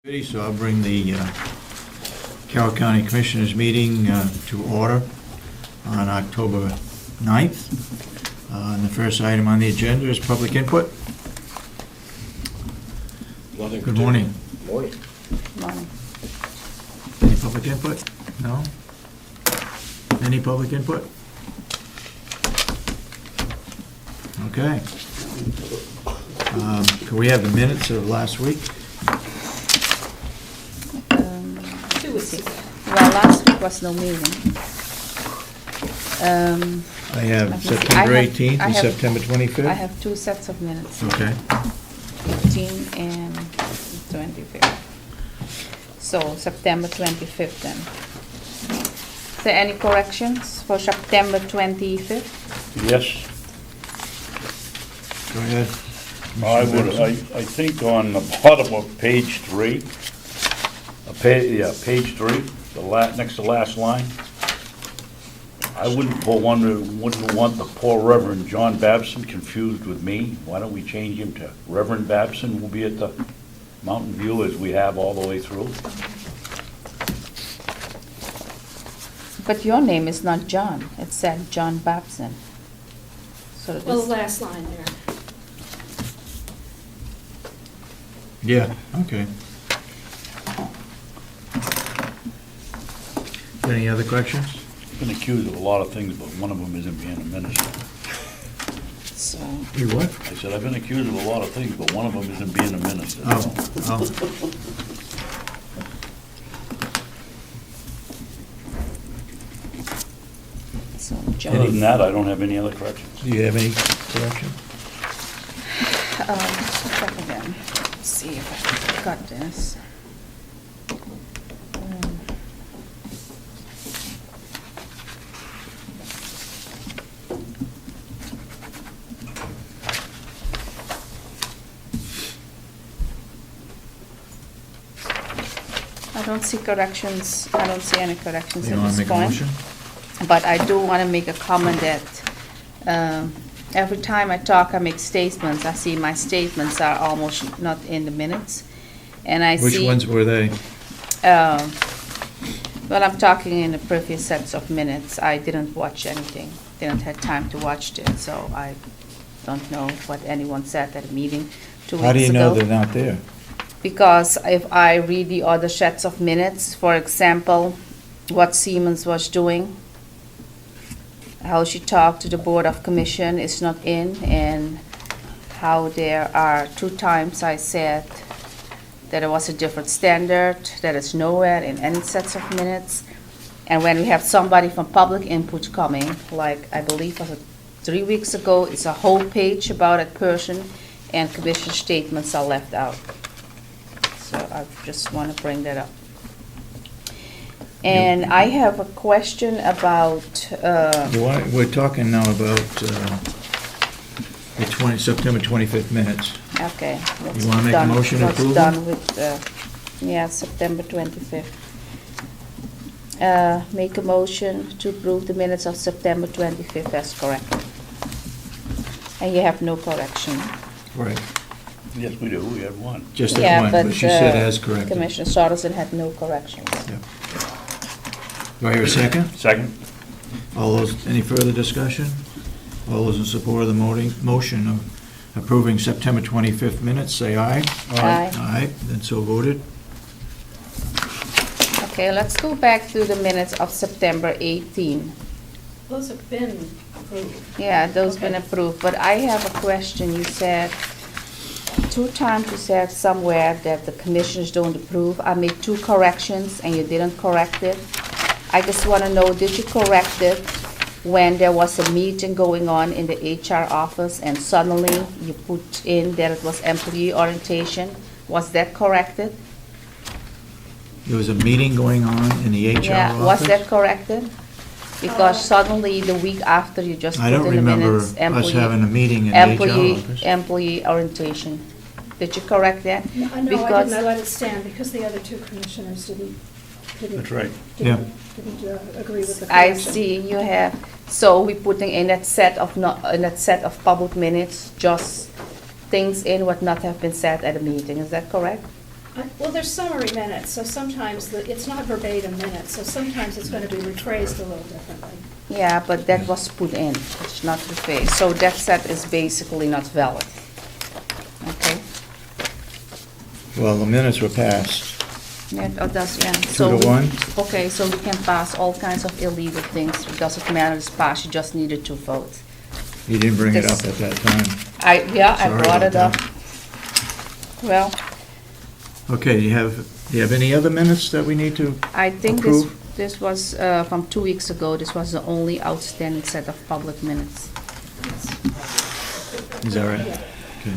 So I'll bring the Carroll County Commissioners meeting to order on October 9th. And the first item on the agenda is public input. Good morning. Morning. Morning. Any public input? No? Any public input? Okay. Could we have the minutes of last week? Well, last week was no meeting. I have let me see. September I have- 18th I and have- September 25th. I have two sets of minutes, Okay. 18 and 25th. So September 25th then. Is there any corrections for September 25th? Yes, Go ahead. I would, I think on the bottom of page 3, page 3, next to last line, I wouldn't want the poor Reverend John Babson confused with me. Why don't we change him to Reverend Babson will be at the Mountain View as we have all the way through? But your name is not John, it said John Babson. So Well, this, the last line there. Yeah, okay. Any other corrections? Been accused of a lot of things, but one of them isn't being a minister. so, You what? I said, I've been accused of a lot of things, but one of them isn't being a minister. Oh. so Other John. than that, I don't have any other corrections. Do you have any corrections? Check again. Let's see if I got this. I don't see corrections, I don't see any corrections You at want to this make a point. motion? But I do want to make a comment that every time I talk, I make statements. I see my statements are almost not in the minutes. And I see... Which ones were they? Well, I'm talking in the previous sets of minutes. I didn't watch anything, didn't have time to watch it, so I don't know what anyone said at a meeting 2 weeks ago. How do you know they're not there? Because if I read the other sets of minutes, for example, what Siemens was doing, how she talked to the Board of Commission is not in, and how there are 2 times I said that it was a different standard, that is nowhere in any sets of minutes. And when we have somebody from public input coming, like I believe was it 3 weeks ago, it's a whole page about that person, and commission statements are left out. So I just want to bring that up. And I have a question about, We're talking now about the September 25th minutes. okay. You wanna make a motion to approve Let's them? done with, yeah, September 25th. Make a motion to approve the minutes of September 25th as corrected. And you have no correction. Right. Yes, we do, we had one. Just as Yeah, one, but she said as corrected. Commissioner Sorensen had no corrections. Yep. Do I hear a second? Second? All those, any further discussion? All those in support of the motion of approving September 25th minutes, say aye. Aye. Aye, then so voted. Okay, let's go back to the minutes of September 18. Those have been approved. Yeah, those been Okay. approved, but I have a question. You said, 2 times you said somewhere that the commissioners don't approve. I made 2 corrections and you didn't correct it. I just want to know, did you correct it when there was a meeting going on in the HR office and suddenly you put in that it was employee orientation? Was that corrected? There was a meeting going on in the HR office? Yeah, was that corrected? Because suddenly the week after you just I put don't in the remember minutes, us having a meeting in the HR office. employee orientation. Did you correct that? No, I Because- didn't, I let it stand because the other 2 commissioners didn't That's right. Yeah. agree with the I correction. see you have, so we putting in that set of public minutes, just things in what not have been said at a meeting, is that correct? Well, there's summary minutes, so sometimes it's not verbatim minutes, so sometimes it's going to be rephrased a little differently. Yeah, but that was put in, it's not rephrased. So that set is basically not valid. Okay? Well, the minutes were passed. Yeah, it does, yeah. 2-1? Okay, so we can pass all kinds of illegal things. It doesn't matter, it's passed, you just needed to vote. You didn't bring it This- up at that time. I Sorry brought it about up. Well, Okay, do you have any other minutes that we need to I think approve? this was from 2 weeks ago. This was the only outstanding set of public minutes. Is that right? Yeah. Okay.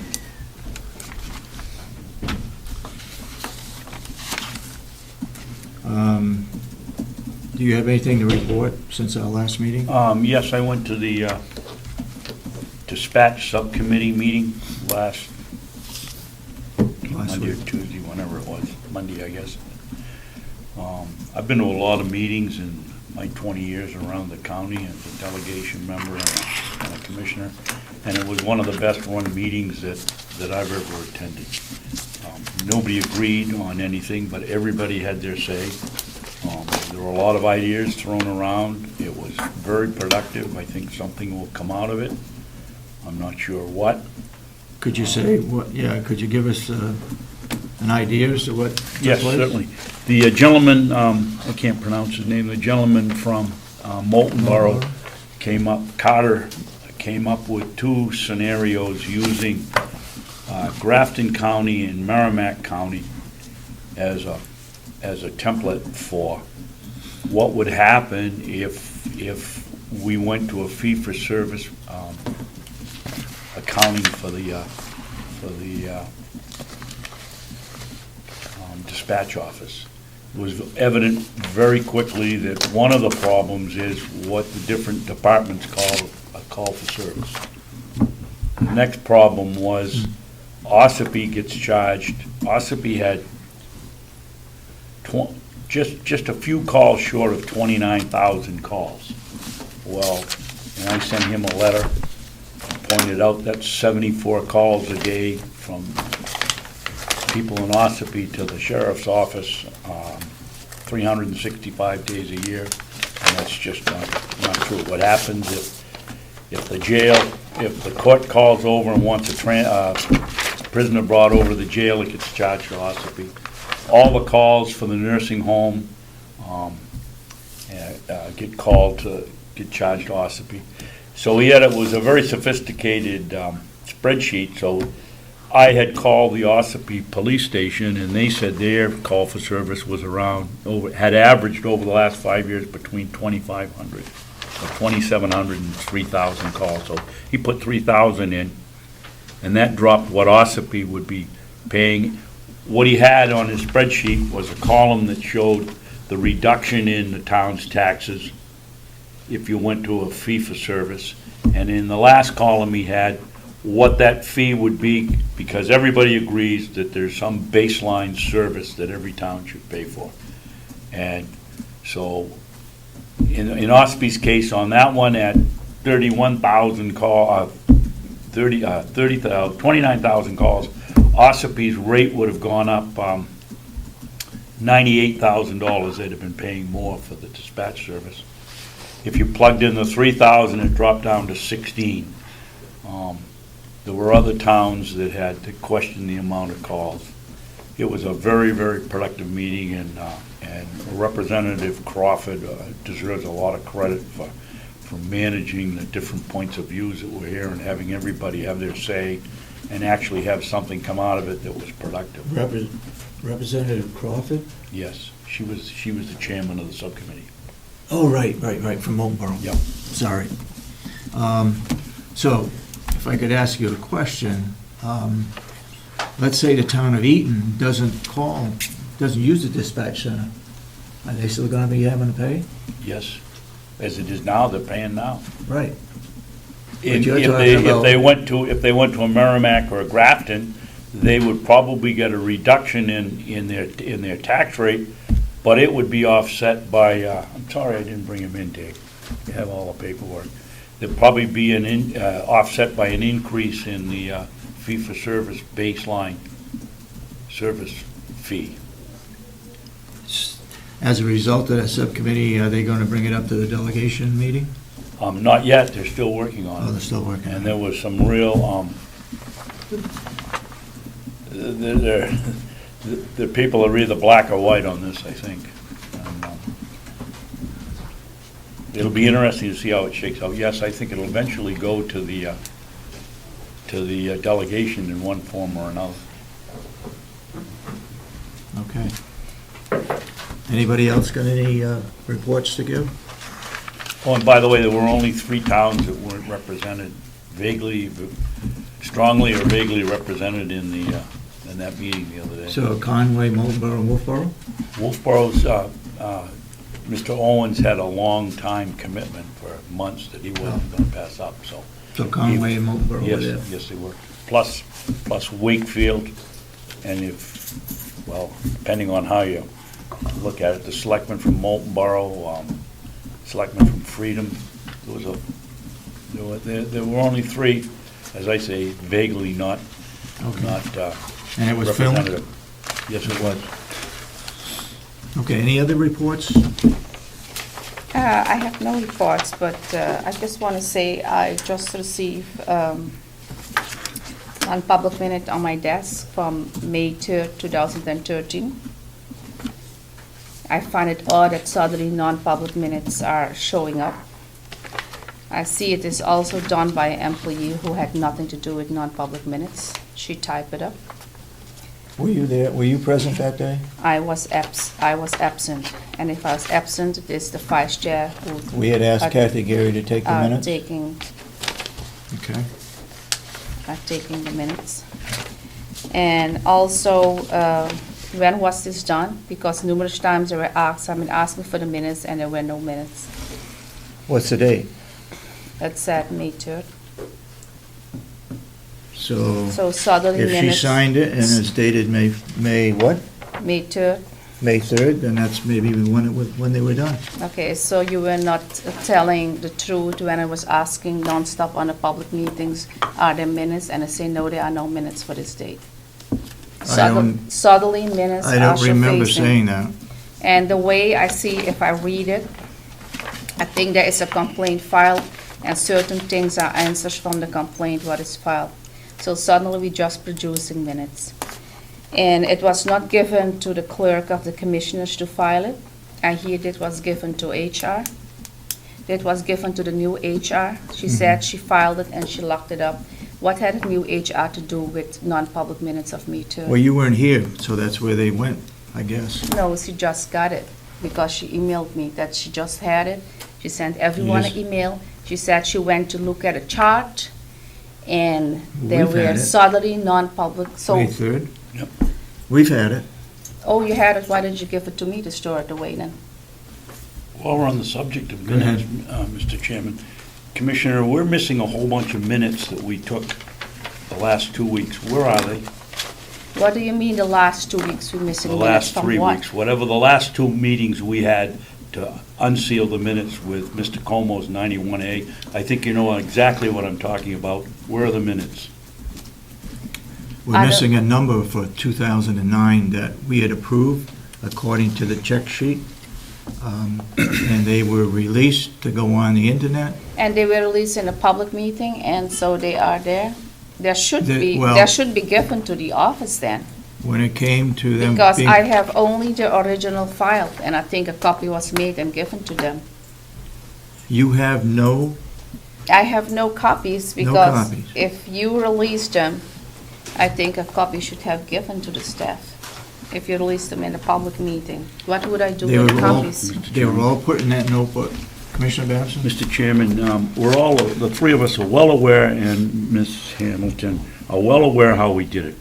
Do you have anything to report since our last meeting? Yes, I went to the dispatch subcommittee meeting last Monday or week. Tuesday, whenever it was, Monday, I guess. I've been to a lot of meetings in my 20 years around the county as a delegation member and a commissioner, and it was one of the best-run meetings that I've ever attended. Nobody agreed on anything, but everybody had their say. There were a lot of ideas thrown around. It was very productive. I think something will come out of it. I'm not sure what. Could you say what, could you give us an idea as to what took Yes, place? certainly. The gentleman, I can't pronounce his name, the gentleman from Molten Borough came up, Carter came up with 2 scenarios using Grafton County and Merrimack County as a template for what would happen if we went to a fee-for-service accounting for the dispatch office. It was evident very quickly that one of the problems is what the different departments call a call for service. The next problem was Ossipee gets charged. Ossipee had just a few calls short of 29,000 calls. Well, and I sent him a letter, pointed out that's 74 calls a day from people in Ossipee to the sheriff's office, 365 days a year, and that's just not true. What happens if the court calls over and wants a prisoner brought over to the jail, it gets charged to Ossipee. All the calls for the nursing home get charged to Ossipee. So it was a very sophisticated spreadsheet. So I had called the Ossipee police station, and they said their call for service was had averaged over the last 5 years between 2,500, or 2,700 and 3,000 calls. So he put 3,000 in, and that dropped what Ossipee would be paying. What he had on his spreadsheet was a column that showed the reduction in the town's taxes if you went to a fee-for-service. And in the last column, he had what that fee would be, because everybody agrees that there's some baseline service that every town should pay for. And so in Osspi's case, on that one at 31,000 29,000 calls, Ossipee's rate would have gone up $98,000. They'd have been paying more for the dispatch service. If you plugged in the 3,000, it dropped down to 16. There were other towns that had to question the amount of calls. It was a very, very productive meeting, and Representative Crawford deserves a lot of credit for managing the different points of views that were here and having everybody have their say and actually have something come out of it that was productive. Representative Crawford? Yes, she was the chairman of the subcommittee. Oh, right, from Molten. Yep. Sorry. So, if I could ask you a question, let's say the town of Eaton doesn't use the dispatch center. Are they still gonna be having to pay? Yes, as it is now, they're paying now. Right. If you're talking about- they went to a Merrimack or a Grafton, they would probably get a reduction in their tax rate, but it would be offset by, I'm sorry I didn't bring him in, Dave. You have all the paperwork. There'd probably be offset by an increase in the fee-for-service baseline service fee. As a result of that subcommittee, are they going to bring it up to the delegation meeting? Not yet, they're still working on Oh, it. they're still working on And it. there was some real, the people are either black or white on this, I think. And, it'll be interesting to see how it shakes out. Yes, I think it'll eventually go to the delegation in one form or another. Okay. Anybody else got any reports to give? Oh, and by the way, there were only 3 towns that weren't represented vaguely, strongly or vaguely represented in that meeting the other day. So Conway, Marlborough, and Wolfboro? Wolfborough's, Mr. Owens had a long time commitment for months that he wasn't gonna pass up, so. So Conway and Marlborough were there? Yes, yes, they were. Plus Wakefield, and well, depending on how you look at it, the selectmen from Moultonborough, selectmen from Freedom, there were only 3, as I say, vaguely not Okay. And it was filmed? representative. Yes, it was. Okay, any other reports? I have no reports, but I just want to say I just received non-public minute on my desk from May 3rd, 2013. I find it odd that suddenly non-public minutes are showing up. I see it is also done by an employee who had nothing to do with non-public minutes. She typed it up. Were you there, were you present that day? I was absent, and if I was absent, it is the vice chair who We had asked Kathy Garry to take the are minutes? taking Okay. the minutes. And also, when was this done? Because numerous times they were asked, I've been asking for the minutes, and there were no minutes. What's the date? It said May 3rd. So So suddenly if she minutes. signed it and it's dated May what? May 3rd. May 3rd, then that's maybe when they were done. Okay, so you were not telling the truth when I was asking nonstop on the public meetings, are there minutes? And I say, no, there are no minutes for this date. Suddenly minutes I are don't remember facing. saying that. And the way I see, if I read it, I think there is a complaint filed, and certain things are answers from the complaint what is filed. So suddenly we just producing minutes. And it was not given to the clerk of the commissioners to file it. I hear it was given to HR. It was given to the new HR. She said she filed it and she locked it up. What had the new HR to do with non-public minutes of me too? Well, you weren't here, so that's where they went, I guess. No, she just got it because she emailed me that she just had it. She sent everyone an Yes. email. She said she went to look at a chart and there We've were had it. suddenly non-public, so. May 3rd? Yep. We've had it. Oh, you had it, why didn't you give it to me to store it away then? While we're on the subject of Go ahead. minutes, Mr. Chairman, Commissioner, we're missing a whole bunch of minutes that we took the last 2 weeks. Where are they? What do you mean the last 2 weeks we're missing The minutes last from 3 what? weeks, whatever the last 2 meetings we had to unseal the minutes with Mr. Como's 91A. I think you know exactly what I'm talking about. Where are the minutes? We're I don't- missing a number for 2009 that we had approved according to the check sheet. And they were released to go on the internet. And they were released in a public meeting, and so they are there? There should They- be, well- there should be given to the office then. When it came to them Because being... I have only the original file, and I think a copy was made and given to them. You have no, I have no copies No because copies. if you release them, I think a copy should have given to the staff. If you release them in a public meeting, what would I do they with the were all, copies? they were all put in that notebook. Commissioner Babson? Mr. Chairman, we're all, the 3 of us are well aware, and Ms. Hamilton are well aware how we did it.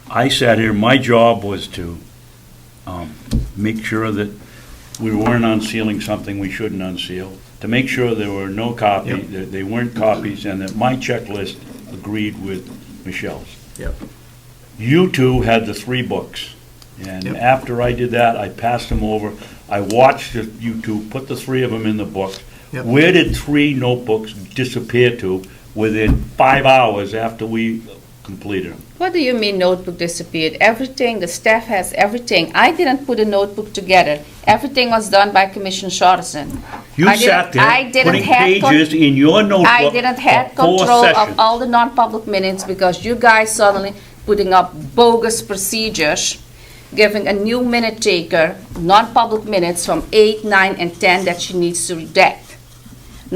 I sat here, my job was to make sure that we weren't unsealing something we shouldn't unseal, to make sure there were no copies, Yep. that they weren't copies, and that my checklist agreed with Michelle's. Yep. You two had the 3 books, and Yep. after I did that, I passed them over. I watched you two put the 3 of them in the books. Yep. Where did 3 notebooks disappear to within 5 hours after we completed them. What do you mean notebook disappeared? Everything, the staff has everything. I didn't put a notebook together. Everything was done by Commissioner Sorensen. You I sat didn't there putting have pages in your notebook I didn't have for 4 control of sessions. all the non-public minutes because you guys suddenly putting up bogus procedures, giving a new minute taker non-public minutes from 8, 9, and 10 that she needs to redact.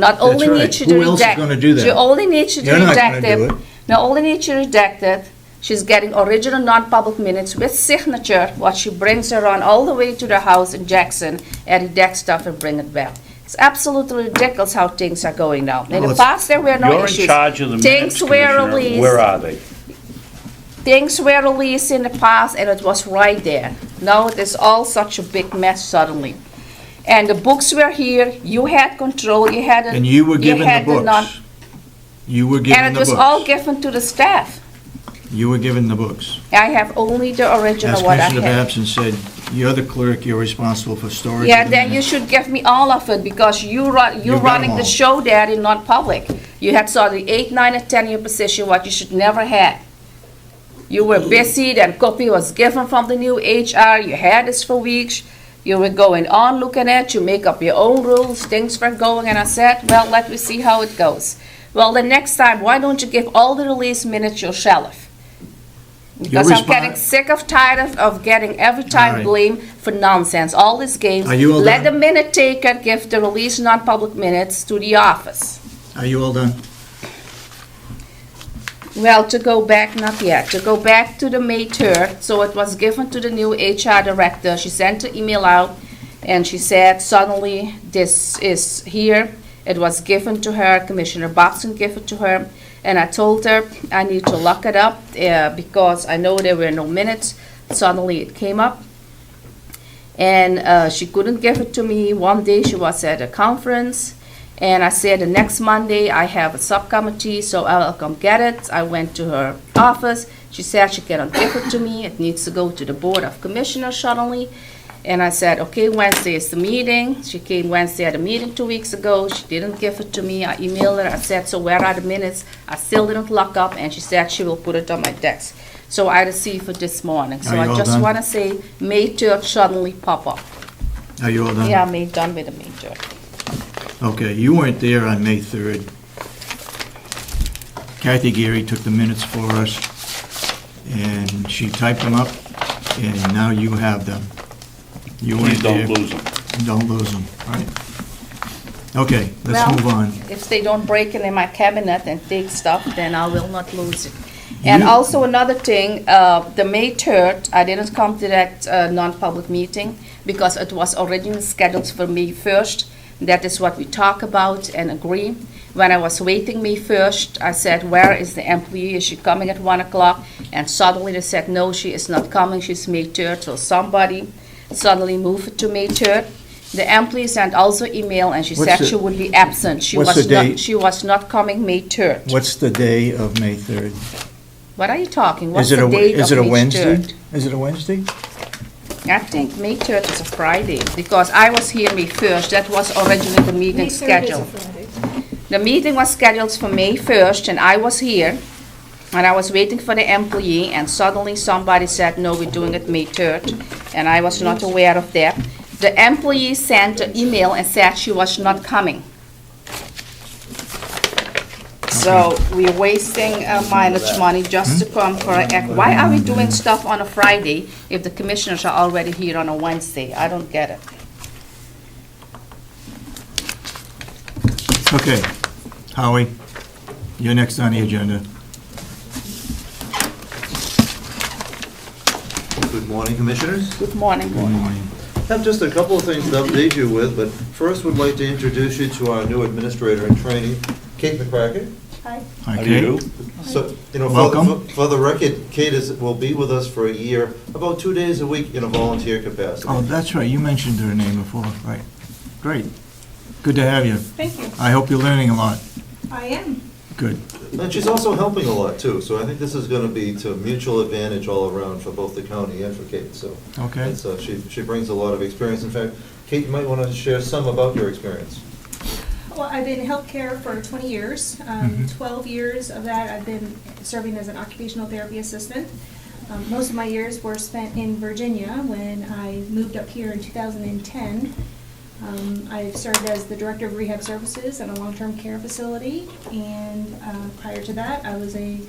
Not only right. needs you to Who else is redact. gonna do that? She only needs you to You're not redact gonna do it. it. Not only needs you to redact it, she's getting original non-public minutes with signature, what she brings around all the way to the house in Jackson, and redact stuff and bring it back. It's absolutely ridiculous how things are going now. In Well, the it's- past, there were no You're in issues. charge of the minutes, Things were Commissioner. released. Where are they? Things were released in the past, and it was right there. Now it is all such a big mess suddenly. And the books were here, you had control, you had. And you were given the had non- books. You were given And the it was books. all given to the staff. You were given the books. I have only the original As what I Commissioner have. Babson said, you're the clerk, you're responsible for storage. Yeah, of the then you minutes. should give me all of it, because you're You've got running them the all. show there in non-public. You had sort of the 8, 9, and 10 year position, what you should never had. You were busy, then copy was given from the new HR, you had this for weeks. You were going on looking at, you make up your own rules, things were going, and I said, well, let me see how it goes. Well, the next time, why don't you give all the release minutes yourself? Because I'm getting sick of tired of getting every All time right. blamed for nonsense, all these games. Are you all Let done? the minute taker give the release non-public minutes to the office. Are you all done? Well, to go back, not yet, to go back to the May 3rd, so it was given to the new HR director. She sent an email out, and she said, suddenly, this is here. It was given to her, Commissioner Babson gave it to her, and I told her I need to lock it up because I know there were no minutes. Suddenly, it came up, and she couldn't give it to me. One day, she was at a conference, and I said, the next Monday, I have a subcommittee, so I'll come get it. I went to her office. She said she cannot give it to me. It needs to go to the Board of Commissioners suddenly. And I said, okay, Wednesday is the meeting. She came Wednesday at a meeting 2 weeks ago. She didn't give it to me. I emailed her. I said, so where are the minutes? I still didn't lock up, and she said she will put it on my desk. So I received it this morning. So Are you I all just done? want to say, May 3rd suddenly pop up. Are you all done? Yeah, May done with the May 3rd. Okay, you weren't there on May 3rd. Kathy Garry took the minutes for us, and she typed them up, and now you have them. You Please weren't there. don't lose them. Don't lose them, right? Okay, let's Well, move on. If they don't break it in my cabinet and take stuff, then I will not lose it. And You- also another thing, the May 3rd, I didn't come to that non-public meeting because it was originally scheduled for May 1st. That is what we talk about and agree. When I was waiting May 1st, I said, where is the employee? Is she coming at 1 o'clock? And suddenly they said, no, she is not coming. She's May 3rd. So somebody suddenly moved it to May 3rd. The employee sent also email, and she What's said the- she would be absent. what's the date? She was not coming May 3rd. What's the day of May 3rd? What are you talking? What's Is it the a date Is of it a May Wednesday? 3rd? Is it a Wednesday? I think May 3rd is a Friday, because I was here May 1st. That was originally the meeting May 3rd is a schedule. Friday. The meeting was scheduled for May 1st, and I was here, and I was waiting for the employee, and suddenly somebody said, no, we're doing it May 3rd, and I was not aware of that. The employee sent an email and said she was not coming. So we're wasting mileage money just to come for an act. Why are we doing stuff on a Friday if the commissioners are already here on a Wednesday? I don't get it. Okay, Howie, you're next on the agenda. Good morning, Commissioners. Good morning. Good morning. I have just a couple of things to update you with, but first would like to introduce you to our new administrator in training, Kate McCracken. Hi. How do Okay. you do? So, you know, Welcome. for the record, Kate will be with us for a year, about 2 days a week in a volunteer capacity. Oh, that's right, you mentioned her name before, right. Great. Good to have you. Thank you. I hope you're learning a lot. I am. Good. And she's also helping a lot, too, so I think this is going to be to mutual advantage all around for both the county and for Kate, so. Okay. It's, she brings a lot of experience. In fact, Kate, you might want to share some about your experience. Well, I've been in healthcare for 20 years. Mhm. 12 years of that I've been serving as an occupational therapy assistant. Most of my years were spent in Virginia. When I moved up here in 2010, I've served as the Director of Rehab Services at a long-term care facility, and prior to that, I was a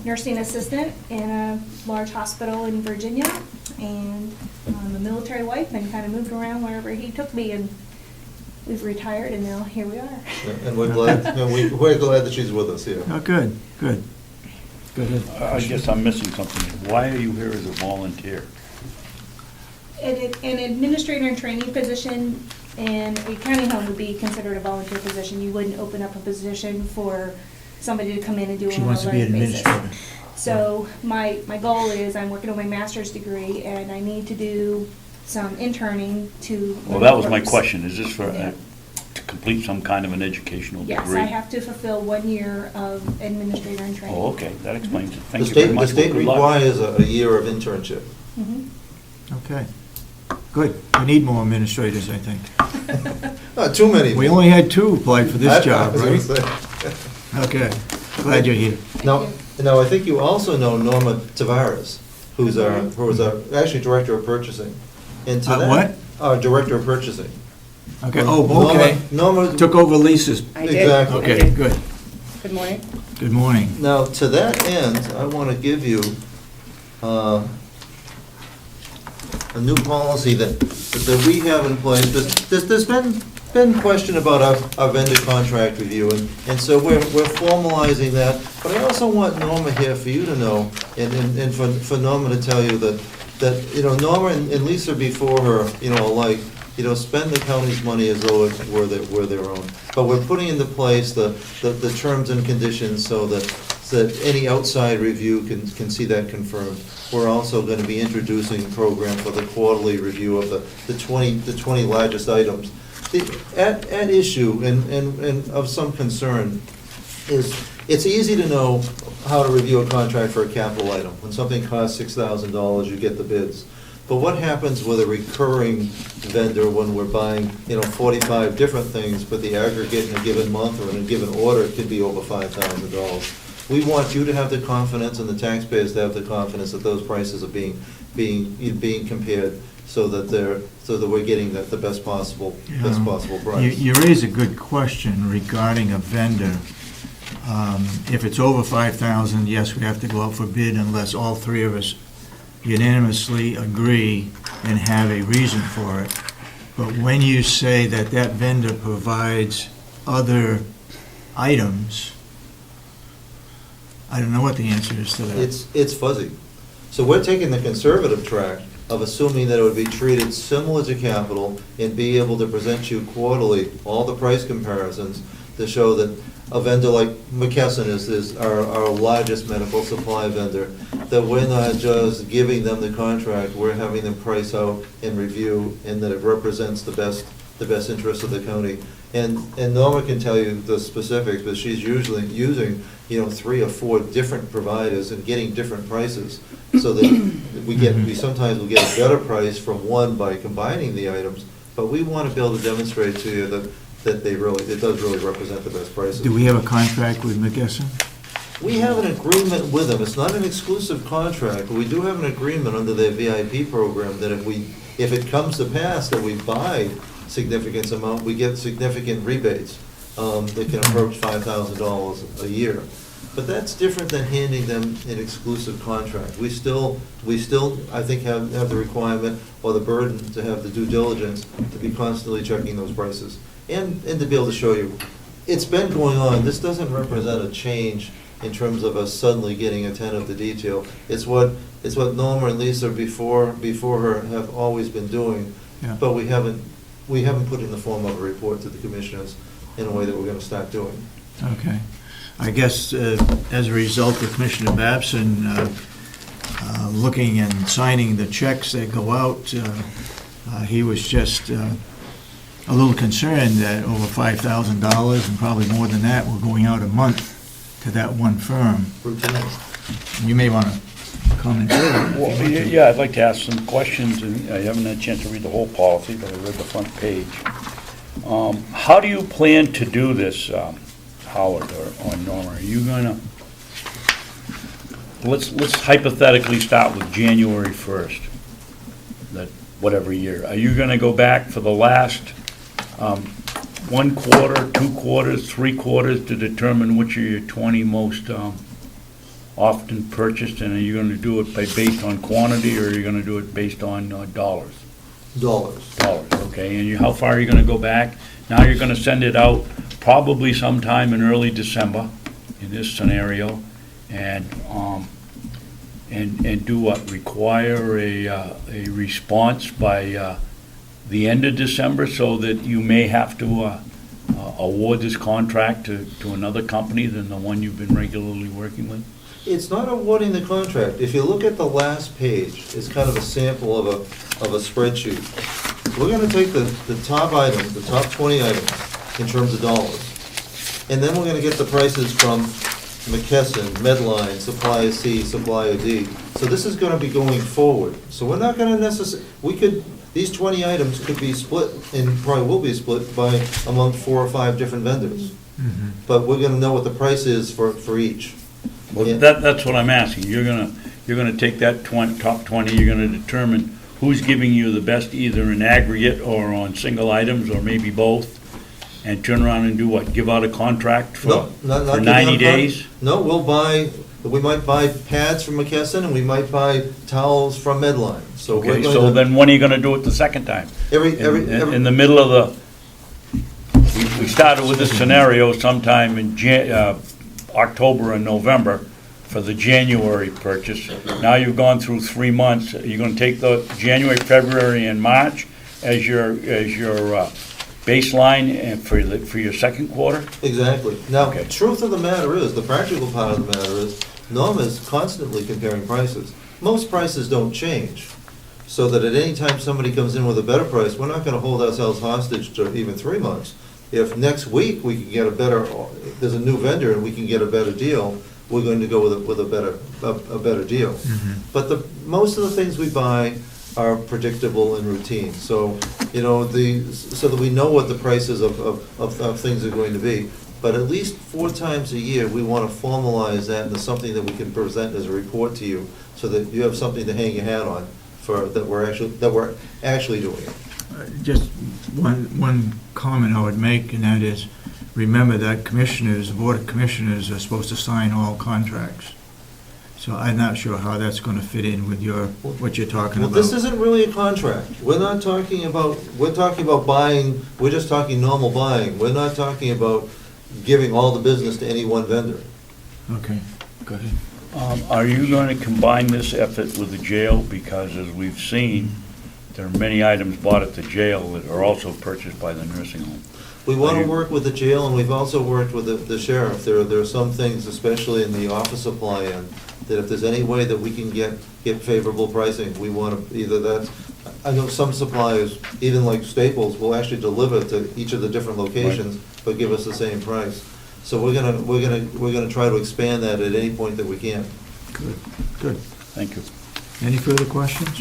nursing assistant in a large hospital in Virginia, and I'm a military wife and kind of moved around wherever he took me, and we've retired, and now here we are. And we're glad, we're glad that she's with us here. Oh, good, good. Go ahead. I guess I'm missing something. Why are you here as a volunteer? An administrator in training position in a county home would be considered a volunteer position. You wouldn't open up a position for somebody to come in and do it She on a wants to be an learning basis. administrator. So my goal is, I'm working on my master's degree, and I need to do some interning to. Well, that was my purpose. question. Is this for, Yeah. to complete some kind of an educational degree? Yes, I have to fulfill 1 year of administrator in training. Oh, okay, that explains it. The Thank you very state, the much. state Well, good luck. requires a year of internship. Mhm. Okay, good. We need more administrators, I think. Not too many. We only had 2 apply for this job, I right? was gonna say. Okay, glad you're here. Now, I think you also know Norma Tavares, who is our actually Director of Purchasing. And to that. What? Our Director of Purchasing. Okay, oh, okay. Norma. Took over Lisa's. I did. Exactly. Okay, good. Good morning. Good morning. Now, to that end, I want to give you a new policy that we have in place. There's been question about our vendor contract review, and so we're formalizing that. But I also want Norma here for you to know, and for Norma to tell you that you know, Norma and Lisa before her, you know, alike, you know, spend the county's money as though it were their own. But we're putting into place the terms and conditions so that any outside review can see that confirmed. We're also going to be introducing a program for the quarterly review of the 20 largest items. At issue and of some concern is, it's easy to know how to review a contract for a capital item. When something costs $6,000, you get the bids. But what happens with a recurring vendor when we're buying, you know, 45 different things, but the aggregate in a given month or in a given order could be over $5,000? We want you to have the confidence and the taxpayers to have the confidence that those prices are being compared so that we're getting the best possible price. You raise a good question regarding a vendor. If it's over 5,000, yes, we have to go out for bid unless all 3 of us unanimously agree and have a reason for it. But when you say that that vendor provides other items, I don't know what the answer is to that. It's fuzzy. So we're taking the conservative track of assuming that it would be treated similar to capital and be able to present you quarterly all the price comparisons to show that a vendor like McKesson is our largest medical supply vendor, that we're not just giving them the contract, we're having them price out and review, and that it represents the best interest of the county. And Norma can tell you the specifics, but she's usually using, you know, 3 or 4 different providers and getting different prices, so that we sometimes will get a better price from one by combining the items, but we want to be able to demonstrate to you that it does really represent the best prices. Do we have a contract with McKesson? We have an agreement with them. It's not an exclusive contract, but we do have an agreement under their VIP program that if it comes to pass that we buy significant amount, we get significant rebates that can approach $5,000 a year. But that's different than handing them an exclusive contract. We still, I think, have the requirement or the burden to have the due diligence to be constantly checking those prices. And to be able to show you, it's been going on. This doesn't represent a change in terms of us suddenly getting attentive to detail. It's what Norma and Lisa before her have always been doing, Yeah. but we haven't put in the form of a report to the commissioners in a way that we're going to start doing. Okay. I guess as a result of Commissioner Babson looking and signing the checks that go out, he was just a little concerned that over $5,000 and probably more than that were going out a month to that one firm. You may want to comment further. Well, yeah, I'd like to ask some questions, and I haven't had a chance to read the whole policy, but I read the front page. How do you plan to do this, Howard or Norma? Are you gonna let's hypothetically start with January 1st, that whatever year. Are you gonna go back for the last 1 quarter, 2 quarters, 3 quarters to determine which are your 20 most often purchased? And are you gonna do it based on quantity, or are you gonna do it based on dollars? Dollars. Dollars, okay. And how far are you gonna go back? Now you're gonna send it out probably sometime in early December in this scenario, and do what? Require a response by the end of December, so that you may have to award this contract to another company than the one you've been regularly working with? It's not awarding the contract. If you look at the last page, it's kind of a sample of a spreadsheet. We're gonna take the top items, the top 20 items, in terms of dollars. And then we're gonna get the prices from McKesson, Medline, Supplier C, Supplier D. So this is gonna be going forward. So we're not gonna these 20 items could be split, and probably will be split among 4 or 5 different vendors. But we're gonna know what the price is for each. Well, Yeah. that's what I'm asking. You're gonna take that top 20, you're gonna determine who's giving you the best, either in aggregate or on single items, or maybe both, and turn around and do what? Give out a contract for No, not giving 90 up days? No, we might buy pads from McKesson, and we might buy towels from Medline. So we're Okay, going so to, then when are you gonna do it the second time? In the middle of we started with this scenario sometime in October and November for the January purchase. Now you've gone through 3 months. You're gonna take the January, February, and March as your baseline and for your second quarter? exactly. Now, Okay. truth of the matter is, the practical part of the matter is, Norm is constantly comparing prices. Most prices don't change, so that at any time somebody comes in with a better price, we're not gonna hold ourselves hostage to even 3 months. If next week we can get there's a new vendor and we can get a better deal, we're going to go with a better deal. But most of the things we buy are predictable and routine. So, so that we know what the prices of things are going to be. But at least 4 times a year, we want to formalize that into something that we can present as a report to you, so that you have something to hang your hat on that we're actually doing it. Just one comment I would make, and that is, remember that the Board of Commissioners are supposed to sign all contracts. So I'm not sure how that's gonna fit in with what you're talking Well, about. this isn't really a contract. We're talking about buying, we're just talking normal buying. We're not talking about giving all the business to any one vendor. Okay, go ahead. Are you going to combine this effort with the jail? Because as we've seen, there are many items bought at the jail that are also purchased by the nursing home. We want Are to you- work with the jail, and we've also worked with the sheriff. There are some things, especially in the office supply end, that if there's any way that we can get favorable pricing, we want to, I know some suppliers, even like Staples, will actually deliver to each of the different locations, but give us the same price. So we're gonna try to expand that at any point that we can. Good. Thank you. Any further questions?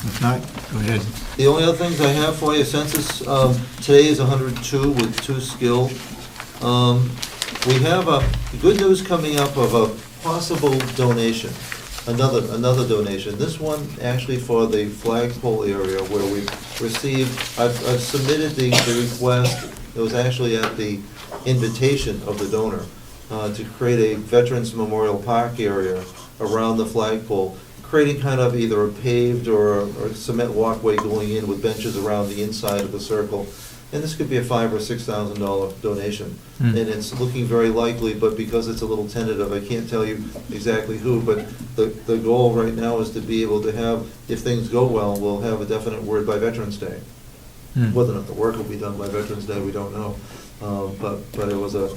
If not, go ahead. The only other things I have for you, census, today is 102 with 2 skilled. We have good news coming up of a possible donation, another donation. This one actually for the flagpole area where we received, I've submitted the request. It was actually at the invitation of the donor to create a Veterans Memorial Park area around the flagpole, creating kind of either a paved or a cement walkway going in with benches around the inside of the circle. And this could be a $5,000 or $6,000 donation. And it's looking very likely, but because it's a little tentative, I can't tell you exactly who. But the goal right now is to be able to have, if things go well, we'll have a definite word by Veterans Day. Whether or not the work will be done by Veterans Day, we don't know. But it was a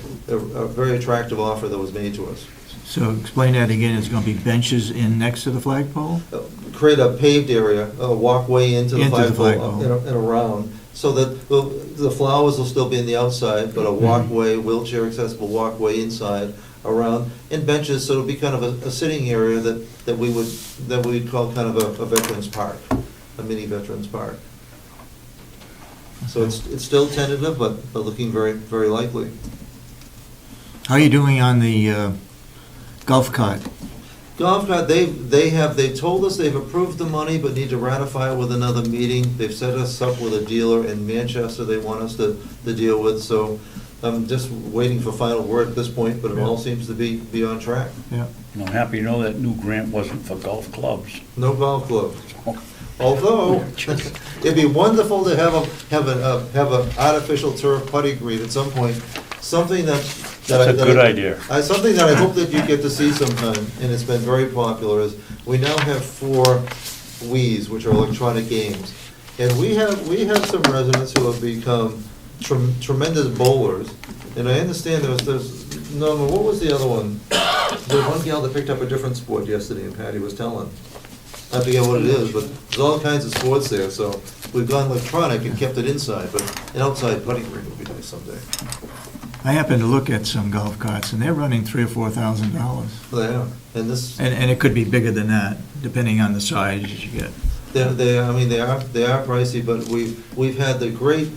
very attractive offer that was made to us. So explain that again, it's gonna be benches in next to the flagpole? Create a paved area, a walkway into the Into the flagpole flagpole. and around, so that the flowers will still be in the outside, but a walkway, wheelchair accessible walkway inside, around, and benches, so it'll be kind of a sitting area that we'd call kind of a veterans park, a mini veterans park. So it's still tentative, but looking very, very likely. How are you doing on the golf cart. Golf cart, they've told us they've approved the money, but need to ratify it with another meeting. They've set us up with a dealer in Manchester they want us to deal with, so I'm just waiting for final word at this point, but it all seems to be on track. Yeah. And I'm happy to know that new grant wasn't for golf clubs. No golf club. Although, it'd be wonderful to have an artificial turf putting green at some point, something That's a good idea. Something that I hope that you get to see sometime, and it's been very popular, is we now have 4 Wiis, which are electronic games. And we have some residents who have become tremendous bowlers, and I understand there's, no, what was the other one? There was one gal that picked up a different sport yesterday, and Patty was telling. I forget what it is, but there's all kinds of sports there, so we've gone electronic and kept it inside, but an outside putting green would be nice someday. I happened to look at some golf carts, and they're running $3,000 or $4,000. They are, and this, And it could be bigger than that, depending on the size you get. they are pricey, but we've had the great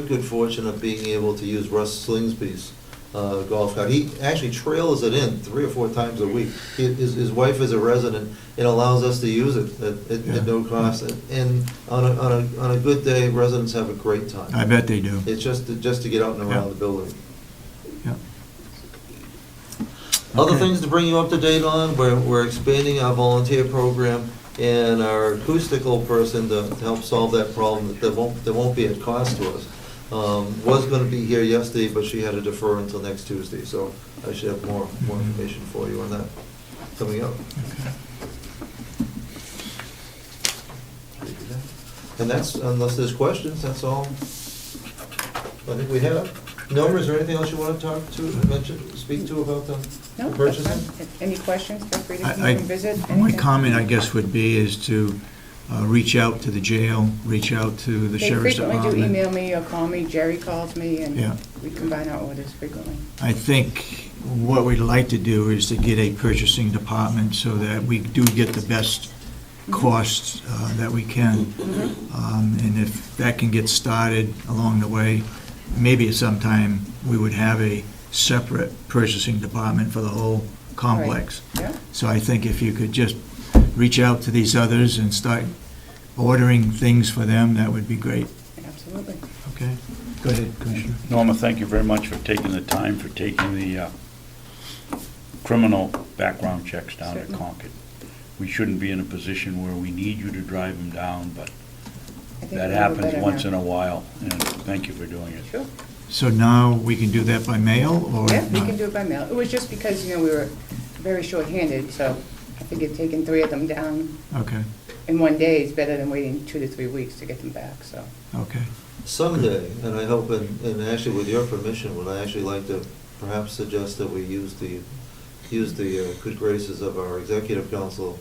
good fortune of being able to use Russ Slingsby's golf cart. He actually trails it in 3 or 4 times a week. His wife is a resident and allows us to use it at no cost. And on a good day, residents have a great time. I bet they do. It's just to get out and around the building. Yeah. Other Okay. things to bring you up to date on, we're expanding our volunteer program, and our acoustical person to help solve that problem, that won't be at cost to us, was gonna be here yesterday, but she had to defer until next Tuesday, so I should have more information for you on that coming up. And that's, unless there's questions, that's all I think we have. Norma, is there anything else you want to speak to about the No, that's purchasing? fine. Any questions, feel free to come I- and visit. My anything. comment, I guess, would be is to reach out to the jail, reach out to the They sheriff's frequently do department. email me or call me, Jerry calls me, Yeah. and we combine our orders frequently. I think what we'd like to do is to get a purchasing department so that we do get the best costs that we can. And if that can get started along the way, maybe at some time we would have a separate purchasing department for the whole complex. Yeah, So I think if you could just reach out to these others and start ordering things for them, that would be great. absolutely. Okay? Go ahead, Commissioner. Norma, thank you very much for taking the time, for taking the criminal background checks down at Certainly. Concord. We shouldn't be in a position where we need you to drive them down, but I think that we'll do happens better once now. in a while, and thank you for doing it. Sure. So now we can do that by mail, or Yeah, we not? can do it by mail. It was just because, we were very short-handed, so I figured taking 3 of them down Okay, in one day is better than waiting 2 to 3 weeks to get them back, so. okay. Someday, and I hope, and actually with your permission, would I actually like to perhaps suggest that we use the good graces of our executive council.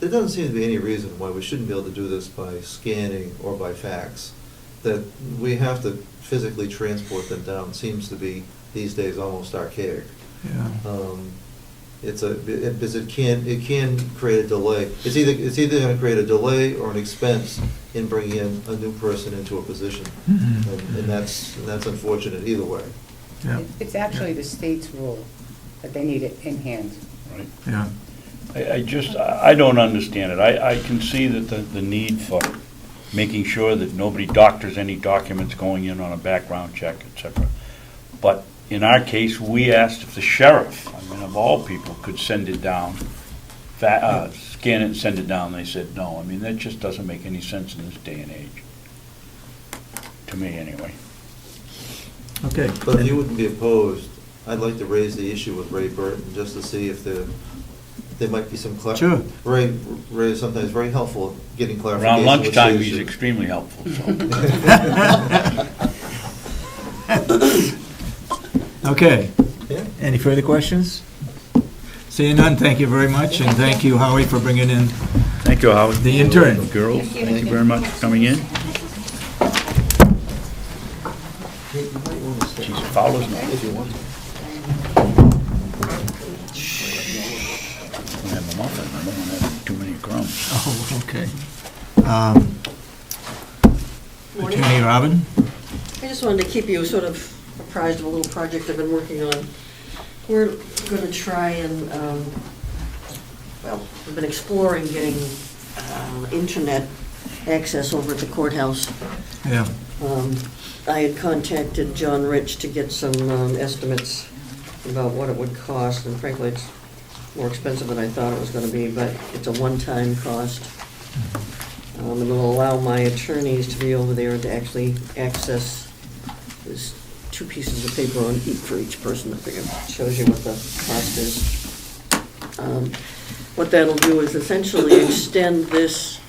There doesn't seem to be any reason why we shouldn't be able to do this by scanning or by fax. That we have to physically transport them down seems to be, these days, almost archaic. Yeah. Because it can create a delay. It's either going to create a delay or an expense in bringing in a new person into a position. Mhm. And that's unfortunate either way. Yeah, It's actually the state's rule that they need it in hand. Right? yeah. I don't understand it. I can see that the need for making sure that nobody doctors any documents going in on a background check, et cetera. But in our case, we asked if the sheriff, I mean, of all people, could send it down, scan it and send it down. They said no. I mean, that just doesn't make any sense in this day and age. To me, anyway. Okay. But if you wouldn't be opposed, I'd like to raise the issue with Ray Burton, just to see if there might be some Sure. Ray is sometimes very helpful at getting clarification. Around with lunchtime, the he's issue. extremely helpful, so. Okay. Yeah. Any further questions? Seeing none, thank you very much, and thank you, Howie, for bringing in Thank you, Howard. the intern. Girls, thank you very much for coming in. She's follows me. If you want. I have a muffin, I don't want to have too many crumbs. Oh, okay. Attorney Robin? I just wanted to keep you sort of apprised of a little project I've been working on. We're gonna try and, well, I've been exploring getting internet access over at the courthouse. Yeah. I had contacted John Rich to get some estimates about what it would cost, and frankly, it's more expensive than I thought it was gonna be, but it's a one-time cost. And it'll allow my attorneys to be over there to actually access, there's 2 pieces of paper on each for each person, I figure, shows you what the cost is. What that'll do is essentially extend this,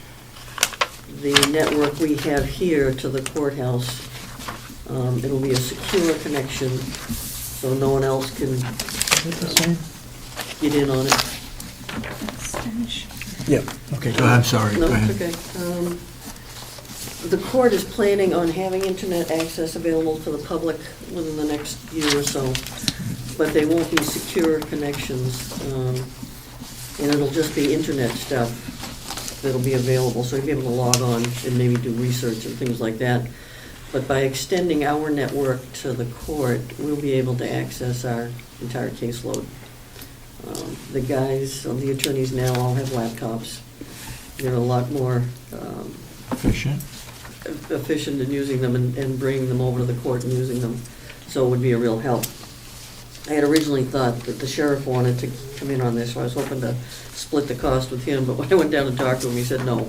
the network we have here to the courthouse. It'll be a secure connection, so no one else can get in on it. Yeah. Okay, go ahead, I'm sorry, go No, ahead. it's okay. The court is planning on having internet access available to the public within the next year or so, but they won't be secure connections, and it'll just be internet stuff that'll be available, so you'll be able to log on and maybe do research and things like that. But by extending our network to the court, we'll be able to access our entire caseload. The guys, the attorneys now all have laptops. They're a lot more efficient in using them and bringing them over to the court and using them, so it would be a real help. I had originally thought that the sheriff wanted to come in on this, so I was hoping to split the cost with him, but when I went down and talked to him, he said no.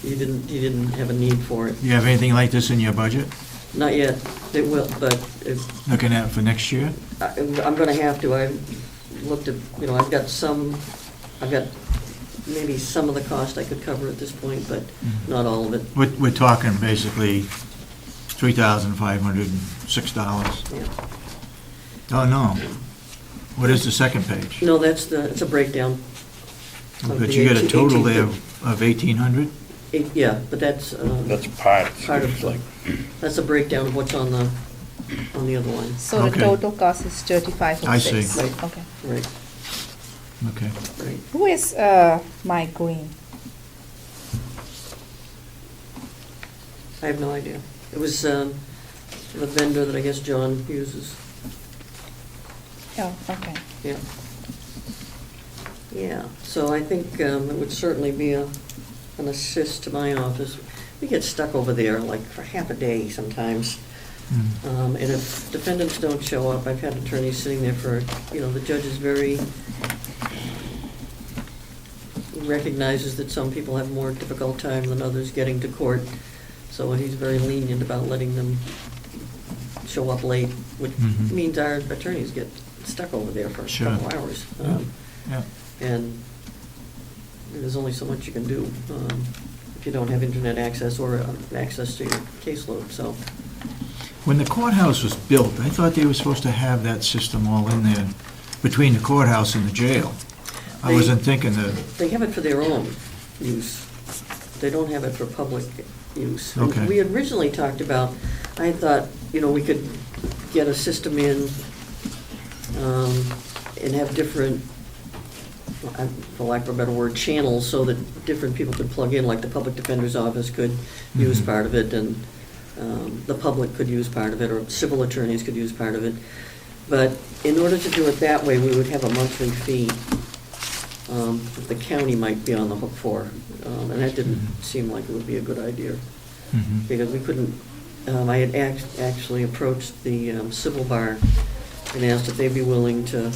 He didn't have a need for it. Do you have anything like this in your budget? Not yet. It will, but if, Looking at for next year? I'm gonna have to. I looked at, I've got maybe some of the cost I could cover at this point, but not all of it. We're talking basically $3,506. Yeah. Oh, no. What is the second page? No, it's a breakdown. of But the you got a total 18 there of 1,800? Yeah, but that's part Part of it's like, that's a breakdown of what's on the other line. So the Okay. total cost is 3506. I see. Right. Okay. Right, Okay. right. Who is Mike Green? I have no idea. It was the vendor that I guess John uses. Oh, okay. Yeah. Yeah, so I think it would certainly be an assist to my office. We get stuck over there like for half a day sometimes. Mm. And if defendants don't show up, I've had attorneys sitting there for, the judge is very, recognizes that some people have more difficult time than others getting to court. So he's very lenient about letting them show up late, which Mhm. means our attorneys get stuck over there for a Sure. couple hours. Yeah. And there's only so much you can do if you don't have internet access or access to your caseload, so. When the courthouse was built, I thought they were supposed to have that system all in there between the courthouse and the jail. I They- wasn't thinking that, They have it for their own use. They don't have it for public use. And Okay. we had originally talked about, I thought, we could get a system in and have different, for lack of a better word, channels so that different people could plug in, like the public defender's office could use Mhm. part of it, and the public could use part of it, or civil attorneys could use part of it. But in order to do it that way, we would have a monthly fee that the county might be on the hook for. And that didn't seem like it would be a good idea, Mhm. because we couldn't, I had actually approached the civil bar and asked if they'd be willing to,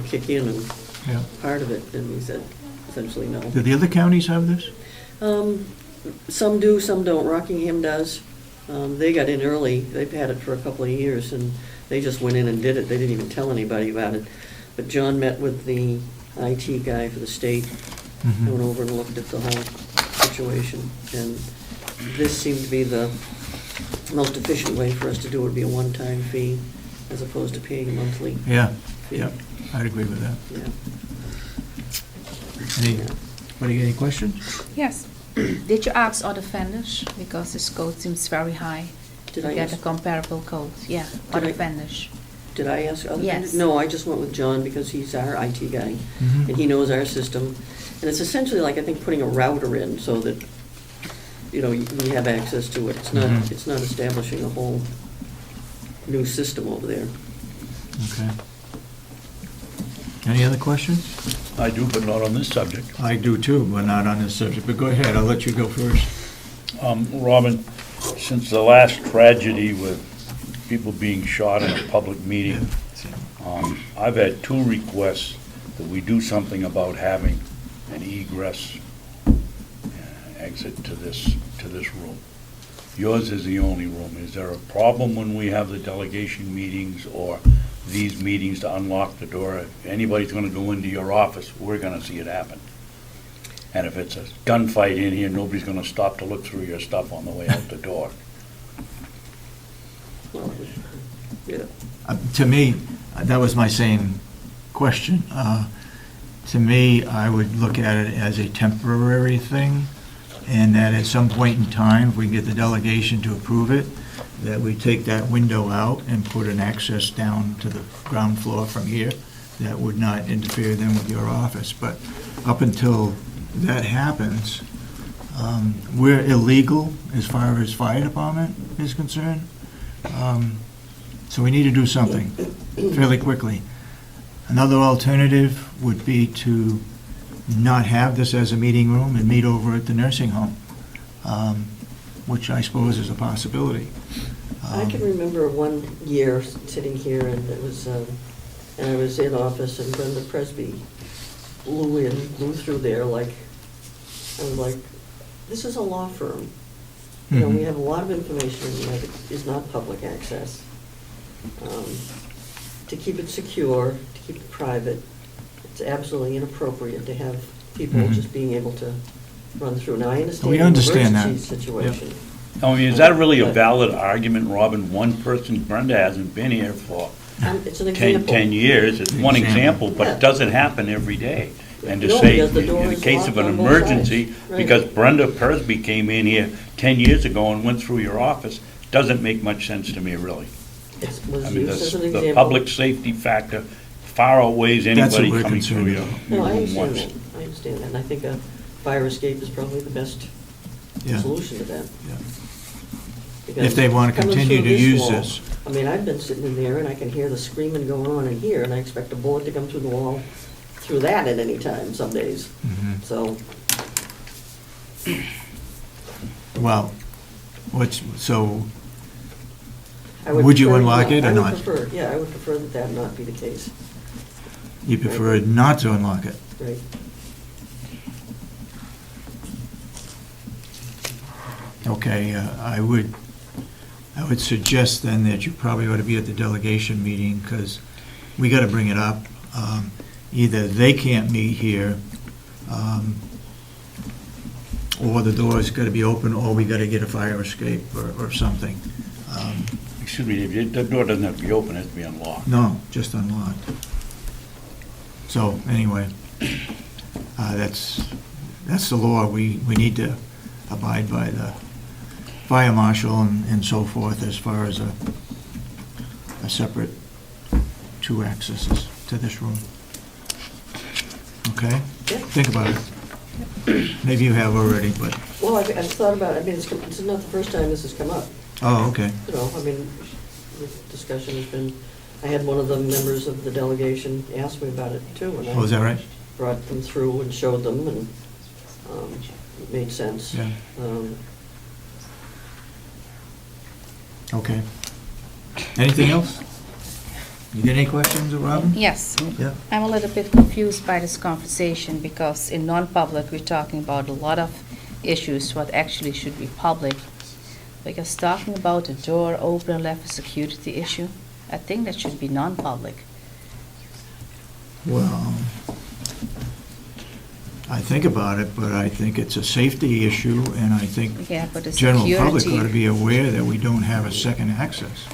kick in and Yeah. part of it, and he said essentially no. Do the other counties have this? Some do, some don't. Rockingham does. They got in early. They've had it for a couple of years, and they just went in and did it. They didn't even tell anybody about it. But John met with the IT guy for the state, Mhm. went over and looked at the whole situation, and this seemed to be the most efficient way for us to do it, would be a one-time fee as opposed to paying a monthly Yeah, fee. yeah, I'd agree with that. Yeah. Anybody got any questions? Yes. Did you ask other vendors? Because this code seems very high. Did to I get a ask, comparable code. Yeah, Did other I- vendors. did I ask other Yes. vendors? No, I just went with John because he's our IT guy. Mhm. And he knows our system. And it's essentially like, I think, putting a router in so that, we have access to it. Mhm. It's not establishing a whole new system over there. Okay. Any other questions? I do, but not on this subject. I do too, but not on this subject, but go ahead, I'll let you go first. Robin, since the last tragedy with people being shot in a public meeting, I've had 2 requests that we do something about having an egress exit to this room. Yours is the only room. Is there a problem when we have the delegation meetings or these meetings to unlock the door? If anybody's gonna go into your office, we're gonna see it happen. And if it's a gunfight in here, nobody's gonna stop to look through your stuff on the way out the door. Well, yeah. To me, that was my same question. To me, I would look at it as a temporary thing, and that at some point in time, if we get the delegation to approve it, that we take that window out and put an access down to the ground floor from here that would not interfere then with your office. But up until that happens, we're illegal as far as fire department is concerned. So we need to do something fairly quickly. Another alternative would be to not have this as a meeting room and meet over at the nursing home, which I suppose is a possibility. I can remember one year sitting here, and it was, and I was in office, and Brenda Presby blew through there like, I was like, this is a law firm. You know, we have a lot of information that is not public access. To keep it secure, to keep it private, it's absolutely inappropriate to have people just being able to run through. Now, I understand We the understand that. emergency situation. I mean, is that really a valid argument, Robin? One person, Brenda hasn't been here for It's an 10 example. years. It's one example, but Yeah. it doesn't happen every day. And to No, say, because the door in the is case of an locked on both emergency, sides. Right. because Brenda Persby came in here 10 years ago and went through your office, doesn't make much sense to me, really. It I was mean, used as an the example. public safety factor far outweighs That's what anybody we're coming through concerned your about. No, I room understand once. that. I understand that. And I think a fire escape is probably the best Yeah. solution to that. Yeah. Because If they want to coming continue through to use wall, this. I mean, I've been sitting in there and I can hear the screaming going on in here, and I expect a bullet to come through the wall, through that at any time, some days. Mhm. So, Well, so I Would you prefer unlock it or I would not? prefer, yeah, I would prefer that that not be the case, you prefer not to unlock it? right? Okay, I would suggest then that you probably ought to be at the delegation meeting, because we got to bring it up. Either they can't meet here, or the door's got to be open, or we got to get a fire escape or something. Excuse me, the door doesn't have to be open, it has to be unlocked. No, just unlocked. So, anyway, that's the law. We need to abide by the fire marshal and so forth as far as a separate 2 accesses to this room. Okay? Think about it. Maybe you have already, but, Well, I've thought about it, I mean, it's not the first time this has come up. oh, okay. You know, I mean, the discussion has been, I had one of the members of the delegation ask me about it too, and Oh, is I that right? brought them through and showed them, and it made sense. Yeah. Um, Okay. Anything else? You got any questions, Robin? Yes. Yeah. I'm a little bit confused by this conversation because in non-public, we're talking about a lot of issues what actually should be public. Because talking about a door open and left a security issue, I think that should be non-public. Well, I think about it, but I think it's a safety issue, and I think Yeah, but the general public security, ought to be aware that we don't have a second access.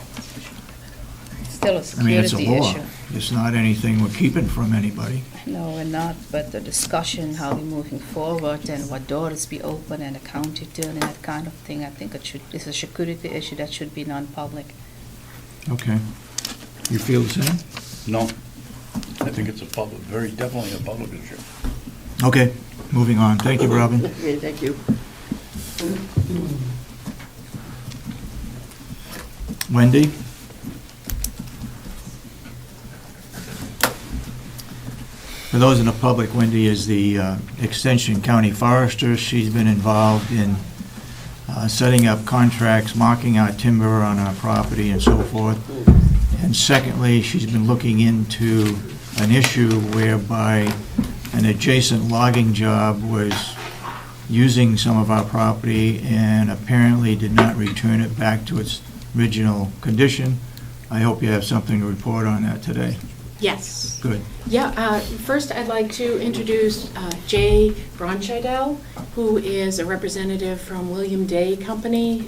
still a I mean, it's a security law. issue. It's not anything we're keeping from anybody. No, we're not, but the discussion, how we're moving forward and what doors be open and the county turn and that kind of thing, I think it's a security issue that should be non-public. Okay. You feel the same? No, I think it's a public, very definitely a public issue. Okay, moving on. Thank you, Robin. Okay, thank you. Wendy? For those in the public, Wendy is the Extension County Forester. She's been involved in setting up contracts, marking our timber on our property and so forth. And secondly, she's been looking into an issue whereby an adjacent logging job was using some of our property and apparently did not return it back to its original condition. I hope you have something to report on that today. Yes. Good. Yeah, first I'd like to introduce Jay Bronchidel, who is a representative from William Day Company.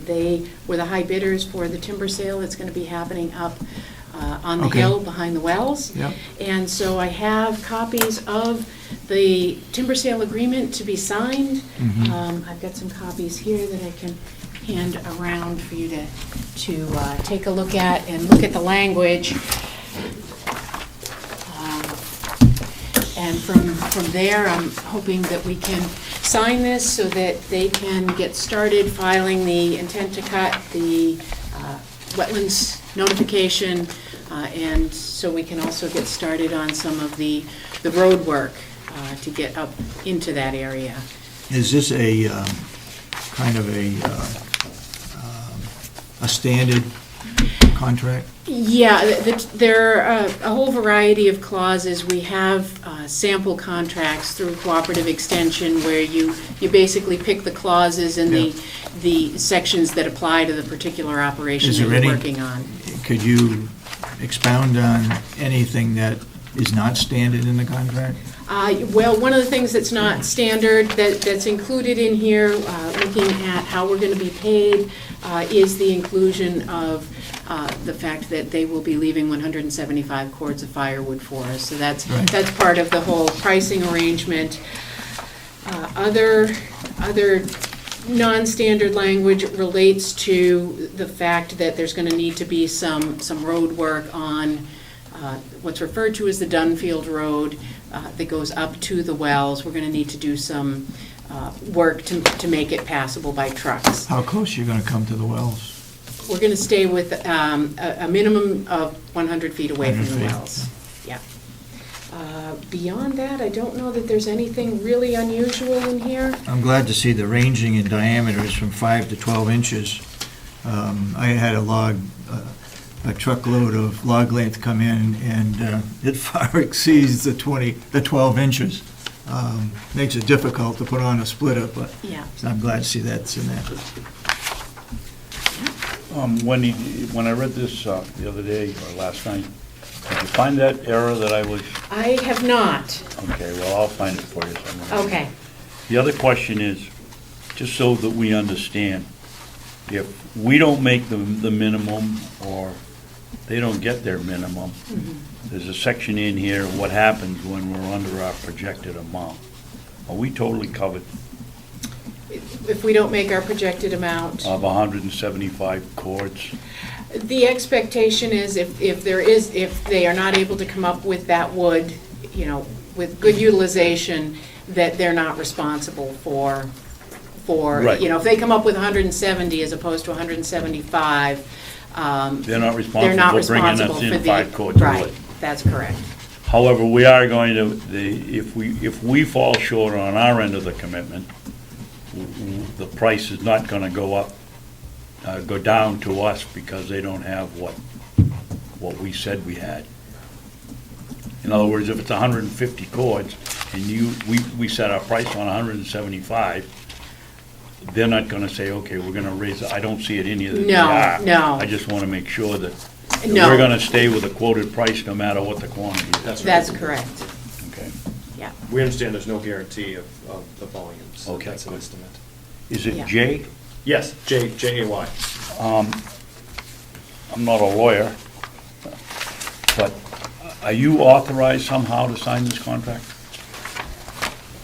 They were the high bidders for the timber sale that's going to be happening up on the hill behind the wells. Yep. And so I have copies of the timber sale agreement to be signed. I've got some copies here that I can hand around for you to take a look at and look at the language. And from there, I'm hoping that we can sign this so that they can get started filing the intent to cut, the wetlands notification, and so we can also get started on some of the road work to get up into that area. Is this a kind of a standard contract? Yeah, there are a whole variety of clauses. We have sample contracts through cooperative extension where you basically pick the clauses and the sections that apply to the particular operation that you're working on. Could you expound on anything that is not standard in the contract? Well, one of the things that's not standard that's included in here, looking at how we're going to be paid, is the inclusion of the fact that they will be leaving 175 cords of firewood for us. So that's part of the whole pricing arrangement. Other non-standard language relates to the fact that there's going to need to be some road work on what's referred to as the Dunfield Road that goes up to the wells. We're going to need to do some work to make it passable by trucks. How close are you going to come to the wells? We're going to stay with a minimum of 100 feet away from the wells. Yeah. Beyond that, I don't know that there's anything really unusual in here. I'm glad to see the ranging in diameters from 5 to 12 inches. I had a truckload of log length come in, and it far exceeds the 12 inches. Makes it difficult to put on a splitter, but I'm glad to see that's in there. Wendy, when I read this the other day or last night, did you find that error that I was? I have not. Okay, well, I'll find it for you somewhere. Okay. The other question is, just so that we understand, if we don't make the minimum or they don't get their minimum, there's a section in here, what happens when we're under our projected amount. Are we totally covered? If we don't make our projected amount. Of 175 cords? The expectation is if they are not able to come up with that wood, with good utilization, that they're not responsible for, if they come up with 170 as opposed to 175, they're not responsible for bringing us in 5 cords of wood. Right, that's correct. However, we are going to, if we fall short on our end of the commitment, the price is not going to go down to us because they don't have what we said we had. In other words, if it's 150 cords and we set our price on 175, they're not going to say, okay, we're going to raise it. I don't see it in here that they are. No. I just want to make sure that we're going to stay with the quoted price no matter what the quantity is. That's correct. Okay. Yeah. We understand there's no guarantee of the volume, so Okay. that's an estimate. Is it Yeah. J? Yes, J-A-Y. I'm not a lawyer, but are you authorized somehow to sign this contract?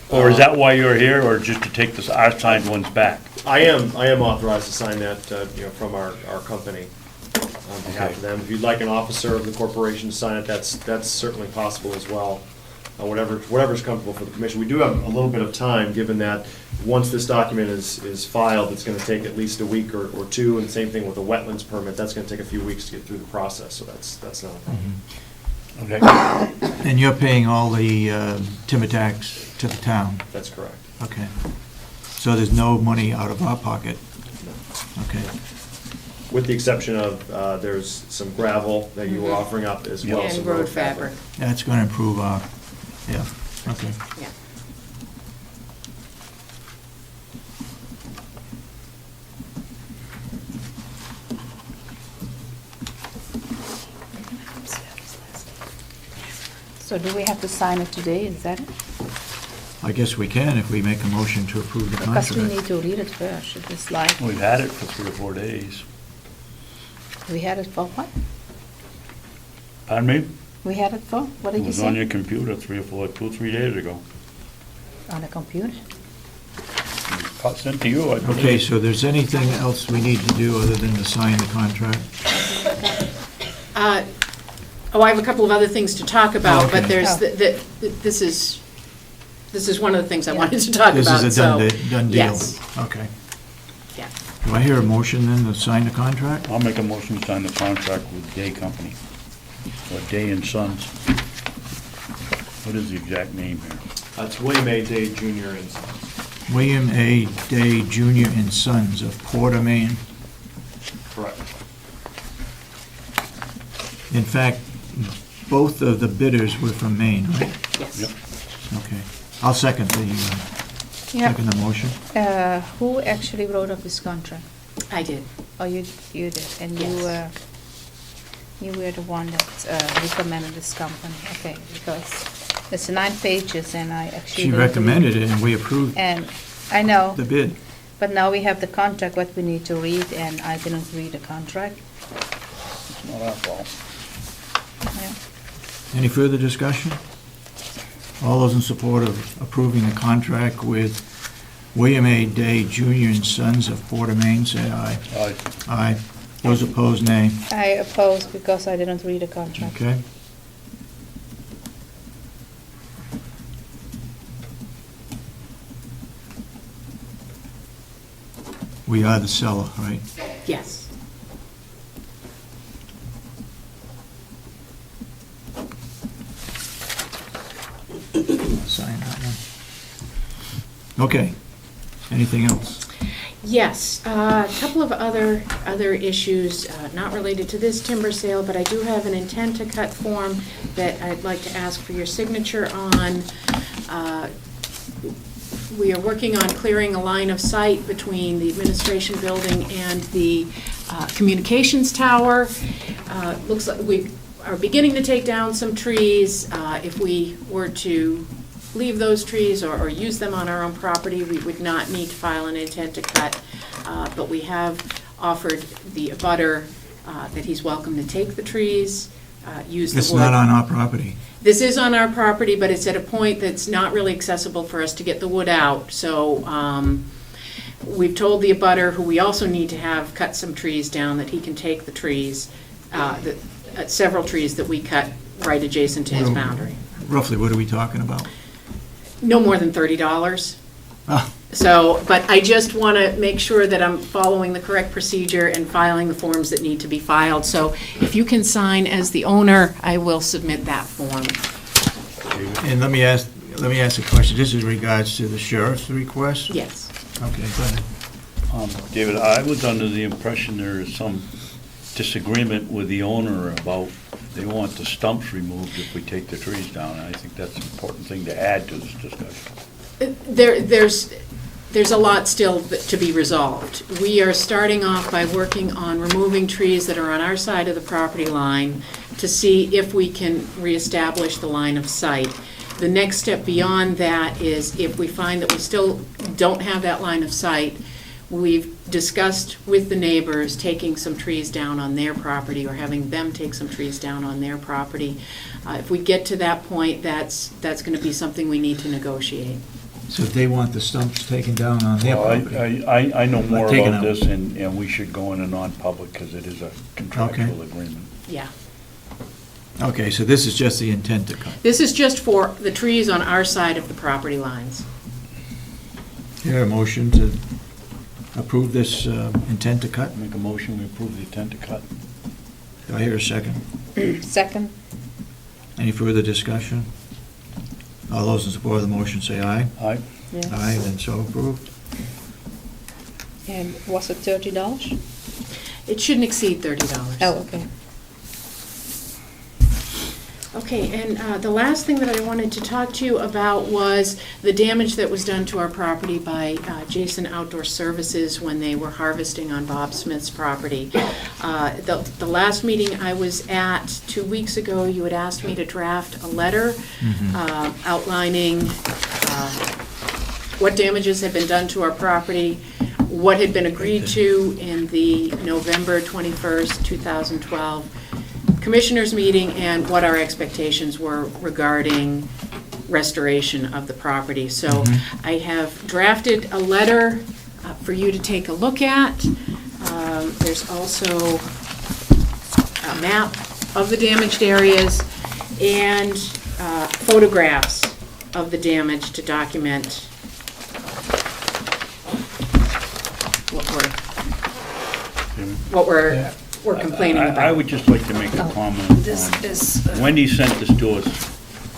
Or is that why you're here, or just to take our signed ones back? I am authorized to sign that, from our company on behalf of them. If you'd like an officer of the corporation to sign it, that's certainly possible as well. Whatever's comfortable for the commission. We do have a little bit of time, given that once this document is filed, it's gonna take at least a week or two, and same thing with the wetlands permit, that's gonna take a few weeks to get through the process, so that's not a problem. Okay. And you're paying all the timber tax to the town? That's correct. Okay. So there's no money out of our pocket? Okay. With the exception of, there's some gravel that you were offering up as well. And some road fabric. That's going to improve our, yeah, okay. Yeah. So do we have to sign it today, is that it? I guess we can if we make a motion to approve the Because we contract. need to read it first, if it's like, We've had it for 3 or 4 days. we had it for what? Pardon me? We had it for, what It did you was on your say? computer 2 or 3 days ago. On the computer? Sent to you, I believe. Okay, so there's anything else we need to do other than to sign the contract? Oh, I have a couple of other things to talk about, but Okay. there's, this is one of the things I wanted to talk about, so. This is a done deal? Yes, Okay. yeah. Do I hear a motion then to sign the contract? I'll make a motion to sign the contract with Day Company, or Day and Sons. What is the exact name here? That's William A. Day Jr. and Sons. William A. Day Jr. and Sons of Porter, Maine. Correct. In fact, both of the bidders were from Maine, right? Yes. Yep. Okay. I'll second the motion. Who actually wrote up this contract? I did. Oh, you did, and Yes. you were the one that recommended this company, okay, because it's 9 pages, and I actually. She didn't read recommended it and we approved And, I know, the bid. but now we have the contract, what we need to read, and I didn't read the contract. It's not our fault. Yeah. Any further discussion? All those in support of approving the contract with William A. Day Jr. and Sons of Porter, Maine, say aye. Aye. Aye. Those opposed, nay. I oppose because I didn't read the contract. Okay. We are the seller, right? Yes. Sign that one. Okay. Anything else? Yes, a couple of other issues, not related to this timber sale, but I do have an intent to cut form that I'd like to ask for your signature on. We are working on clearing a line of sight between the administration building and the communications tower. Looks like we are beginning to take down some trees. If we were to leave those trees or use them on our own property, we would not need to file an intent to cut, but we have offered the abutter that he's welcome to take the trees, use the wood. It's not on our property. This is on our property, but it's at a point that's not really accessible for us to get the wood out, so we've told the abutter, who we also need to have cut some trees down, that he can take the trees, several trees that we cut right adjacent to his boundary. Roughly, what are we talking about? No more than $30. Ah, So, but I just want to make sure that I'm following the correct procedure and filing the forms that need to be filed. So if you can sign as the owner, I will submit that form. and let me ask a question. This is regards to the sheriff's request? Yes. Okay, go ahead. David, I was under the impression there is some disagreement with the owner about they want the stumps removed if we take the trees down. And I think that's an important thing to add to this discussion. There's a lot still to be resolved. We are starting off by working on removing trees that are on our side of the property line to see if we can reestablish the line of sight. The next step beyond that is if we find that we still don't have that line of sight, we've discussed with the neighbors taking some trees down on their property or having them take some trees down on their property. If we get to that point, that's going to be something we need to negotiate. So they want the stumps taken down on their Well, property? I know more Taken about out. this, and we should go in a non-public because it is a contractual agreement. Yeah. Okay, so this is just the intent to cut. This is just for the trees on our side of the property lines. Here, a motion to approve this intent to cut? Make a motion, we approve the intent to cut. Do I hear a second? Second, Any further discussion? All those in support of the motion say aye. Aye. Yeah. Aye, then so approved. And was it $30? It shouldn't exceed $30. Oh, okay. Okay, and the last thing that I wanted to talk to you about was the damage that was done to our property by Jason Outdoor Services when they were harvesting on Bob Smith's property. The last meeting I was at 2 weeks ago, you had asked me to draft a letter outlining what damages had been done to our property, what had been agreed to in the November 21st, 2012 Commissioners meeting, and what our expectations were regarding restoration of the property. So I have drafted a letter for you to take a look at. There's also a map of the damaged areas and photographs of the damage to document what we're complaining about. I would just like to make a comment. This is, Wendy sent this to us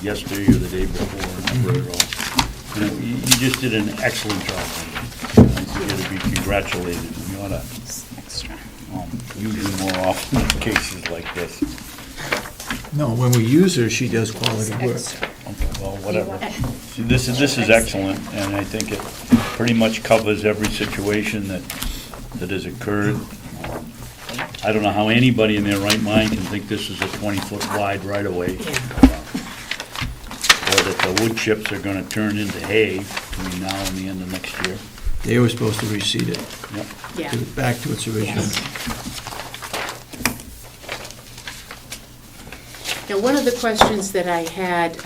yesterday or the day before, and I read it all. And you just did an excellent job, Wendy. I think you ought to be congratulated. You ought to use her more often in cases like this. No, when we use her, she does quality work. Okay, well, whatever. See, this is excellent, and I think it pretty much covers every situation that has occurred. I don't know how anybody in their right mind can think this is a 20-foot wide right-of-way. Or that the wood chips are gonna turn into hay between now and the end of next year. They were supposed to reseed it, Yep. Yeah. back to its original. Now, one of the questions that I had,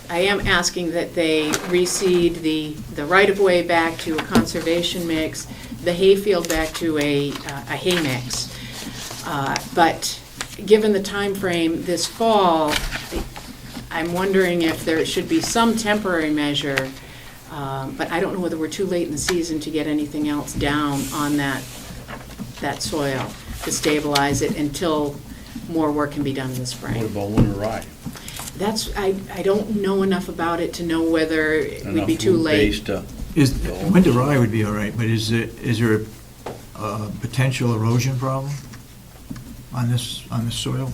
I am asking that they reseed the right-of-way back to a conservation mix, the hayfield back to a hay mix. But given the time frame this fall, I'm wondering if there should be some temporary measure, but I don't know whether we're too late in the season to get anything else down on that soil to stabilize it until more work can be done in the spring. What about winter rye? I don't know enough about it to know whether it would be too late. Winter rye would be all right, but is there a potential erosion problem on this soil?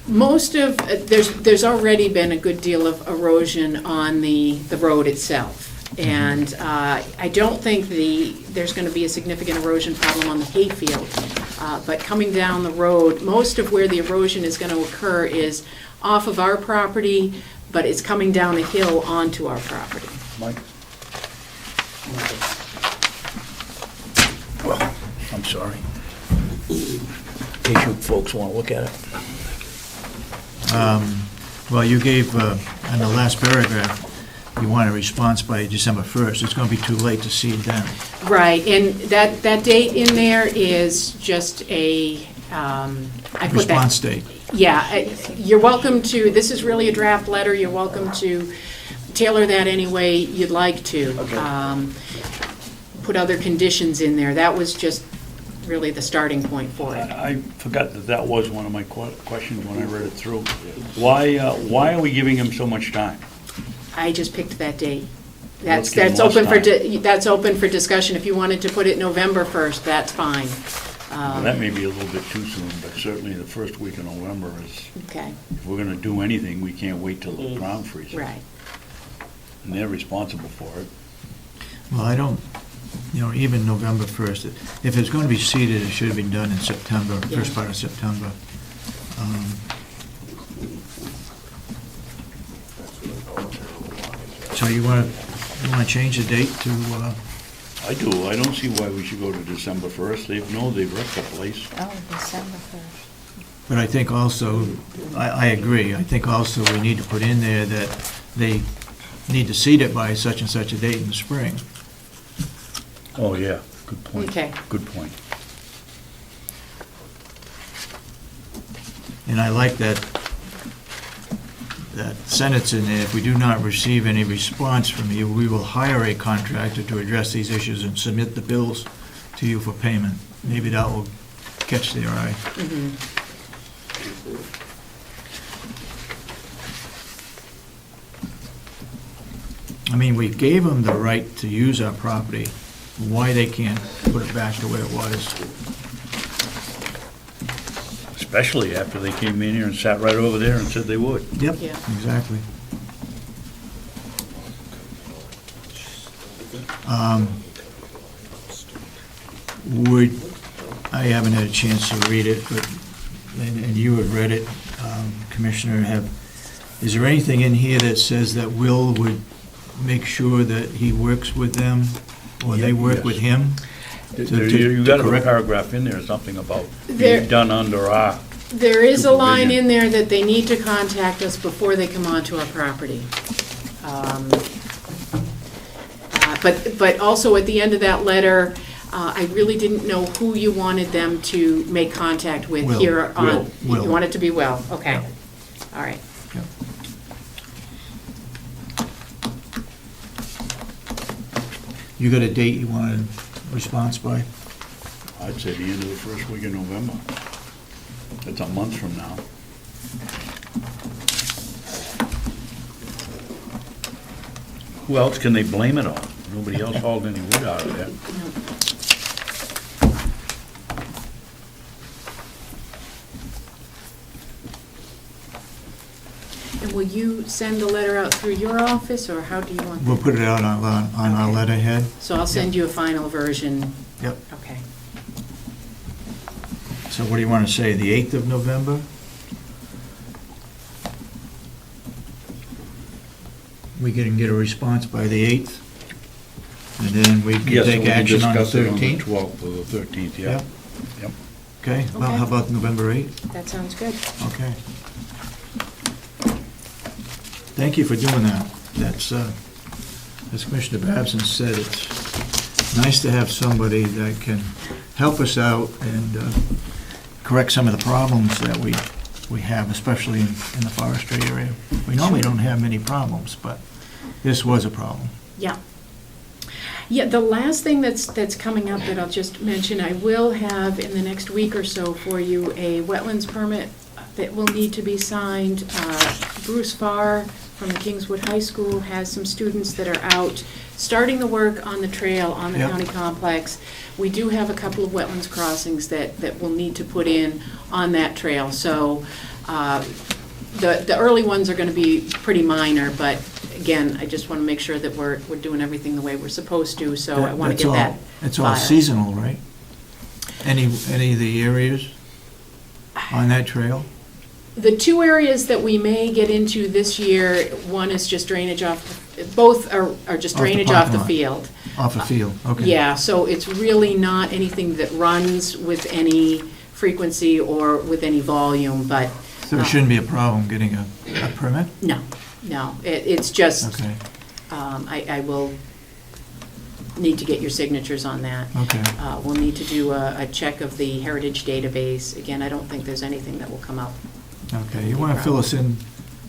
Most of, there's already been a good deal of erosion on the road itself. And I don't think there's going to be a significant erosion problem on the hayfield. But coming down the road, most of where the erosion is going to occur is off of our property, but it's coming down a hill onto our property. Mike? Well, I'm sorry. In case you folks want to look at it. Well, you gave, in the last paragraph, you want a response by December 1st. It's going to be too late to seed then. Right, and that date in there is just a, I put that. Response date. Yeah, you're welcome to, this is really a draft letter, you're welcome to tailor that any way you'd like to. Put other conditions in there, that was just really the starting point for it. I forgot that was one of my questions when I read it through. Why are we giving him so much time? I just picked that date. Let's That's give them open less that's open for discussion. If you wanted to put it November 1st, that's fine. Well, that may be a little bit too soon, but certainly the first week of November is, Okay, if we're gonna do anything, we can't wait till the ground freezes. right. And they're responsible for it. Well, I don't, even November 1st, if it's going to be seeded, it should have been done in September, first part of September. So you want to change the date to, I do. I don't see why we should go to December 1st. They've wrecked the place. Oh, December 1st. but I think also, I agree, I think also we need to put in there that they need to seed it by such and such a date in the spring. Oh, yeah. Good point. Okay. Good point. And I like that sentence in there, if we do not receive any response from you, we will hire a contractor to address these issues and submit the bills to you for payment. Maybe that will catch their eye. I mean, we gave them the right to use our property. Why they can't put it back the way it was? Especially after they came in here and sat right over there and said they would. Yep, Yeah. exactly. I haven't had a chance to read it, but, and you have read it, Commissioner, is there anything in here that says that Will would make sure that he works with them, or they work with him? You got a correct- paragraph in there, something about There- being done under our, There is a line Supervision. in there that they need to contact us before they come onto our property. But also at the end of that letter, I really didn't know who you wanted them to make contact with Will. here on. Will. You want it to be Will, okay. All right. Yep. You got a date you want a response by? I'd say the end of the first week of November. It's a month from now. Who else can they blame it on? Nobody else hauled any wood out of there. And will you send the letter out through your office, or how do you want We'll that? put it out on our letterhead. So I'll send you a final version. Yep. Okay. So what do you want to say, the 8th of November? We can get a response by the 8th, and then we can Yes, take we can action on the discuss it on the 13th? 12th or the 13th, yeah. Yep. Yep. Okay, well, how about November 8th? That sounds good. Okay. Thank you for doing that. That's, as Commissioner Babson said, it's nice to have somebody that can help us out and correct some of the problems that we have, especially in the forestry area. We normally don't have many problems, but this was a problem. Yeah. Yeah, the last thing that's coming up that I'll just mention, I will have in the next week or so for you a wetlands permit that will need to be signed. Bruce Farr from the Kingswood High School has some students that are out starting the work on the trail on the Yep. county complex. We do have a couple of wetlands crossings that we'll need to put in on that trail. So the early ones are going to be pretty minor, but again, I just want to make sure that we're doing everything the way we're supposed to, so I want to get that It's all filed. seasonal, right? Any of the areas on that trail? The two areas that we may get into this year, one is just drainage off, both are just Off the drainage off parking the lot. field. Off a field, okay. Yeah, so it's really not anything that runs with any frequency or with any volume, but So there shouldn't be a problem getting a permit? no, it's just, Okay, I will need to get your signatures on that. okay. We'll need to do a check of the heritage database. Again, I don't think there's anything that will come up. Okay, you want to fill us in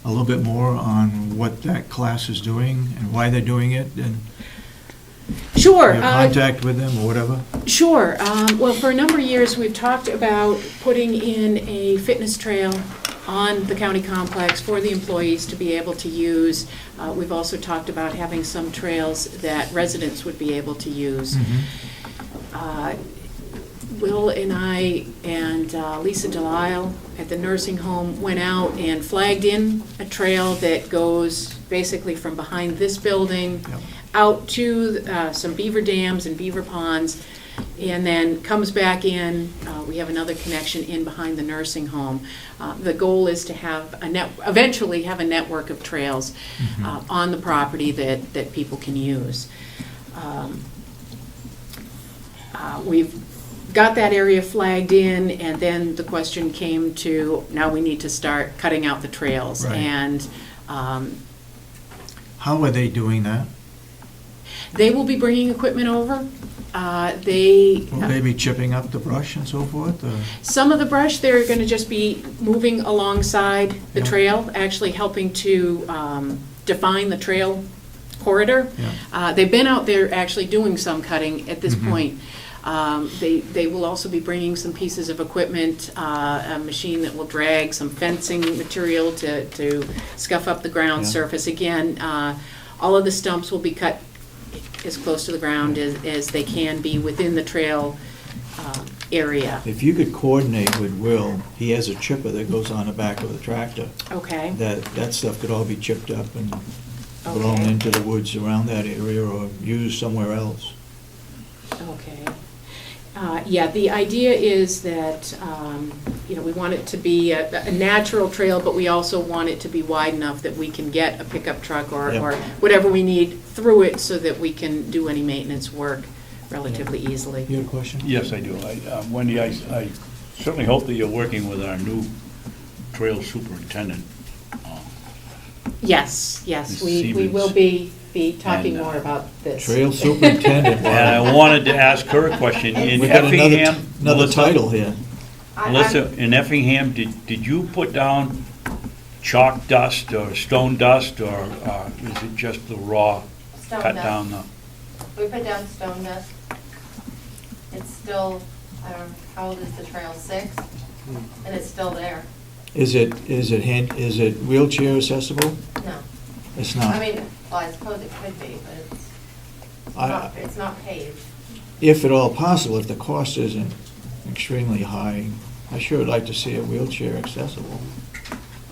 a little bit more on what that class is doing and why they're doing it, and Sure. your contact with them or whatever? Sure. Well, for a number of years, we've talked about putting in a fitness trail on the county complex for the employees to be able to use. We've also talked about having some trails that residents would be able to use. Will and I and Lisa Delisle at the nursing home went out and flagged in a trail that goes basically from behind this building Yep. out to some beaver dams and beaver ponds, and then comes back in. We have another connection in behind the nursing home. The goal is to have eventually have a network of trails on the property that people can use. We've got that area flagged in, and then the question came to, now we need to start cutting out the trails. Right. And How are they doing that? they will be bringing equipment over. Will they be chipping up the brush and so forth? or- Some of the brush, they're going to just be moving alongside the Yeah. trail, actually helping to define the trail corridor. Yeah. They've been out there actually doing some cutting at this Mhm. point. They will also be bringing some pieces of equipment, a machine that will drag some fencing material to scuff up the ground Yeah. surface. Again, all of the stumps will be cut as close to the ground as they can be within the trail area. If you could coordinate with Will, he has a chipper that goes on the back of the tractor. Okay. That stuff could all be chipped up and blown Okay. into the woods around that area or used somewhere else. Okay. Yeah, the idea is that, we want it to be a natural trail, but we also want it to be wide enough that we can get a pickup truck or Yep. whatever we need through it so that we can do any maintenance work relatively easily. You have a question? Yes, I do. Wendy, I certainly hope that you're working with our new trail superintendent. Yes, Ms. we will Siemens. be talking And, more about this. Trail superintendent. And I wanted to ask her a question. In We got Effingham, another Melissa- title here. Melissa, in Effingham, did you put down chalk dust or stone dust, or is it just the raw, Stone cut dust. down the? We put down stone dust. It's still, I don't know, how old is the trail, 6? And it's still there. Is it wheelchair accessible? No. It's not. I mean, well, I suppose it could be, but it's not paved. If at all possible, if the cost isn't extremely high, I sure would like to see it wheelchair accessible.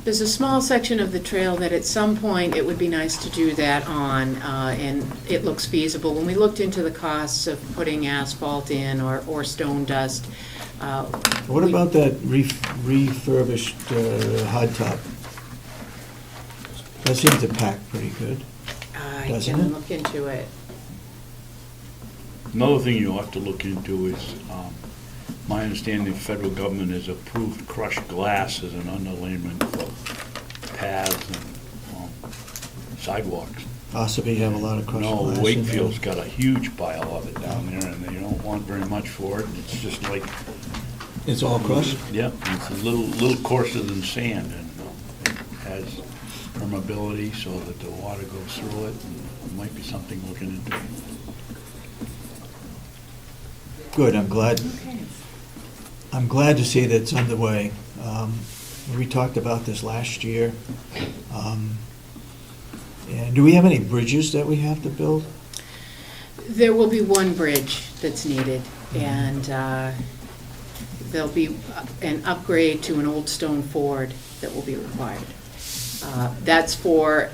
There's a small section of the trail that at some point it would be nice to do that on, and it looks feasible. When we looked into the costs of putting asphalt in or stone dust. What about that refurbished hot top? That seems to pack pretty good. I Doesn't can it? look into it. Another thing you have to look into is, my understanding, the federal government has approved crushed glass as an underlayment for paths and sidewalks. Ossipee have a lot of crushed glass in No, there. Wakefield's got a huge pile of it down there, and they don't want very much for it, and it's just like, It's all crushed? yeah, it's a little coarser than sand, and it has permeability so that the water goes through it, and it might be something looking into. Good, I'm glad to see that it's underway. We talked about this last year. And do we have any bridges that we have to build? There will be one bridge that's needed, and there'll be an upgrade to an old stone ford that will be required. That's for,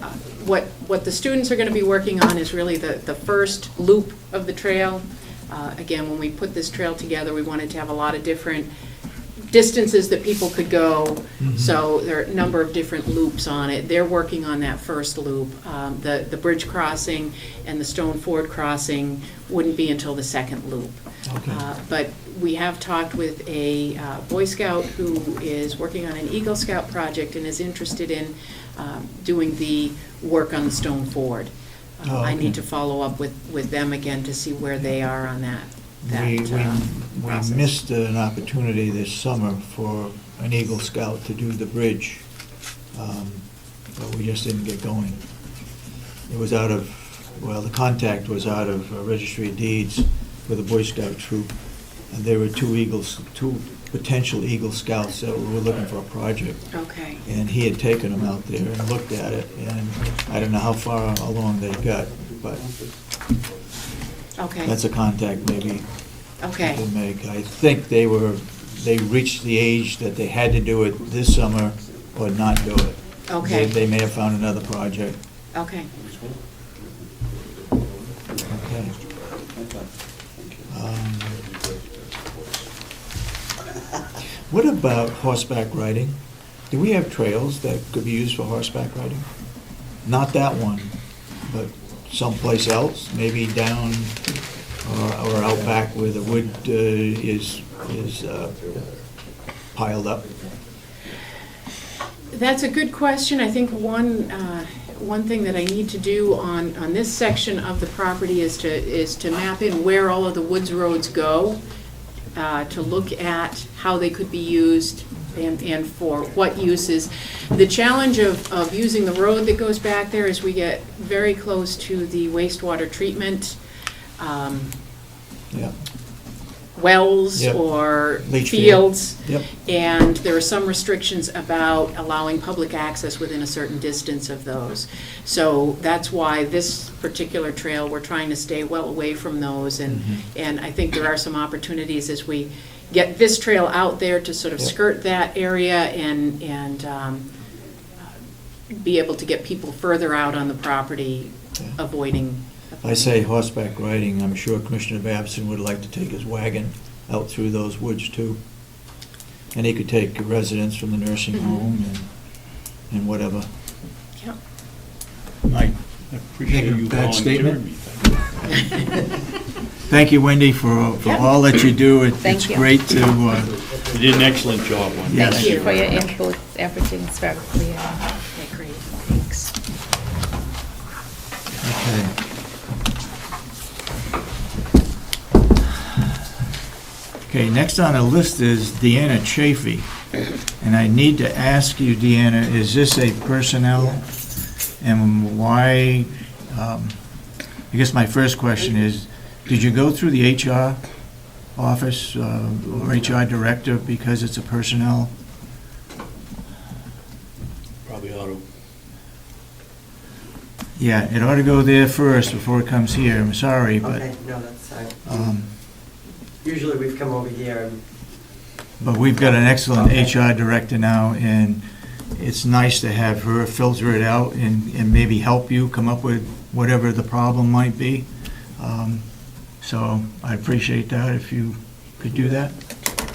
what the students are going to be working on is really the first loop of the trail. Again, when we put this trail together, we wanted to have a lot of different distances that people could go, so there are a number of different loops on it. They're working on that first loop. The bridge crossing and the stone ford crossing wouldn't be until the second loop. Okay. But we have talked with a Boy Scout who is working on an Eagle Scout project and is interested in doing the work on the stone ford. Oh, I okay. need to follow up with them again to see where they are on that We process. missed an opportunity this summer for an Eagle Scout to do the bridge, but we just didn't get going. It was out of, the contact was out of Registry of Deeds with a Boy Scout troop, and there were two potential Eagle Scouts that were looking for a project. Okay, And he had taken them out there and looked at it, and I don't know how far along they got, but okay, that's a contact maybe we okay, can make. I think they reached the age that they had to do it this summer or not do it. okay, They may have found another project. okay. Okay. What about horseback riding? Do we have trails that could be used for horseback riding? Not that one, but someplace else, maybe down or out back where the wood is piled up? That's a good question. I think one thing that I need to do on this section of the property is to map in where all of the woods roads go, to look at how they could be used and for what uses. The challenge of using the road that goes back there is we get very close to the wastewater treatment. Yeah. wells Yep. or Leach field. fields. Yep. And there are some restrictions about allowing public access within a certain distance of those. So that's why this particular trail, we're trying to stay well away from those. And I think there are some opportunities as we get this trail out there to sort of Yep. skirt that area and be able to get people further out on the property, Yeah. avoiding. I say horseback riding, I'm sure Commissioner Babson would like to take his wagon out through those woods too. And he could take residents from the nursing home and whatever. Yep. I appreciate Make a you bad volunteering statement. me. Thank you, Wendy, for Yeah. all that you do. Thank It's you. great to, You did an excellent job, Wendy. Yes. Thank you for your input. Everything is very clear. Okay, great, thanks. okay. Okay, next on the list is Deanna Chafee. And I need to ask you, Deanna, is this a personnel? And why, I guess my first question is, did you go through the HR office or HR director because it's a personnel? Probably ought to. Yeah, it ought to go there first before it comes here. I'm sorry, but, Okay, no, that's fine. um, Usually we've come over here and but we've got an excellent HR director now, and it's nice to have her filter it out and maybe help you come up with whatever the problem might be. So I appreciate that if you could do that.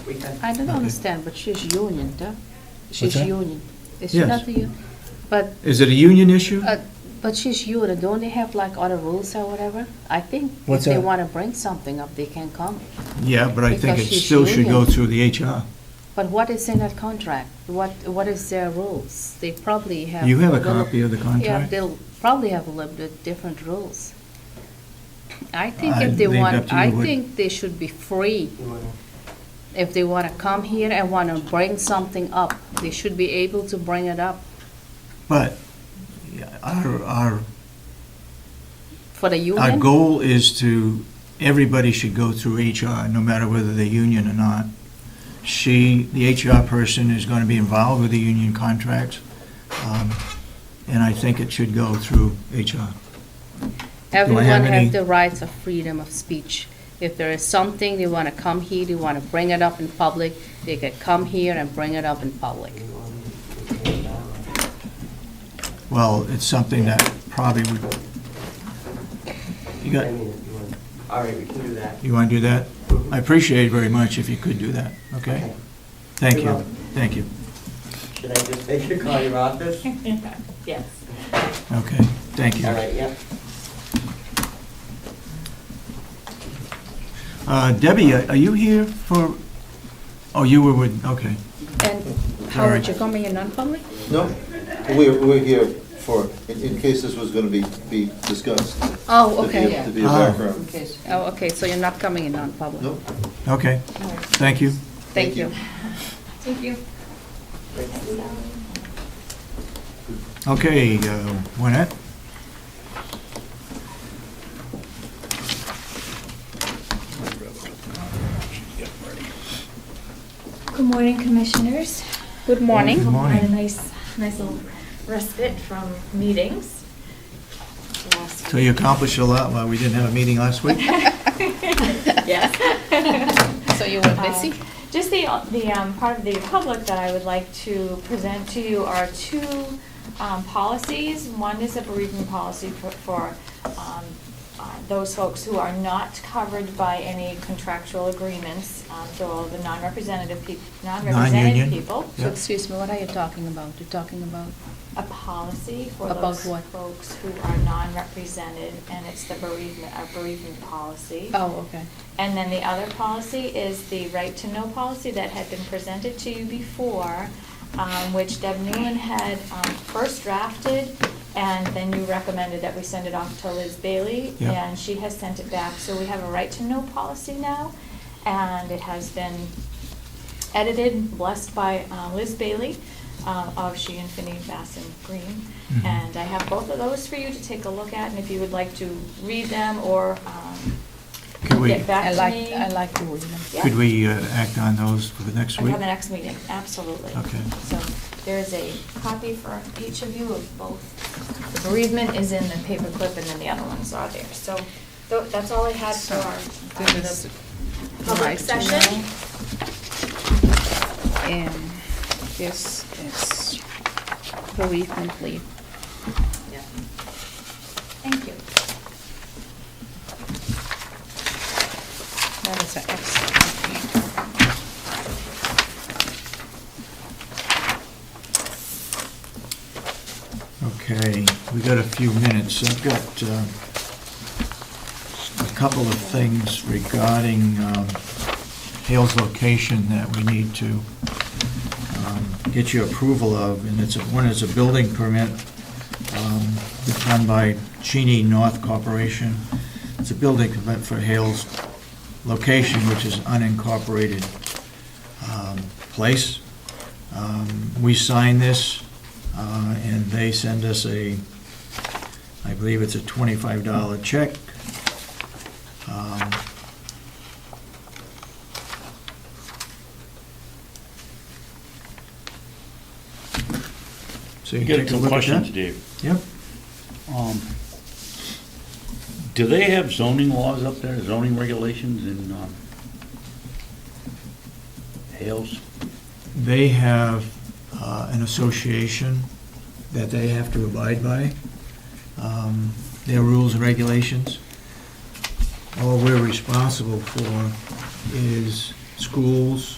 we can. I don't Okay. understand, but she's union, though. She's What's that? union. Is she Yes. not a union? But, Is it a union issue? but she's union. Don't they have like other rules or whatever? I think What's if they that? want to bring something up, they can come. Yeah, but I think because it she's still should go union. through the HR. But what is in that contract? What is their rules? They probably have. You have a little- copy of the Yeah, contract? they'll probably have a little bit different rules. I think I if they leave it up want, to you I what- think they should be free. You wanna- If they want to come here and want to bring something up, they should be able to bring it up. But yeah, our For the union? Our goal is to, everybody should go through HR, no matter whether they're union or not. The HR person is going to be involved with the union contracts, and I think it should go through HR. Everyone have any- has the rights of freedom of speech. If there is something, they want to come here, they want to bring it up in public, they could come here and bring it up in public. you wanna- Well, it's something that probably would, you got, I mean, you wanna- all right, we can do that. you want to do that? I appreciate it very much if you could do that, okay? Okay. Thank We you, will. thank you. Should I just make you call your office? Yes. Okay, thank you. All right, yeah. Debbie, are you here for, oh, you were with, okay. And how All would right. you come in non-public? No, we're here for, in case this was gonna be discussed. Oh, To be- okay. To be a Ah. background. Oh, okay, so you're not coming in non-public? Nope. Okay, thank you. Thank you. Thank you. Okay, Wynette? Good morning, Commissioners. Good morning. Good morning. I had a nice little respite from meetings. last So you accomplished a lot while we didn't have a meeting last week? Yes. So you were busy? Just the part of the public that I would like to present to you are two policies. One is a bereavement policy for those folks who are not covered by any contractual agreements, so the non-represented Non-union. people. So Yep. excuse me, what are you talking about? You're talking about? A policy for About those what? folks who are non-represented, and it's the bereavement policy. Oh, okay. And then the other policy is the right to know policy that had been presented to you before, which Deb Newland had first drafted, and then you recommended that we send it off to Liz Bailey, Yeah. and she has sent it back. So we have a right to know policy now, and it has been edited, blessed by Liz Bailey of She and Finney Basson Green. Mhm. And I have both of those for you to take a look at, and if you would like to read them or we- get back to me. I like to read them. Yeah. Could we act on those for the next For week? the next meeting, absolutely. Okay. So there's a copy for each of you of both. The bereavement is in the paperclip and then the other ones are there. So that's all I had for our This is public right to session. know. And this is bereavement leave. Yeah. Thank you. That is an excellent. Okay, we got a few minutes. I've got a couple of things regarding Hales Location that we need to get your approval of, and one is a building permit done by Cheney North Corporation. It's a building permit for Hales Location, which is an unincorporated place. We sign this, and they send us I believe it's a $25 check. So you You can got take a some look at questions, that. Dave. Yep. Do they have zoning laws up there, zoning regulations in Hales? They have an association that they have to abide by, their rules and regulations. All we're responsible for is schools,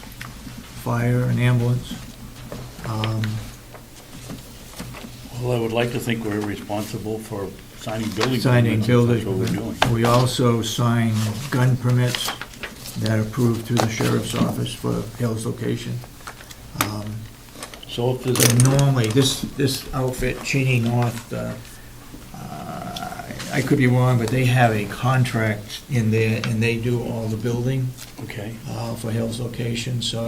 fire, and ambulance. Well, I would like to think we're responsible for signing building permits. Signing building. That's what we're doing. We also sign gun permits that are approved through the sheriff's office for Hales Location. So if there's And a, normally, this outfit, Cheney North, I could be wrong, but they have a contract in there, and they do all the building okay. for Hales Location, so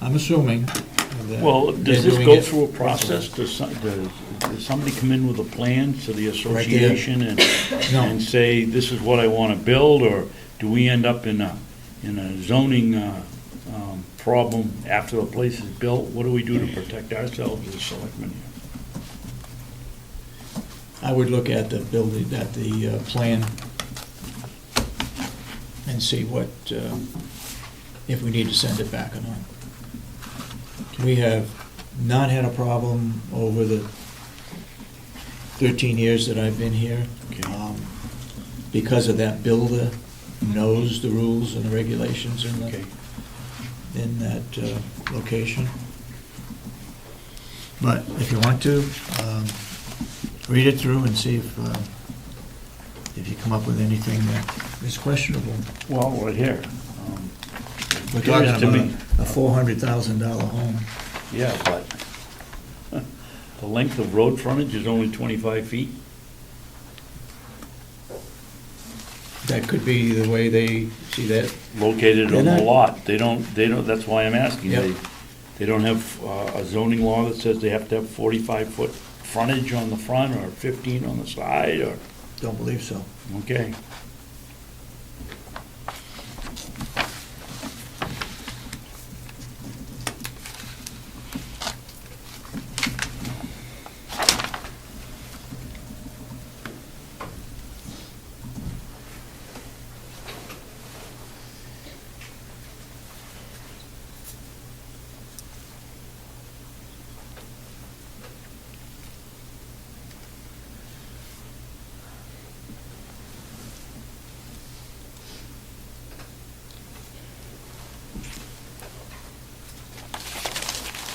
I'm assuming that Well, they're does this doing go it. through a process? Does somebody come in with a plan to the association and say, this is what I want to build? Or do we end up in a zoning problem after the place is built? What do we do to protect ourselves as selectmen here? I would look at the building, at the plan, and see what, if we need to send it back or not. We have not had a problem over the 13 years that I've been here. Okay. Because of that builder knows the rules and the regulations in Okay. that location. But if you want to, read it through and see if you come up with anything that is questionable. Well, right here. We're talking Appears to about me- a $400,000 home. Yeah, but the length of road frontage is only 25 feet. That could be the way they see that. Located They're on the not- lot. They don't, that's why I'm asking. Yep. They don't have a zoning law that says they have to have 45-foot frontage on the front or 15 on the side, or, Don't believe so. okay.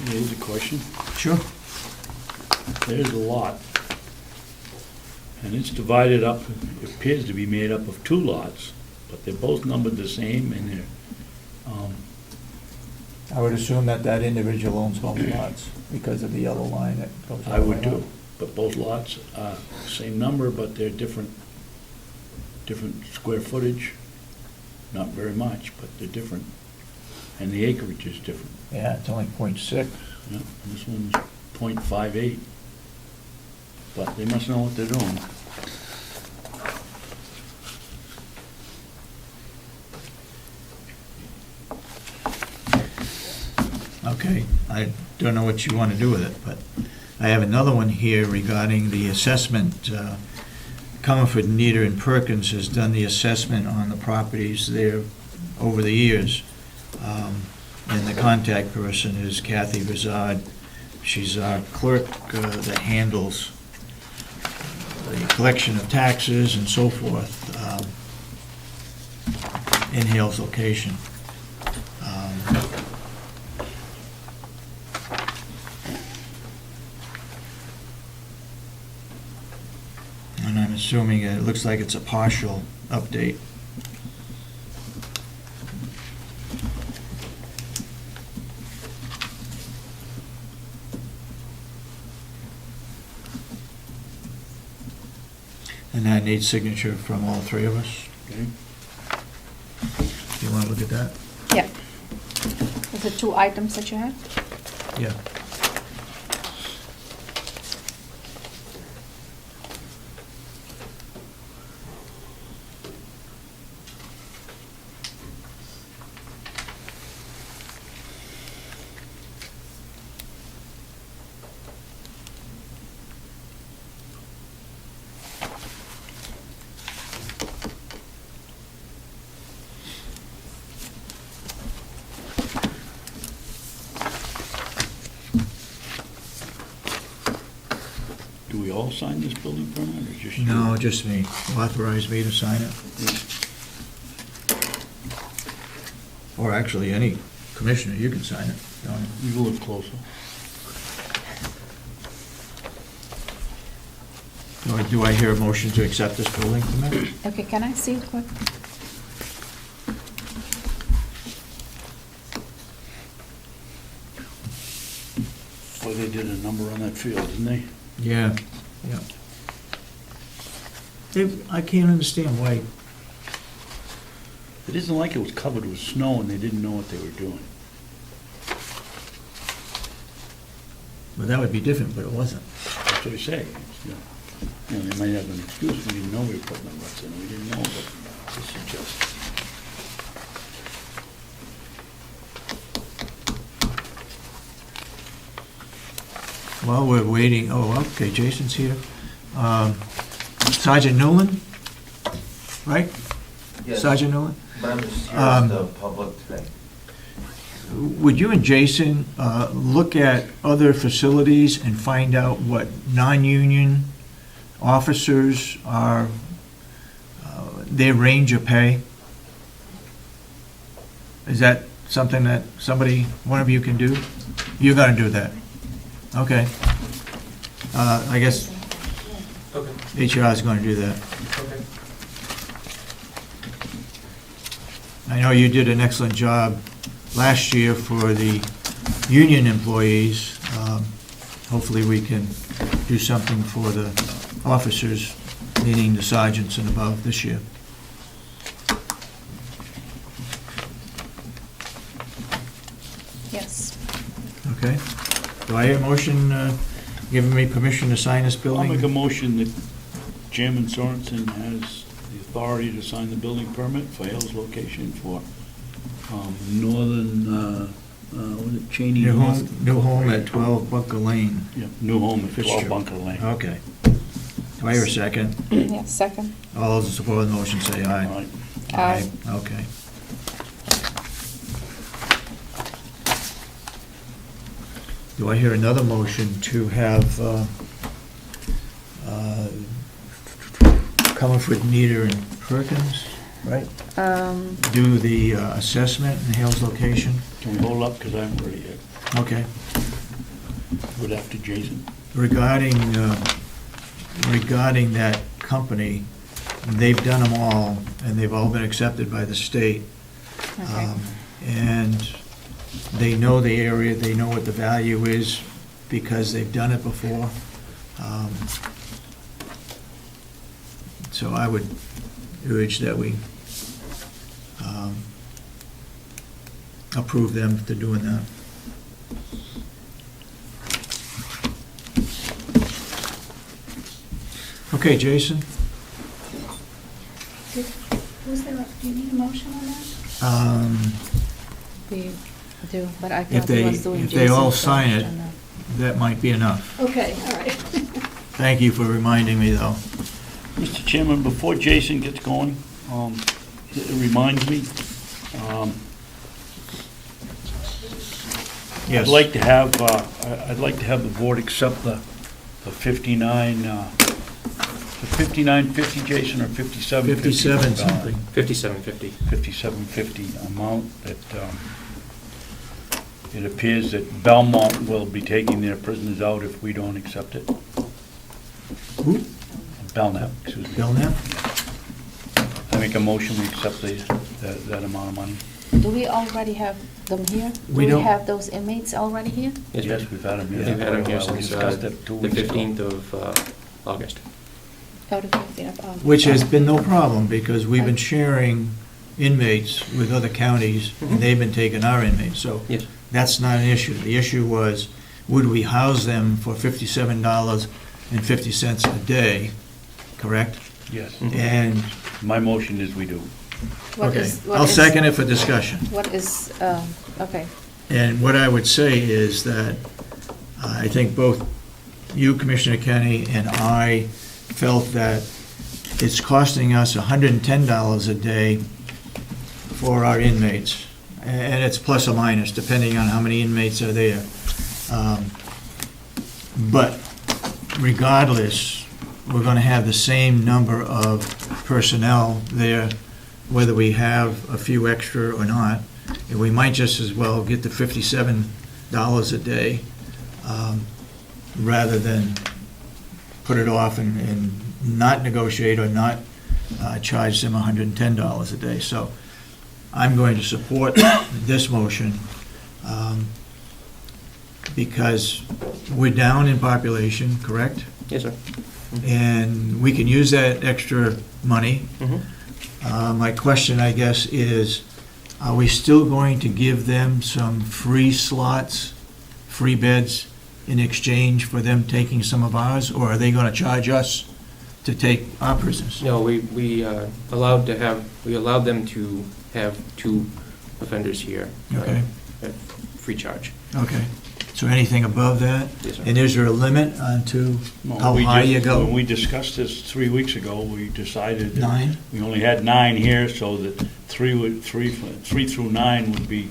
Here's a question. Sure. There's a lot. And it's divided up, it appears to be made up of two lots, but they're both numbered the same, and they're, I would assume that individual owns both lots because of the yellow line that goes all I the way would up. too. But both lots, same number, but they're different square footage. Not very much, but they're different. And the acreage is different. Yeah, it's only .6. Yeah, and this one's .58. But they must know what they're doing. Okay, I don't know what you want to do with it, but I have another one here regarding the assessment. Comerford, Nieder, and Perkins has done the assessment on the properties there over the years. And the contact person is Kathy Garry. She's our clerk that handles the collection of taxes and so forth in Hales Location. And I'm assuming it looks like it's a partial update. And that needs signature from all three of us. Okay. You want to look at that? Yeah. Is it 2 items that you have? Yeah. Do we all sign this building permit, or just you? No, just me. Authorize me to sign it. Or actually, any commissioner, you can sign it. Don't you? You live closer. Do I hear a motion to accept this building permit? Okay, can I see it quick? Boy, they did a number on that field, didn't they? Yeah, yeah. I can't understand why. It isn't like it was covered with snow and they didn't know what they were doing. Well, that would be different, but it wasn't. That's what I say. You know, they might have an excuse, we didn't know we were putting the ruts in, we didn't know, but this is just. While we're waiting, okay, Jason's here. Sergeant Newland, right? Yes. Sergeant Newland? But I'm just here as the public today. Would you and Jason look at other facilities and find out what non-union officers are, their range of pay? Is that something that one of you can do? You're gonna do that? Okay. I guess Okay. HR is gonna do that. Okay. I know you did an excellent job last year for the union employees. Hopefully we can do something for the officers, meaning the sergeants and above this year. Yes. Okay. Do I hear a motion giving me permission to sign this I'll building? make a motion that Chairman Sorensen has the authority to sign the building permit for Hales Location for northern, what is it, Cheney North? New home at 12 Bunker Lane. Yep, new home at 12 Fitzgerald. Bunker Lane. Okay. Do I hear a second? Yeah, second. All those in support of the motion say aye. All right. Aye. Okay. Do I hear another motion to have Comerford, Nieder, and Perkins, right? Do the assessment in Hales Location? Can we hold up, because I haven't read it yet. Okay. Good after Jason. Regarding that company, they've done them all, and they've all been accepted by the state. Okay. And they know the area, they know what the value is, because they've done it before. So I would urge that we approve them for doing that. Okay, Jason? Was there, do you need a motion on that? The do, but I If thought he they, was doing if they all Jason's sign it, first, and, that might be enough. Okay, all right. Thank you for reminding me, though. Mr. Chairman, before Jason gets going, it reminds me, Yes. I'd like to have the board accept the 5950, Jason, or 5750? 57 something. 5750. 5750 amount that, it appears that Belmont will be taking their prisoners out if we don't accept it. Who? Belknap, excuse me. Belknap? I make a motion, we accept that amount of money. Do we already have them here? We Do don't- we have those inmates already here? Yes, we've had them here. We've had them here We since discussed the it 2 weeks ago. 15th of August. Oh, the 15th of August. Which has been no problem, because we've been sharing inmates with other counties, and they've been taking our inmates, so Yes. that's not an issue. The issue was, would we house them for $57.50 a day, correct? Yes. And, My motion is we do. What okay, is- what I'll is- second it for discussion. What is, okay. And what I would say is that I think both you, Commissioner Kenney, and I felt that it's costing us $110 a day for our inmates. And it's plus or minus, depending on how many inmates are there. But regardless, we're going to have the same number of personnel there, whether we have a few extra or not. And we might just as well get the $57 a day, rather than put it off and not negotiate or not charge them $110 a day. So I'm going to support this motion, because we're down in population, correct? Yes, sir. And we can use that extra money. My question, I guess, is, are we still going to give them some free slots, free beds, in exchange for them taking some of ours, or are they going to charge us to take our prisoners? No, we allowed them to have 2 offenders here. Okay. At free charge. Okay. So anything above that? Yes, sir. And is there a limit on to how We high just- you go? When we discussed this 3 weeks ago, we decided that 9? we only had 9 here, so that 3 through 9 would be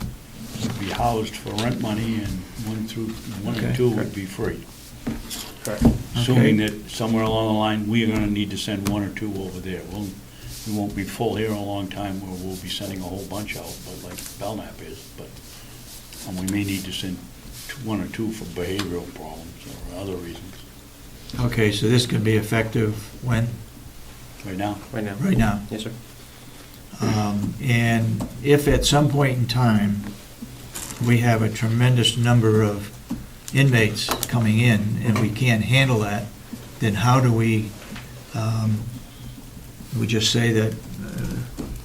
housed for rent money, and 1 Okay. and 2 would be free. Correct. Assuming that somewhere along the line, we are gonna need to send 1 or 2 over there. We won't be full here a long time, where we'll be sending a whole bunch out, but like Belknap is, but, and we may need to send 1 or 2 for behavioral problems or other reasons. Okay, so this can be effective when? Right now? Right now. Right now. Yes, sir. And if at some point in time, we have a tremendous number of inmates coming in, and we can't handle that, then how do we just say that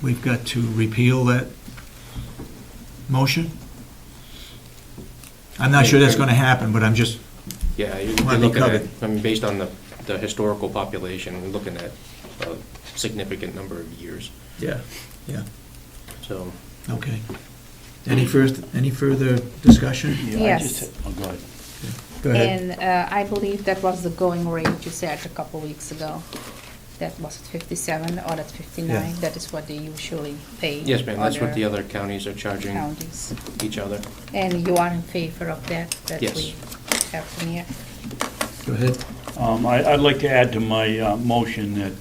we've got to repeal that motion? I'm not sure that's going to happen, but I'm just, Yeah, you're Might be looking at, covered. I mean, based on the historical population, we're looking at a significant number of years, yeah, so. okay. Any further discussion? Yeah, I Yes. just- Oh, go ahead. Go ahead. And I believe that was the going rate you said a couple weeks ago. That was 57 or that's 59? Yeah. That is what they usually pay. Yes, ma'am, that's what the other other counties are charging counties. each other. And you are in favor of that? Yes. We have them here? Go ahead. I'd like to add to my motion that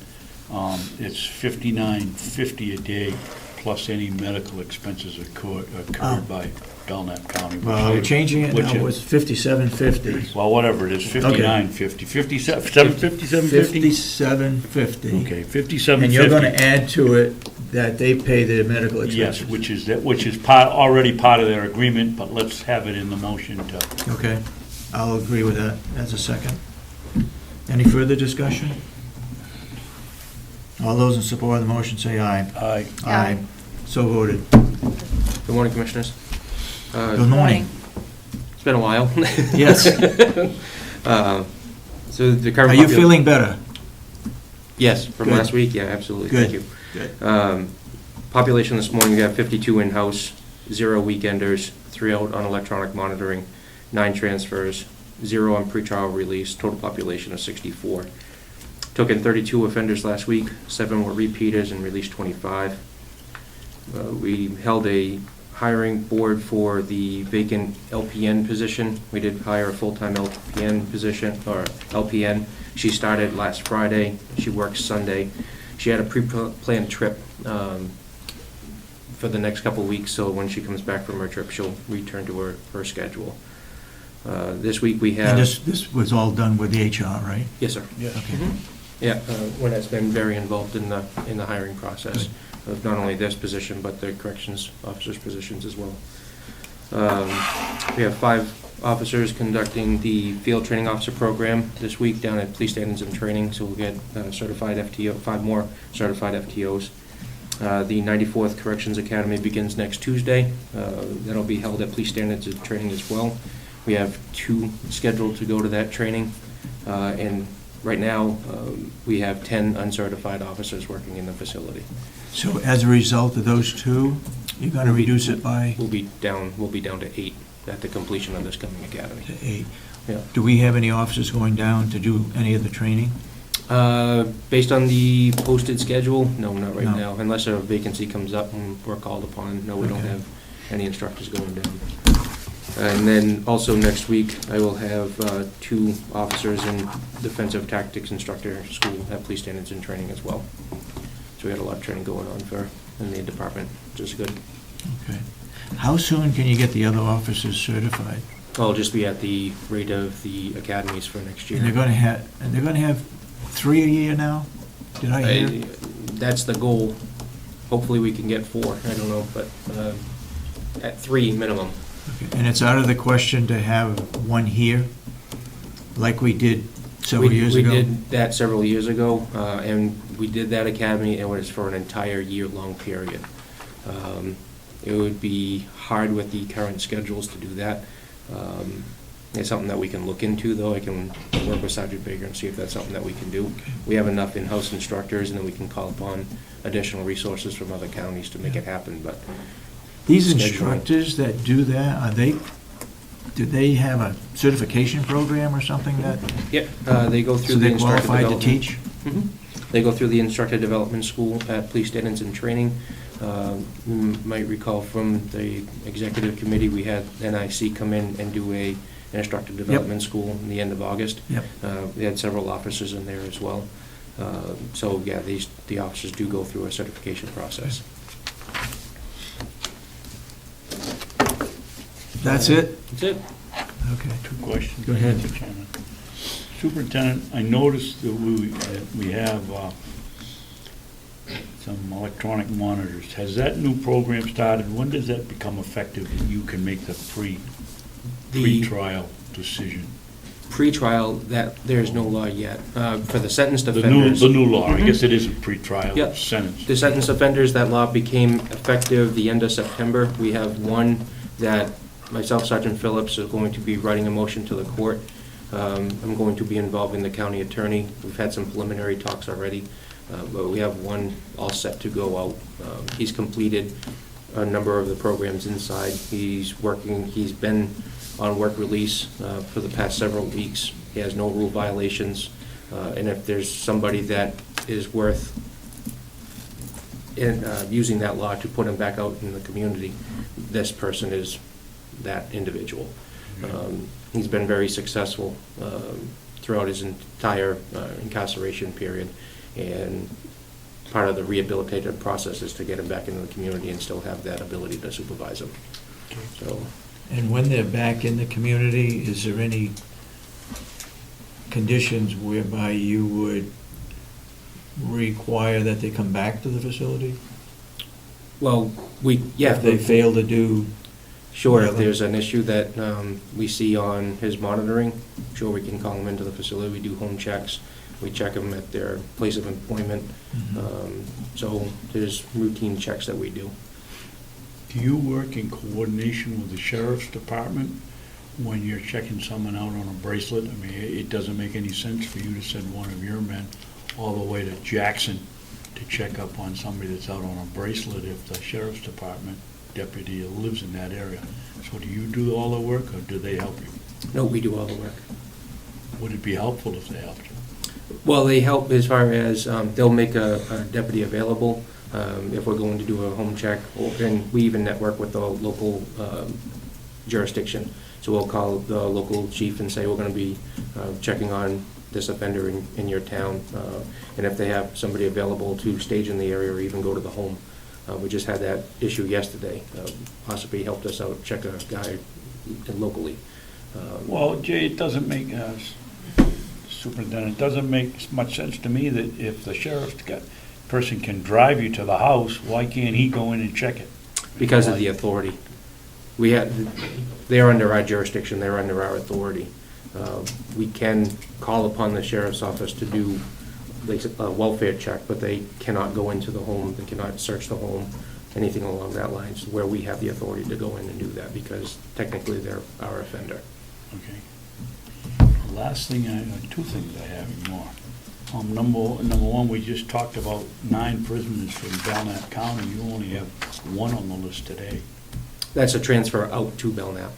it's $59.50 a day plus any medical expenses occurred by Belknap County. Well, we're changing it which now, is- it's $57.50. Well, whatever it is, $59.50, $57.50? $57.50. Okay, $57.50. And you're going to add to it that they pay their medical Yes, expenses? which is already part of their agreement, but let's have it in the motion to, Okay, I'll agree with that as a second. Any further discussion? All those in support of the motion say aye. aye. Aye. So voted. Good morning, Commissioners. Good morning. It's been a while. Yes. So the current. Are you feeling better? Yes, from Good. last week, yeah, absolutely, Good. thank you. Good. Population this morning, we have 52 in-house, 0 weekenders, 3 out on electronic monitoring, 9 transfers, 0 on pretrial release, total population of 64. Took in 32 offenders last week, 7 were repeaters, and released 25. We held a hiring board for the vacant LPN position. We did hire a full-time LPN position, or LPN. She started last Friday. She works Sunday. She had a pre-planned trip for the next couple of weeks, so when she comes back from her trip, she'll return to her schedule. This week we have... And this was all done with the HR, right? Yes, sir. Yeah. Okay. Yeah, Wynette's been very involved in the hiring process of not only this position, but the corrections officers' positions as well. We have 5 officers conducting the field training officer program this week down at Police Standards and Training, so we'll get certified FTO, 5 more certified FTOs. The 94th Corrections Academy begins next Tuesday. That'll be held at Police Standards and Training as well. We have 2 scheduled to go to that training, and right now we have 10 uncertified officers working in the facility. So as a result of those 2, you're going to reduce it by? We'll be down to 8 at the completion of this coming academy. To 8. Yeah. Do we have any officers going down to do any of the training? Based on the posted schedule, no, not right No. now. Unless a vacancy comes up and we're called upon, no, we don't Okay. have any instructors going down. And then also next week, I will have 2 officers in defensive tactics instructor school at Police Standards and Training as well. So we had a lot of training going on in the department, which is good. Okay. How soon can you get the other officers certified? I'll just be at the rate of the academies for next year. And they're going to have 3 a year now? Did I hear? That's the goal. Hopefully we can get 4, I don't know, but at 3 minimum. Okay. And it's out of the question to have one here, like we did several years ago? We did that several years ago, and we did that academy, and it was for an entire year-long period. It would be hard with the current schedules to do that. It's something that we can look into, though. I can work with Sergeant Baker and see if that's something that we can do. Okay. We have enough in-house instructors, and then we can call upon additional resources from other counties to make it happen, but... These scheduling. instructors that do that, do they have a certification program or something that? Yep, they go through So the they're instructor qualified to development. teach? Mhm. They go through the instructor development school at Police Standards and Training. You might recall from the executive committee, we had NIC come in and do an instructor development school in the end of August. Yep. We had several officers in there as well. So yeah, the officers do go through a certification process. That's it? That's it. Okay. 2 questions. Go ahead. Mr. Chairman. Superintendent, I noticed that we have some electronic monitors. Has that new program started? When does that become effective that you can make the pre-trial decision? Pre-trial, that there's no law yet. For the sentenced The offenders. new law, I Mhm. guess it is a pre-trial Yep. sentence. The sentenced offenders, that law became effective the end of September. We have one that myself, Sergeant Phillips, is going to be writing a motion to the court. I'm going to be involving the county attorney. We've had some preliminary talks already, but we have one all set to go out. He's completed a number of the programs inside. He's been on work release for the past several weeks. He has no rule violations, and if there's somebody that is worth using that law to put him back out in the community, this person is that individual. He's been very successful throughout his entire incarceration period, and part of the rehabilitative process is to get him back into the community and still have that ability to supervise him. So. And when they're back in the community, is there any conditions whereby you would require that they come back to the facility? Well, If they fail to do... Sure, if whatever? there's an issue that we see on his monitoring, sure, we can call him into the facility. We do home checks. We check them at their place of employment. Mhm. So there's routine checks that we do. Do you work in coordination with the sheriff's department when you're checking someone out on a bracelet? I mean, it doesn't make any sense for you to send one of your men all the way to Jackson to check up on somebody that's out on a bracelet if the sheriff's department deputy that lives in that area. So do you do all the work, or do they help you? No, we do all the work. Would it be helpful if they helped you? Well, they help as far as, they'll make a deputy available if we're going to do a home check, and we even network with the local jurisdiction. So we'll call the local chief and say, we're gonna be checking on this offender in your town, and if they have somebody available to stage in the area or even go to the home. We just had that issue yesterday. Ossipee helped us out, check a guy locally. Well, Jay, it doesn't make, Superintendent, it doesn't make much sense to me that if the sheriff's person can drive you to the house, why can't he go in and check it? Because of the authority. They're under our jurisdiction, they're under our authority. We can call upon the sheriff's office to do a welfare check, but they cannot go into the home, they cannot search the home, anything along that lines, where we have the authority to go in and do that, because technically they're our offender. Okay. Last thing, two things I have more. Number one, we just talked about 9 prisoners from Belknap County. You only have 1 on the list today. That's a transfer out to Belknap.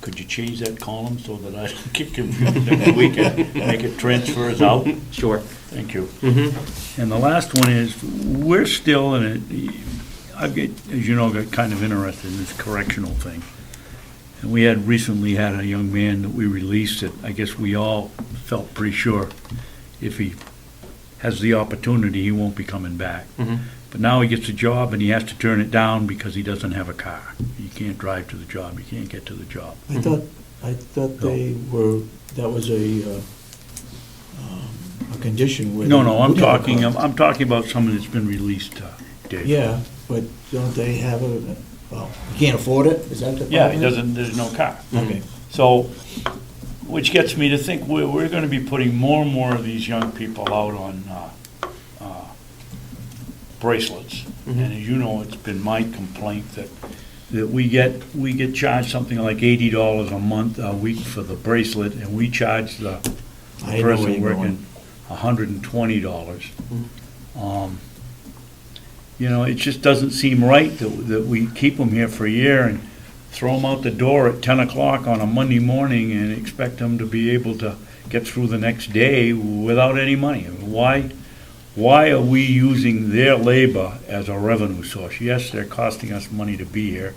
Could you change that column so that I don't get confused next week and make it transfers out? Sure. Thank you. Mm-hmm. And the last one is, we're still in it, as you know, got kind of interested in this correctional thing. And we had recently had a young man that we released that I guess we all felt pretty sure if he has the opportunity, he won't be coming back. Mm-hmm. But now he gets a job and he has to turn it down because he doesn't have a car. He can't drive to the job, he can't get to the job. I thought they were, that was a condition where. No, I'm talking about someone that's been released, Dave. Yeah, but don't they have well, you can't afford it, is that the problem? Yeah, he doesn't, there's no car. Okay. So, which gets me to think we're gonna be putting more and more of these young people out on bracelets. Mhm. And as you know, it's been my complaint that we get charged something like $80 a week for the bracelet, and we charge the I know where person you're working $120. You know, it just doesn't seem right that we keep them here for a year and throw them out the door at 10 o'clock on a Monday morning and expect them to be able to get through the next day without any money. Why are we using their labor as a revenue source? Yes, they're costing us money to be here,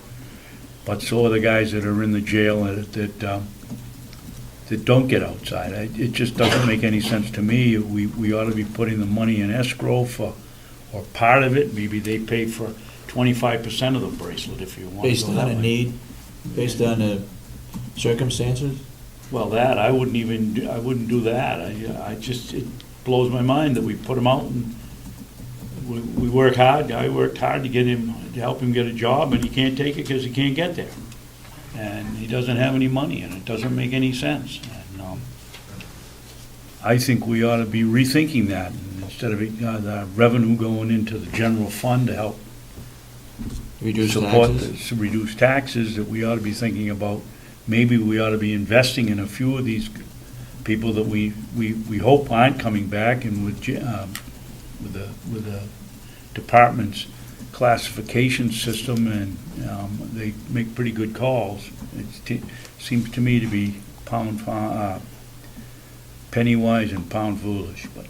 but so are the guys that are in the jail that don't get outside. It just doesn't make any sense to me. We ought to be putting the money in escrow or part of it. Maybe they pay for 25% of the bracelet if you want to Based go on that a way. need, based on the circumstances? Well, I wouldn't do that. It blows my mind that we put him out and we work hard. I worked hard to help him get a job, and he can't take it because he can't get there. And he doesn't have any money, and it doesn't make any sense. And, I think we ought to be rethinking that, and instead of the revenue going into the general fund to help Reduce support, taxes? reduce taxes, that we ought to be thinking about, maybe we ought to be investing in a few of these people that we hope aren't coming back, and with the department's classification system, and they make pretty good calls. It seems to me to be penny wise and pound foolish. But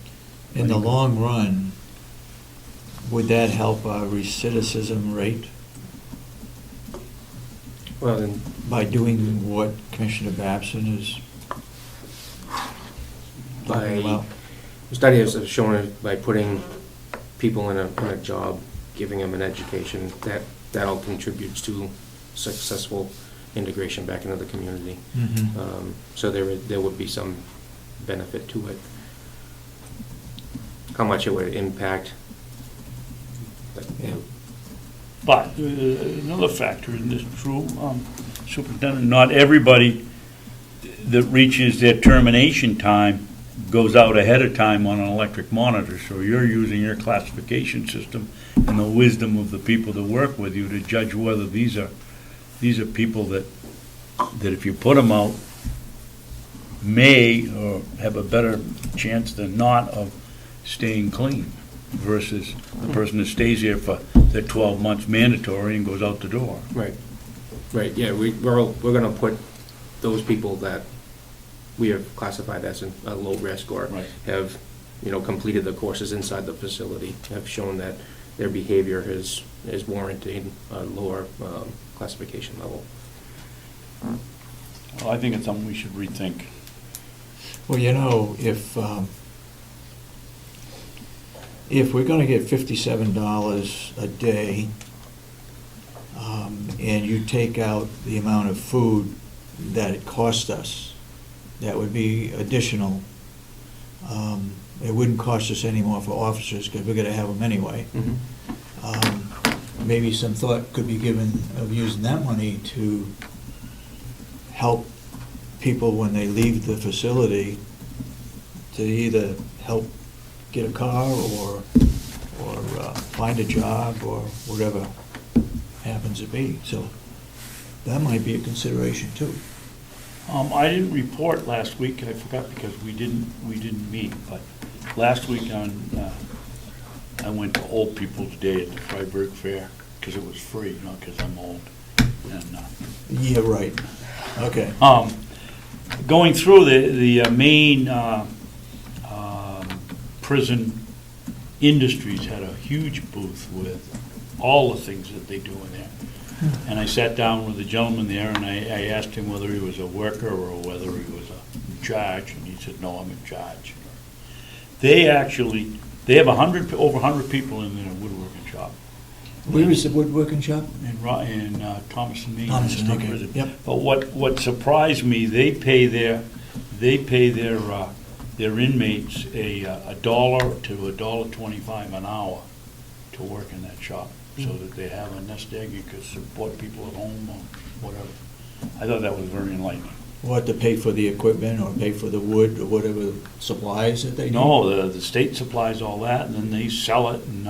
In the long run, would that help our recidivism rate Well, then, by doing what Commissioner Babson is talking about? studies have shown it by putting people in a job, giving them an education, that all contributes to successful integration back into the community. Mhm. So there would be some benefit to it. How much it would impact, but, Yeah. But another factor in this, true, Superintendent, not everybody that reaches their termination time goes out ahead of time on an electric monitor. So you're using your classification system and the wisdom of the people that work with you to judge whether these are people that if you put them out, may or have a better chance than not of staying clean. versus the person that stays here for the 12 months mandatory and goes out the door. Right, right, yeah, we're gonna put those people that we have classified as a low risk or Right. have, completed the courses inside the facility, have shown that their behavior is warranting a lower classification level. Well, I think it's something we should rethink. Well, if we're gonna get $57 a day, and you take out the amount of food that it cost us, that would be additional. It wouldn't cost us any more for officers, because we're gonna have them anyway. Maybe some thought could be given of using that money to help people when they leave the facility, to either help get a car or find a job or whatever happens to be. So that might be a consideration too. I didn't report last week, I forgot because we didn't meet, but last week I went to Old People's Day at the Freyberg Fair, because it was free, because I'm old. And Yeah, right. Okay. going through the main prison industries had a huge booth with all the things that they do in there. And I sat down with the gentleman there, and I asked him whether he was a worker or whether he was in charge, and he said, "No, I'm in charge." They have over 100 people in their woodworking shop. Where is the woodworking shop? In Thomason, Maine. Thomason, okay. Yep. But what surprised me, they pay their inmates a $1 to $1.25 an hour to work in that shop, so that they have a nest egg and could support people at home or whatever. I thought that was very enlightening. What, to pay for the equipment or pay for the wood or whatever supplies that they need? No, the state supplies all that, and then they sell it, and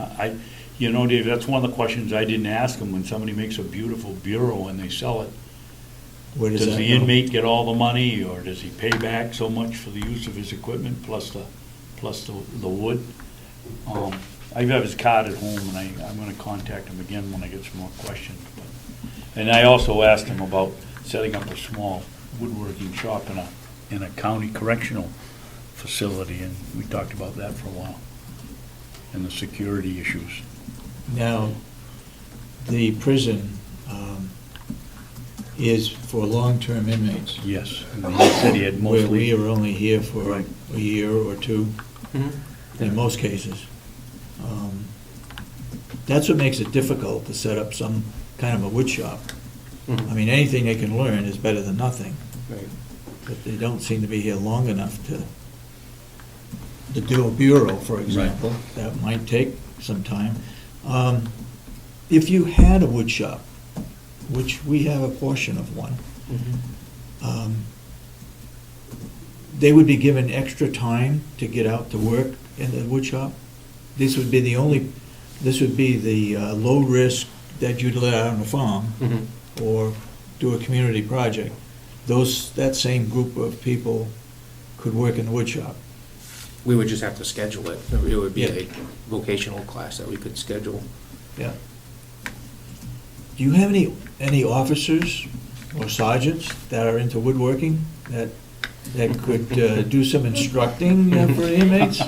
Dave, that's one of the questions I didn't ask them. When somebody makes a beautiful bureau and they sell it, Where does does that the go? inmate get all the money, or does he pay back so much for the use of his equipment plus the wood? I have his card at home, and I'm gonna contact him again when I get some more questions. And I also asked him about setting up a small woodworking shop in a county correctional facility, and we talked about that for a while, and the security issues. Now, the prison is for long-term inmates. Yes, and he said he had Where mostly. we are only here for Right. a year or two, Mm-hmm. in most cases. That's what makes it difficult to set up some kind of a wood shop. I mean, anything they can learn is better than nothing, Right. but they don't seem to be here long enough to do a bureau, for example. That might take some time. If you had a wood shop, which we have a portion of one, they would be given extra time to get out to work in the wood shop. This would be the low risk that you'd let out on the farm or do a community project. That same group of people could work in the wood shop. We would just have to schedule it. It would be Yeah. a vocational class that we could schedule. Yeah. Do you have any officers or sergeants that are into woodworking that could do some instructing for the inmates?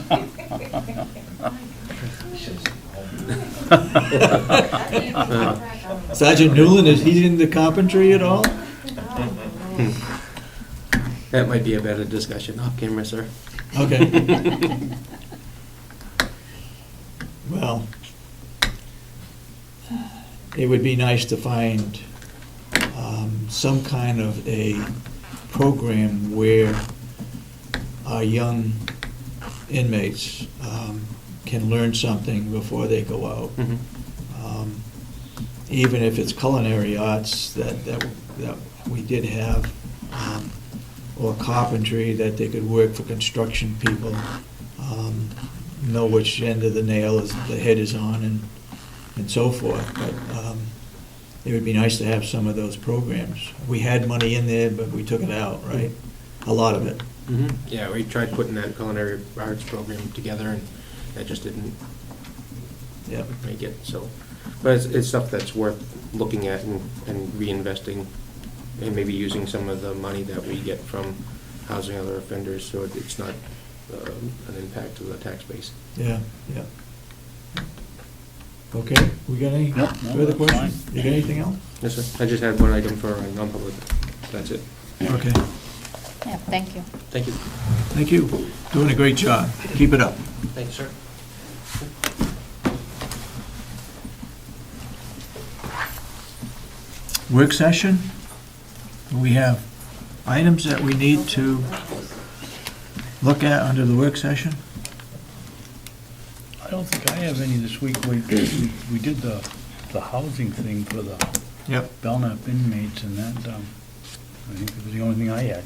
Sergeant Newland, is he into carpentry at all? That might be a better discussion off camera, sir. Okay. Well, it would be nice to find some kind of a program where our young inmates can learn something before they go out. Even if it's culinary arts that we did have, or carpentry, that they could work for construction people, know which end of the nail the head is on, and so forth. But it would be nice to have some of those programs. We had money in there, but we took it out, right? A lot of it. Yeah, we tried putting that culinary arts program together, and that just didn't Yeah. may get, so. But it's stuff that's worth looking at and reinvesting, and maybe using some of the money that we get from housing other offenders, so it's not an impact to the tax base. Yeah, yeah. Okay, we got any No, further that's questions? fine. You got anything else? Yes, sir. I just had one item for non-public. That's it. Okay, Yeah, thank you. Thank you. thank you. Doing a great job. Keep it up. Thank you, sir. Work session. We have items that we need to look at under the work session. I don't think I have any this week. We did the housing thing for the Yep. Belknap inmates, and that, I think it was the only thing I had.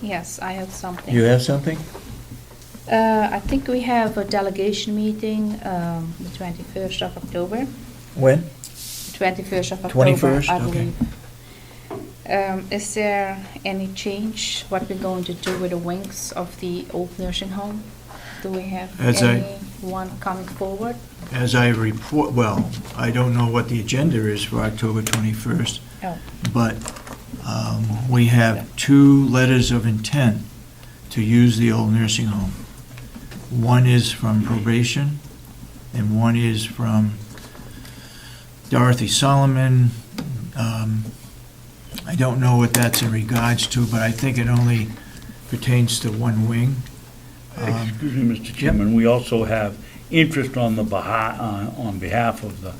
Yes, I have something. You have something? I think we have a delegation meeting, the 21st of October. When? 21st of October, 21st, I okay. believe. Is there any change, what we're going to do with the wings of the old nursing home? Do we have anyone coming forward? As I report, well, I don't know what the agenda is for October 21st, Oh, but we have 2 letters of intent to use the old nursing home. One is from probation, and one is from Dorothy Solomon. I don't know what that's in regards to, but I think it only pertains to one wing. Excuse me, Mr. Chairman, we also have interest on behalf of the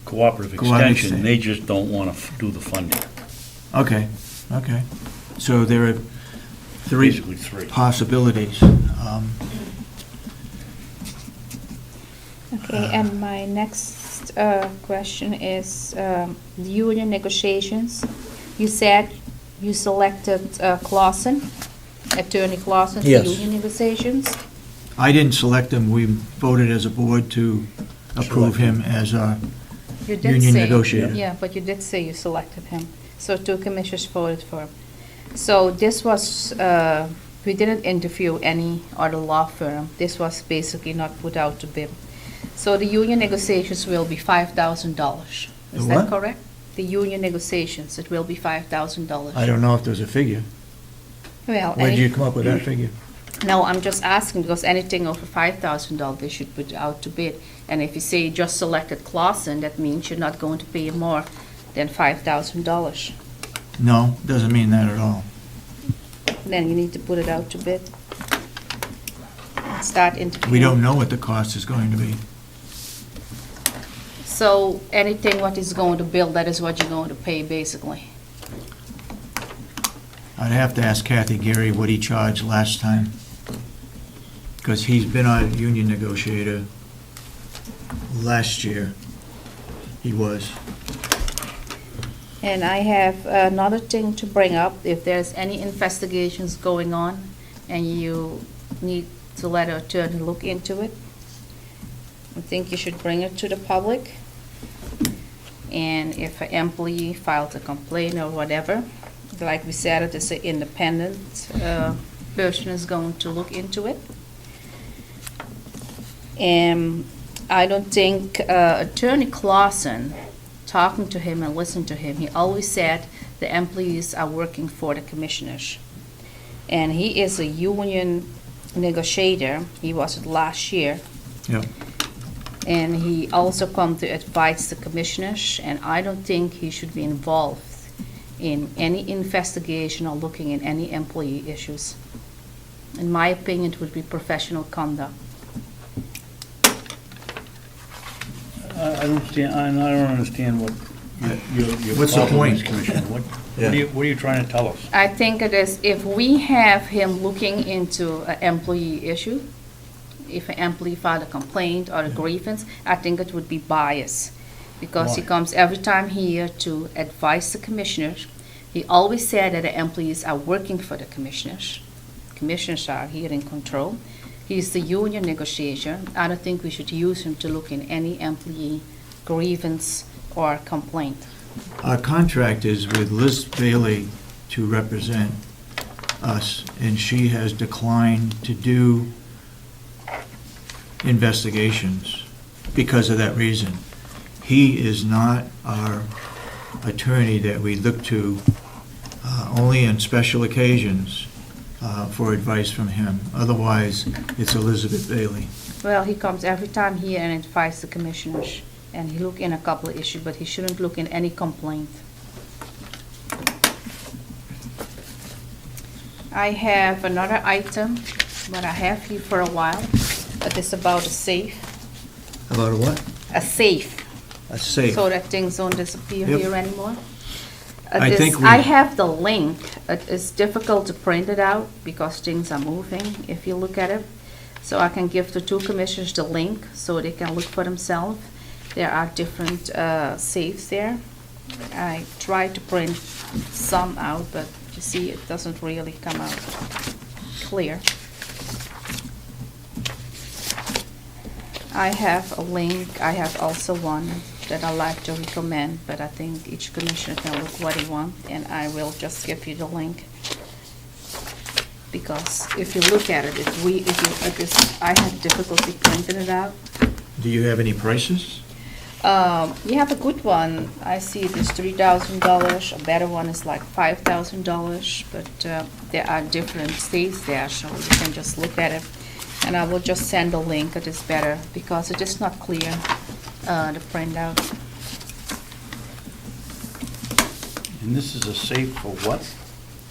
cooperative Cooperative extension. They just don't want to do the funding. Okay, okay. So there are 3 Basically 3. possibilities. okay, and my next question is the union negotiations. You said you selected Clausen, Attorney Clausen, for Yes. union negotiations. I didn't select him. We voted as a board to approve him as our You did union say, negotiator. yeah, but you did say you selected him. So 2 commissioners voted for him. So this was, we didn't interview any other law firm. This was basically not put out to bid. So the union negotiations will be $5,000. The Is what? that correct? The union negotiations, it will be $5,000. I don't know if there's a figure. Well, Where did you come up with that figure? no, I'm just asking because anything over $5,000 they should put out to bid. And if you say you just selected Clausen, that means you're not going to pay more than $5,000. No, doesn't mean that at all. Then you need to put it out to bid. And start interviewing. We don't know what the cost is going to be. So anything what is going to build, that is what you're going to pay basically. I'd have to ask Kathy Garry what he charged last time, because he's been our union negotiator last year. He was. And I have another thing to bring up. If there's any investigations going on and you need to let an attorney look into it, I think you should bring it to the public. And if an employee files a complaint or whatever, like we said, it is an independent person is going to look into it. And I don't think Attorney Clausen, talking to him and listening to him, he always said the employees are working for the commissioners. And he is a union negotiator. He was it last year. Yep. And he also come to advise the commissioners, and I don't think he should be involved in any investigation or looking in any employee issues. In my opinion, it would be professional conduct. I don't understand what your What's the problem is, point? Commissioner. What are you trying to tell us? I think it is, if we have him looking into an employee issue, if an employee filed a complaint or a grievance, I think it would be biased. Because he Why? comes every time here to advise the commissioners. He always said that the employees are working for the commissioners. Commissioners are here in control. He's the union negotiator. I don't think we should use him to look in any employee grievance or complaint. Our contract is with Liz Bailey to represent us, and she has declined to do investigations because of that reason. He is not our attorney that we look to only on special occasions for advice from him. Otherwise, it's Elizabeth Bailey. Well, he comes every time here and advises the commissioners, and he look in a couple of issues, but he shouldn't look in any complaint. I have another item, what I have here for a while, but it's about a safe. About a what? A safe. A safe. So that things don't disappear Yep. here anymore. I think we- I have the link. It's difficult to print it out because things are moving, if you look at it. So I can give the two commissioners the link so they can look for themselves. There are different safes there. I tried to print some out, but you see, it doesn't really come out clear. I have a link. I have also one that I like to recommend, but I think each commissioner can look what he wants, and I will just give you the link. Because if you look at it, I had difficulty printing it out. Do you have any prices? You have a good one. I see it is $3,000. A better one is like $5,000, but there are different states there, so you can just look at it. And I will just send a link. It is better because it is not clear, the printout. And this is a safe for what?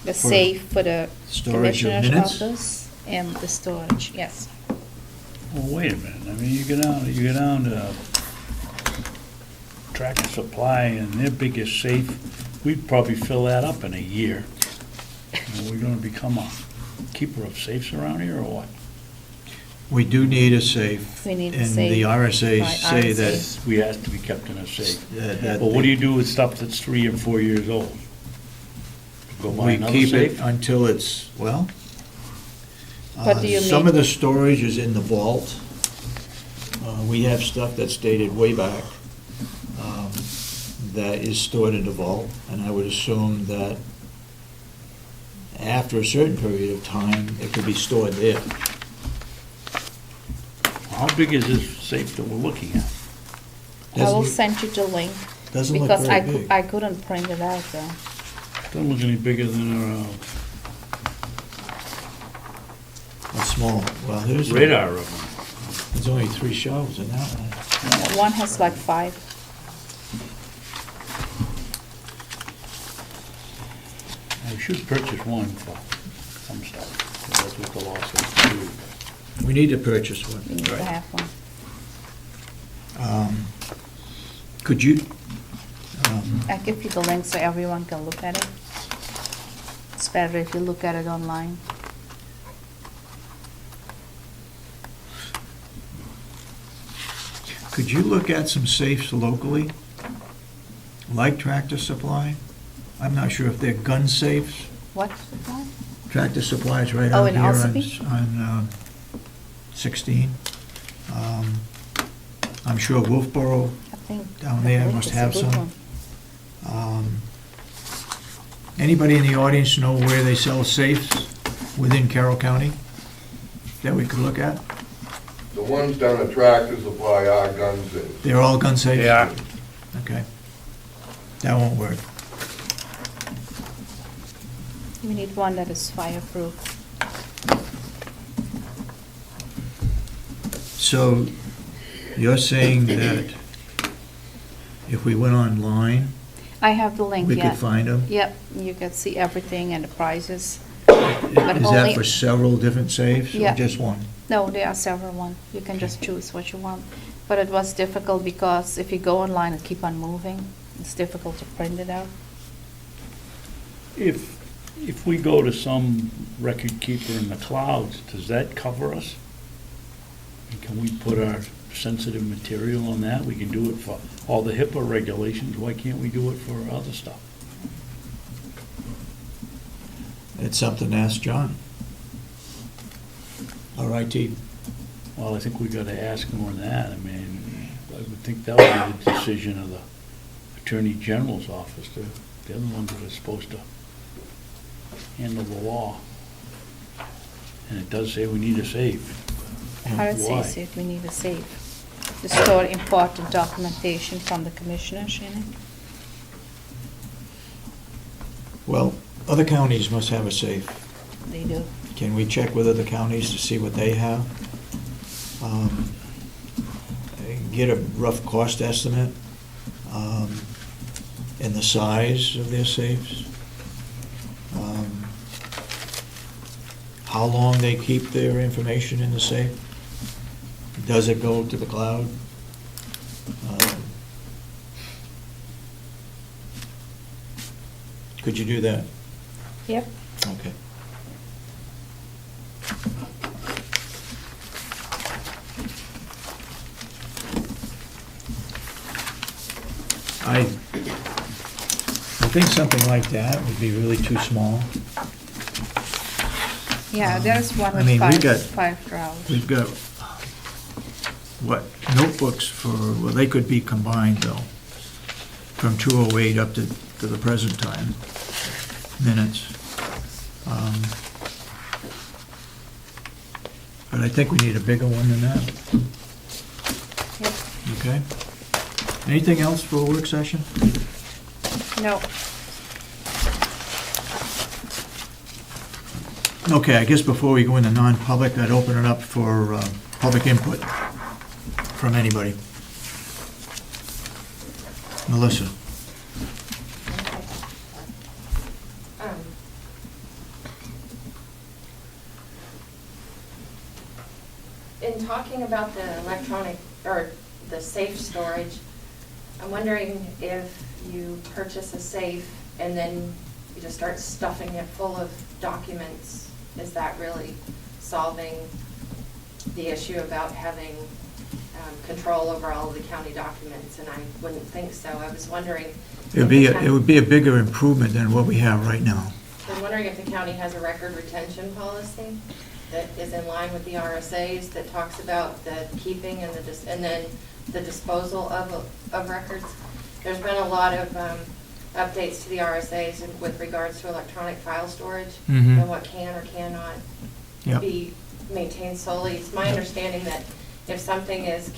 The safe for the storage of commissioner's minutes? office and the storage, yes. Well, wait a minute, I mean, you go down to Tractor Supply and their biggest safe, we'd probably fill that up in a year. And we're gonna become a keeper of safes around here, or what? We do need a safe. We need a And safe the by RSA's say RSA. that. We have to be kept in a safe. that But what do you do with stuff that's 3 or 4 years old? Go buy We another keep it safe? until it's, well. What do you Some mean? of the storage is in the vault. We have stuff that's dated way back that is stored in the vault, and I would assume that after a certain period of time, it could be stored there. How big is this safe that we're looking at? I will Doesn't- send you the link. Doesn't look Because very big. I couldn't print it out though. Doesn't look any bigger than A small, well, here's. a radar of them. There's only 3 shelves in that one. One has like 5. I should purchase one for some stuff. That's what the law says to do. We need to purchase one. You need to have one. Could you, I give you the link so everyone can look at it. It's better if you look at it online. could you look at some safes locally, like Tractor Supply? I'm not sure if they're gun safes. What? Tractor Supply is right Oh, out in here on, Ossipee? on 16. I'm sure Wolfboro I think. down there I think must it's a have good some. one. Anybody in the audience know where they sell safes within Carroll County that we could look at? The ones down at Tractor Supply are gun safes. They're all gun safes? They are. Okay. That won't work. We need one that is fireproof. So you're saying that if we went online, I have the link, we yeah. could find them? Yep, you can see everything and the prices. Is But that only- for several different safes or Yeah. just one? No, there are several ones. You can just choose what you want. But it was difficult because if you go online and keep on moving, it's difficult to print it out. If we go to some record keeper in the clouds, does that cover us? And can we put our sensitive material on that? We can do it for all the HIPAA regulations. Why can't we do it for other stuff? It's something to ask John. All right, T. Well, I think we gotta ask more than that. I mean, I would think that would be the decision of the Attorney General's office. They're the ones that are supposed to handle the law. And it does say we need a safe. RSA said we need a safe to store important documentation from the commissioner, Shannon. Well, other counties must have a safe. They do. Can we check with other counties to see what they have? Get a rough cost estimate, and the size of their safes. How long they keep their information in the safe? Does it go to the cloud? Could you do that? Yep. Okay. I think something like that would be really too small. Yeah, there's one I with mean, we got- five drawers. We've got, what, notebooks for, well, they could be combined, though, from 208 up to the present time, minutes. But I think we need a bigger one than that. Yep. Okay? Anything else for a work session? No. Okay, I guess before we go into non-public, I'd open it up for public input from anybody. Melissa? In talking about the electronic, or the safe storage, I'm wondering if you purchase a safe and then you just start stuffing it full of documents, is that really solving the issue about having control over all of the county documents? And I wouldn't think so. I was wondering. It would be a bigger improvement than what we have right now. I'm wondering if the county has a record retention policy that is in line with the RSAs that talks about the keeping and then the disposal of records. There's been a lot of updates to the RSAs with regards to electronic file storage and what can or cannot be maintained solely. It's my understanding that if something is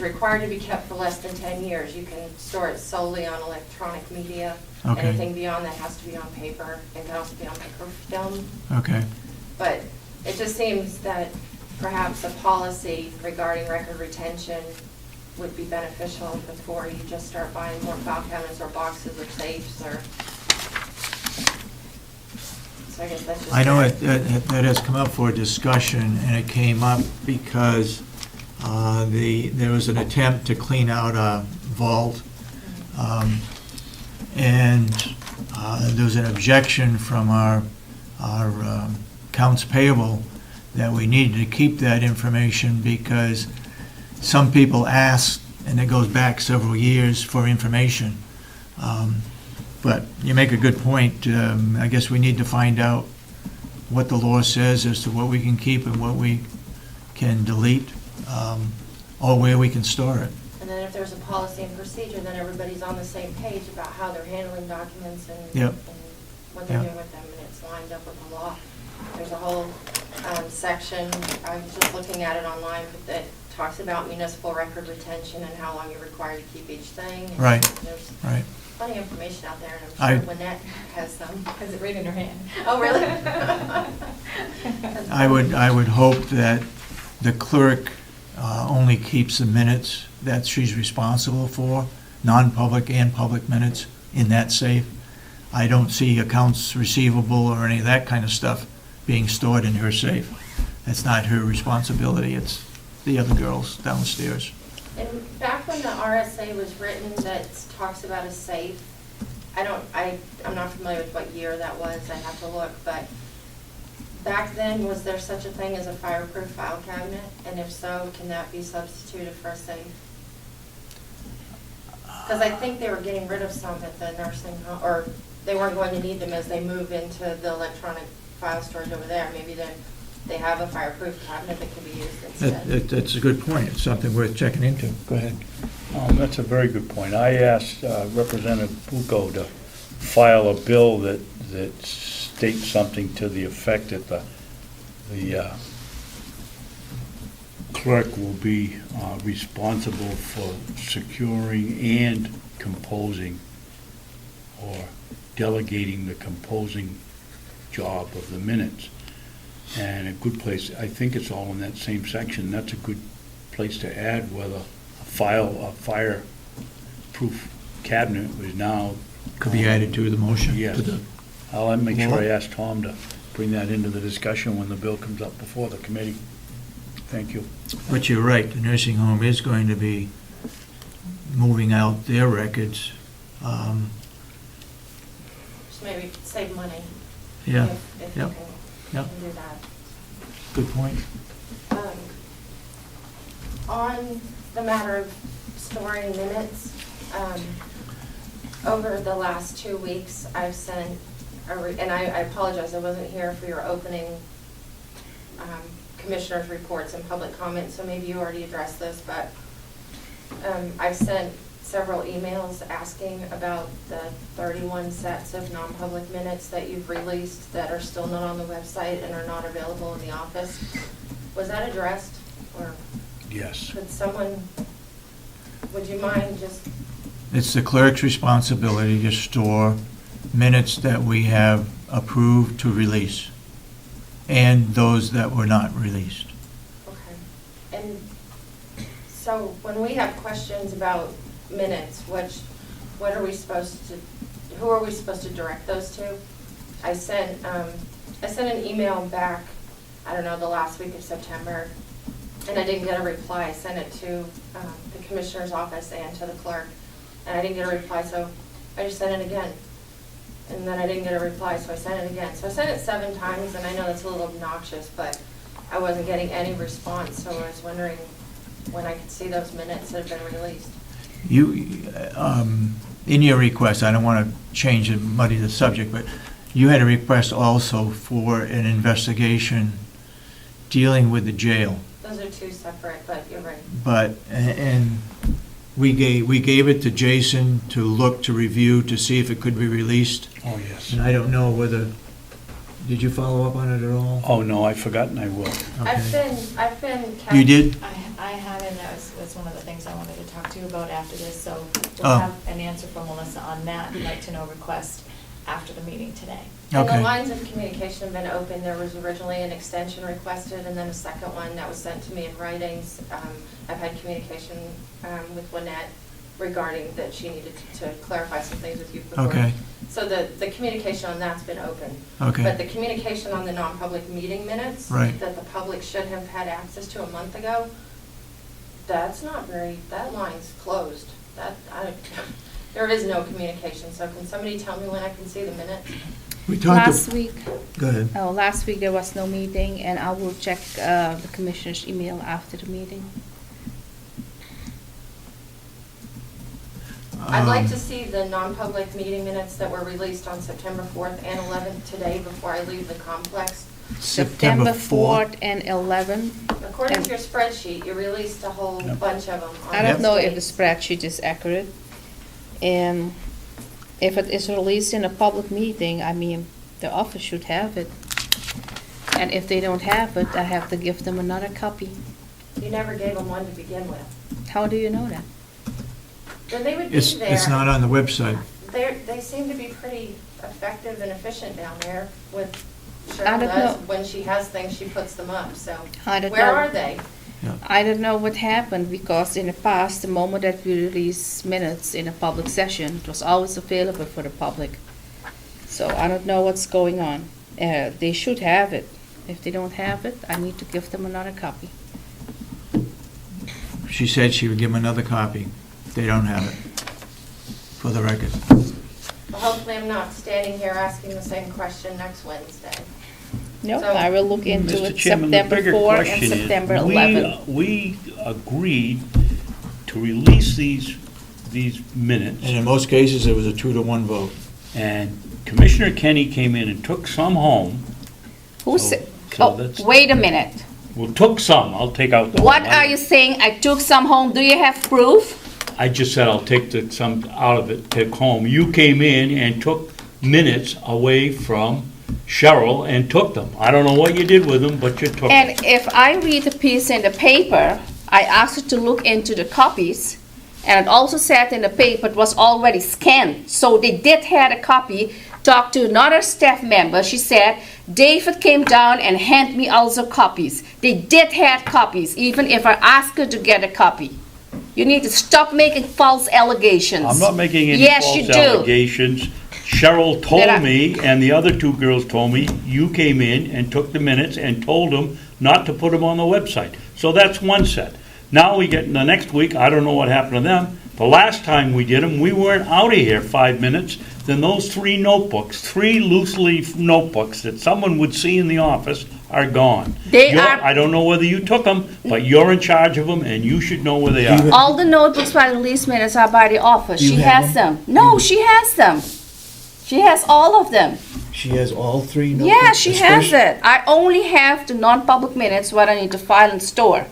required to be kept for less than 10 years, you can store it solely on electronic media. Okay. Anything beyond that has to be on paper and can also be on microfilm. Okay. But it just seems that perhaps a policy regarding record retention would be beneficial before you just start buying more file cabinets or boxes or safes or. So I guess that's just. I know that has come up for discussion, and it came up because there was an attempt to clean out a vault, and there was an objection from our accounts payable that we needed to keep that information because some people asked, and it goes back several years, for information. But you make a good point. I guess we need to find out what the law says as to what we can keep and what we can delete, or where we can store it. And then if there's a policy and procedure, then everybody's on the same page about how they're handling documents and what they're doing with them, and it's lined up with the law. There's a whole section, I was just looking at it online, that talks about municipal record retention and how long you're required to keep each thing. And Right, there's right. plenty of information out there, and I'm sure Wynette has some. Has it right in her hand? Oh, really? I would hope that the clerk only keeps the minutes that she's responsible for, non-public and public minutes, in that safe. I don't see accounts receivable or any of that kind of stuff being stored in her safe. That's not her responsibility, it's the other girls downstairs. And back when the RSA was written that talks about a safe, I'm not familiar with what year that was, I have to look, but back then, was there such a thing as a fireproof file cabinet? And if so, can that be substituted for a safe? Because I think they were getting rid of some at the nursing home, or they weren't going to need them as they move into the electronic file storage over there. Maybe they have a fireproof cabinet that can be used instead. That's a good point. It's something worth checking into. Go ahead. That's a very good point. I asked Representative Pucco to file a bill that states something to the effect that the clerk will be responsible for securing and composing or delegating the composing job of the minutes. And a good place, I think it's all in that same section, that's a good place to add whether a fireproof cabinet was now. Could be added to the motion. Yes. To the- I'll make sure I ask Tom to bring that into the discussion when the bill comes up before the committee. Thank you. But you're right, the nursing home is going to be moving out their records. Just maybe save money. Yeah, If you yep, yep. can do that. Good point. On the matter of storing minutes, over the last 2 weeks, I've sent, and I apologize, I wasn't here for your opening commissioners' reports and public comments, so maybe you already addressed this, but I've sent several emails asking about the 31 sets of non-public minutes that you've released that are still not on the website and are not available in the office. Was that addressed, or? Yes. Could someone, would you mind just? It's the clerk's responsibility to store minutes that we have approved to release and those that were not released. Okay. And so when we have questions about minutes, what are we supposed to, who are we supposed to direct those to? I sent an email back, I don't know, the last week of September, and I didn't get a reply. I sent it to the commissioner's office and to the clerk, and I didn't get a reply, so I just sent it again. And then I didn't get a reply, so I sent it again. So I sent it 7 times, and I know that's a little obnoxious, but I wasn't getting any response, so I was wondering when I could see those minutes that have been released. You, in your request, I don't want to change and muddy the subject, but you had a request also for an investigation dealing with the jail. Those are 2 separate, but you're right. But, and we gave it to Jason to look, to review, to see if it could be released. Oh, yes. And I don't know whether, did you follow up on it at all? Oh, no, I've forgotten I will. Okay. I've been. You did? I have, and that's one of the things I wanted to talk to you about after this, so we'll Oh. have an answer from Melissa on that, like to know request after the meeting today. And the Okay. lines of communication have been open. There was originally an extension requested, and then a second one that was sent to me in writings. I've had communication with Wynette regarding that she needed to clarify some things with you before. Okay. So the communication on that's been open. Okay. But the communication on the non-public meeting minutes Right. that the public should have had access to a month ago, that's not very, that line's closed. There is no communication, so can somebody tell me when I can see the minutes? We talked. Last week, Go ahead. last week there was no meeting, and I will check the commissioner's email after the meeting. I'd like to see the non-public meeting minutes that were released on September 4th and 11th today before I leave the complex. September 4th and 11th. According to your spreadsheet, you released a whole bunch of them. I don't know if the spreadsheet is accurate. And if it is released in a public meeting, I mean, the office should have it. And if they don't have it, I have to give them another copy. You never gave them one to begin with. How do you know that? Then they would be It's there. not on the website. They seem to be pretty effective and efficient down there with I Cheryl don't does. know. When she has things, she puts them up, so. I don't Where know. are they? I don't know what happened, because in the past, the moment that we release minutes in a public session, it was always available for the public. So I don't know what's going on. They should have it. If they don't have it, I need to give them another copy. She said she would give them another copy. They don't have it, for the record. Well, hopefully I'm not standing here asking the same question next Wednesday. No, So- I will look into Mr. it Chairman, the September bigger 4 and question is, September 11. we agreed to release these minutes, And in most cases, it was a 2-to-1 vote. and Commissioner Kenney came in and took some home. Who So- said, so oh, that's- wait a minute. Well, took some, I'll take out the. What whole. are you saying? I took some home. Do you have proof? I just said I'll take some out of it, take home. You came in and took minutes away from Cheryl and took them. I don't know what you did with them, but you took them. And if I read the piece in the paper, I asked her to look into the copies, and it also said in the paper it was already scanned. So they did have a copy. Talked to another staff member. She said, David came down and handed me also copies. They did have copies, even if I asked her to get a copy. You need to stop making false allegations. I'm not making any Yes, false you do. allegations. Cheryl That told me, and the other two girls told me, you came in and took the minutes and told them not to put them on the website. So that's one set. Now we get in the next week, I don't know what happened to them. The last time we did them, we weren't out of here 5 minutes. Then those 3 notebooks, 3 loose leaf notebooks that someone would see in the office are gone. I don't know whether you took them, but you're in charge of them and you should know where they are. All the notebooks by the release minutes are by the office. Do you She have has them. No, she has them. She has all of them. She has all 3 notebooks? Yeah, she has Especially- it. I only have the non-public minutes what I need to file and store.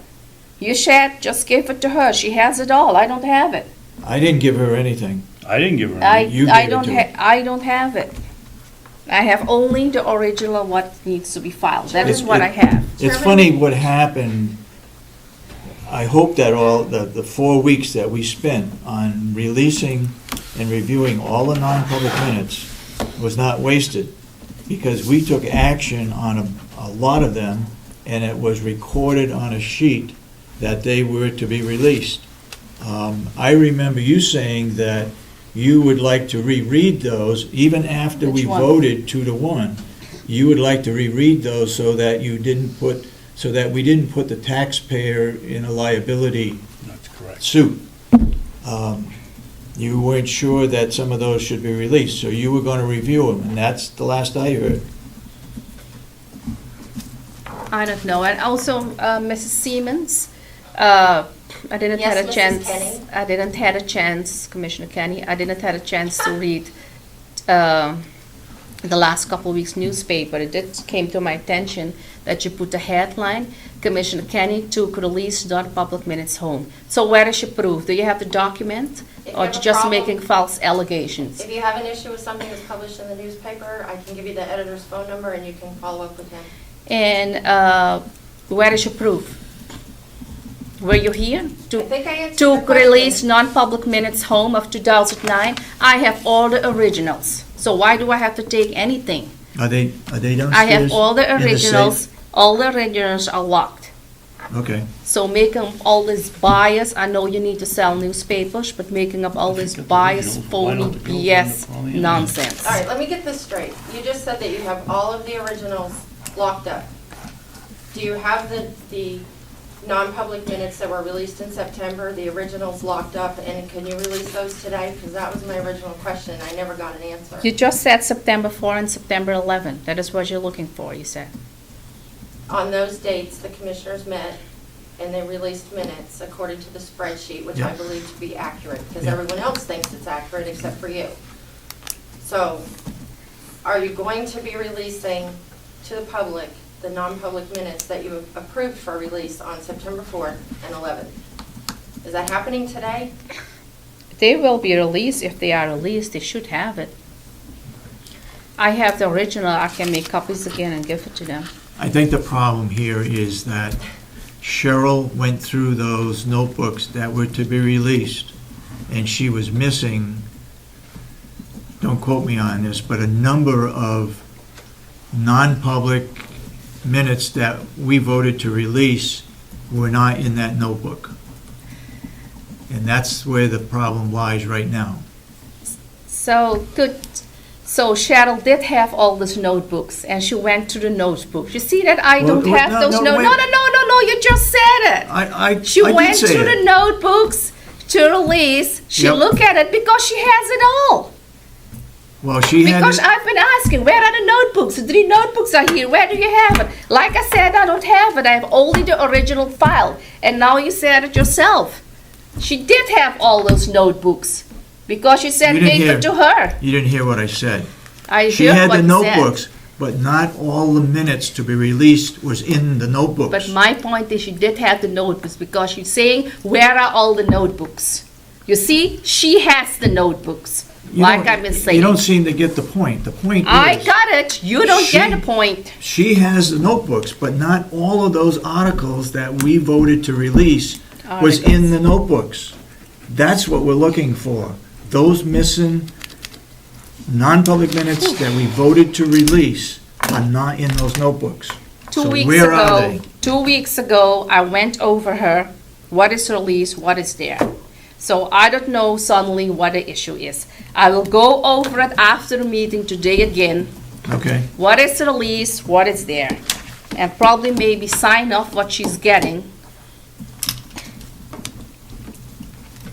You said just give it to her. She has it all. I don't have it. I didn't give her anything. I didn't give her I, any. You I gave it don't to her. I don't have it. I have only the original what needs to be filed. That is what I have. It's funny what happened. I hope that the 4 weeks that we spent on releasing and reviewing all the non-public minutes was not wasted, because we took action on a lot of them, and it was recorded on a sheet that they were to be released. I remember you saying that you would like to reread those, even after we Which one? voted 2-1. You would like to reread those so that we didn't put the taxpayer in a liability That's correct. suit. You weren't sure that some of those should be released, so you were going to review them, and that's the last I heard. I don't know. And also, Mrs. Siemens, I didn't Yes, have a Mrs. chance. Kenney? I didn't have a chance, Commissioner Kenney. I didn't have a chance to read the last couple of weeks' newspaper. It did came to my attention that you put the headline, Commissioner Kenney took release non-public minutes home. So where is your proof? Do you have the document, If you or have you a just problem- making false allegations? If you have an issue with something that's published in the newspaper, I can give you the editor's phone number and you can follow up with him. And where is your proof? Were you here I to think I answered to your question. release non-public minutes home of 2009? I have all the originals, so why do I have to take anything? Are they downstairs? I have all the in safe? originals. All the originals are locked. Okay. So making up all this bias, I know you need to sell newspapers, but making up all this bias, phony BS nonsense. All right, let me get this straight. You just said that you have all of the originals locked up. Do you have the non-public minutes that were released in September, the originals locked up, and can you release those today? Because that was my original question, I never got an answer. You just said September 4 and September 11. That is what you're looking for, you said. On those dates, the commissioners met and they released minutes according to the spreadsheet, which I Yeah. believe to be accurate, because Yeah. everyone else thinks it's accurate except for you. So, are you going to be releasing to the public the non-public minutes that you approved for release on September 4th and 11th? Is that happening today? They will be released. If they are released, they should have it. I have the original. I can make copies again and give it to them. I think the problem here is that Cheryl went through those notebooks that were to be released, and she was missing, don't quote me on this, but a number of non-public minutes that we voted to release were not in that notebook. And that's where the problem lies right now. So Cheryl did have all these notebooks, and she went to the notebooks. You see that I don't Well, have no, those no, notes. wait. No, you just said it. She I went did say to it. the notebooks to release. She Yep. looked at it because she has it all. Well, she had Because it, I've been asking, where are the notebooks? The 3 notebooks are here. Where do you have it? Like I said, I don't have it. I have only the original file. And now you said it yourself. She did have all those notebooks because you said You didn't gave hear. it to her. you didn't hear what I said. I She heard had what the you said. notebooks, but not all the minutes to be released was in the notebooks. But my point is she did have the notebooks because she's saying, where are all the notebooks? You see, she has the notebooks. You like don't- I've been saying. You don't seem to get the point. The point I is, got it. You don't get She- the point. she has the notebooks, but not all of those articles that we voted to release was in the notebooks. That's what we're looking for. Those missing non-public minutes that we voted to release are not in those notebooks. So where are they? 2 weeks ago, I went over her, what is released, what is there. So I don't know suddenly what the issue is. I will go over it after the meeting today again, Okay, what is released, what is there. And probably maybe sign off what she's getting.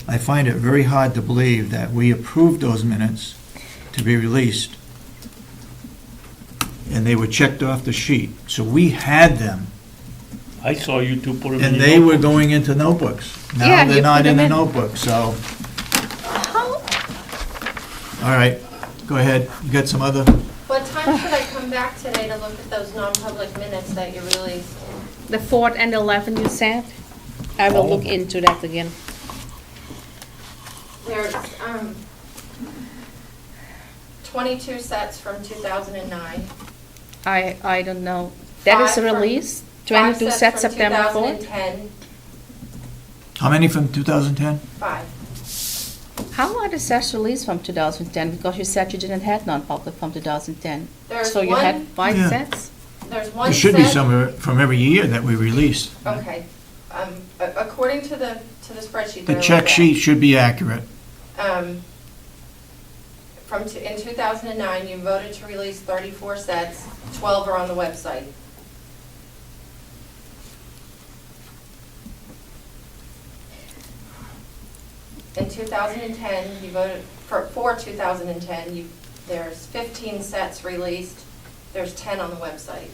I find it very hard to believe that we approved those minutes to be released, and they were checked off the sheet, so we had them, I saw you two put them in and your they were notebook. going into notebooks. Yeah, Now you they're not put in them the in. notebook, so, How? all right, go ahead, you got some other? What time should I come back today to look at those non-public minutes that you released? The 4th and 11th you said? I will look into that again. There's 22 sets from 2009. I don't know. That is Five from- released? 5 22 sets from September 4th? 2010, How many from 2010? 5. How are the sets released from 2010? Because you said you didn't have non-public from 2010. There's So you had one- 5 Yeah. sets? There's one There set. should be some from every year that we released. Okay. According to the spreadsheet. The that I check looked at, sheet should be accurate. In 2009, you voted to release 34 sets, 12 are on the website. In 2010, you voted, for 2010, there's 15 sets released, there's 10 on the website.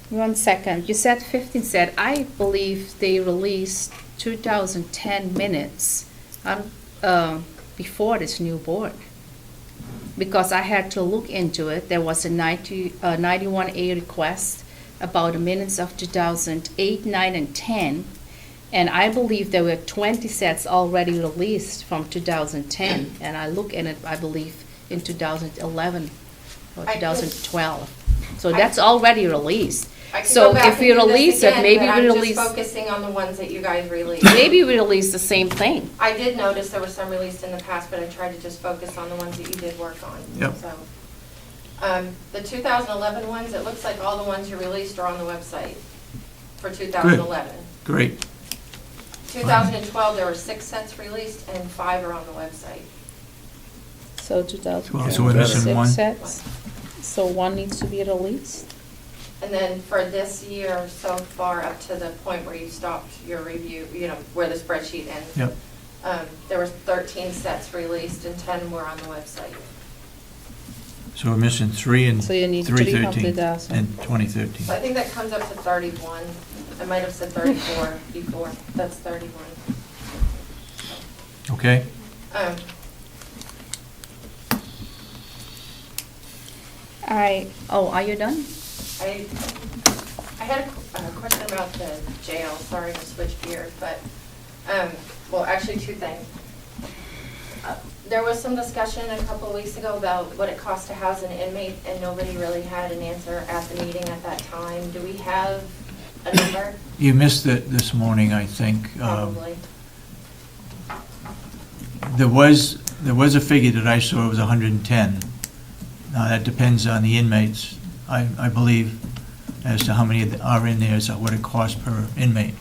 1 second. You said 15 set. I believe they released 2010 minutes before this new board. Because I had to look into it. There was a 91A request about the minutes of 2008, 9, and 10. And I believe there were 20 sets already released from 2010. And I look in it, I believe, in 2011 or I could- 2012. So that's already released. I could So go back if and we do this release it, again, maybe but we I'm release, just focusing on the ones that you guys released. maybe we release the same thing. I did notice there were some released in the past, but I tried to just focus on the ones that you did work on. Yep. So, the 2011 ones, it looks like all the ones you released are on the website for 2011. Great. 2012, there were 6 sets released and 5 are on the website. So 2010. Well, so we're missing 6 one. sets. So 1 needs to be released. And then for this year, so far up to the point where you stopped your review, where the spreadsheet ends. Yep. There were 13 sets released and 10 were on the website. So we're missing 3 and So you need 3 from 313 2000. and 2013. So I think that comes up to 31. I might have said 34 before. That's 31. Okay? Are you done? I had a question about the jail. Sorry to switch gears, but, well, actually 2 things. There was some discussion a couple of weeks ago about what it costs to house an inmate, and nobody really had an answer at the meeting at that time. Do we have a number? You missed it this morning, I think. Probably. There was a figure that I saw, it was 110. Now, that depends on the inmates, I believe, as to how many are in there, so what it costs per inmate.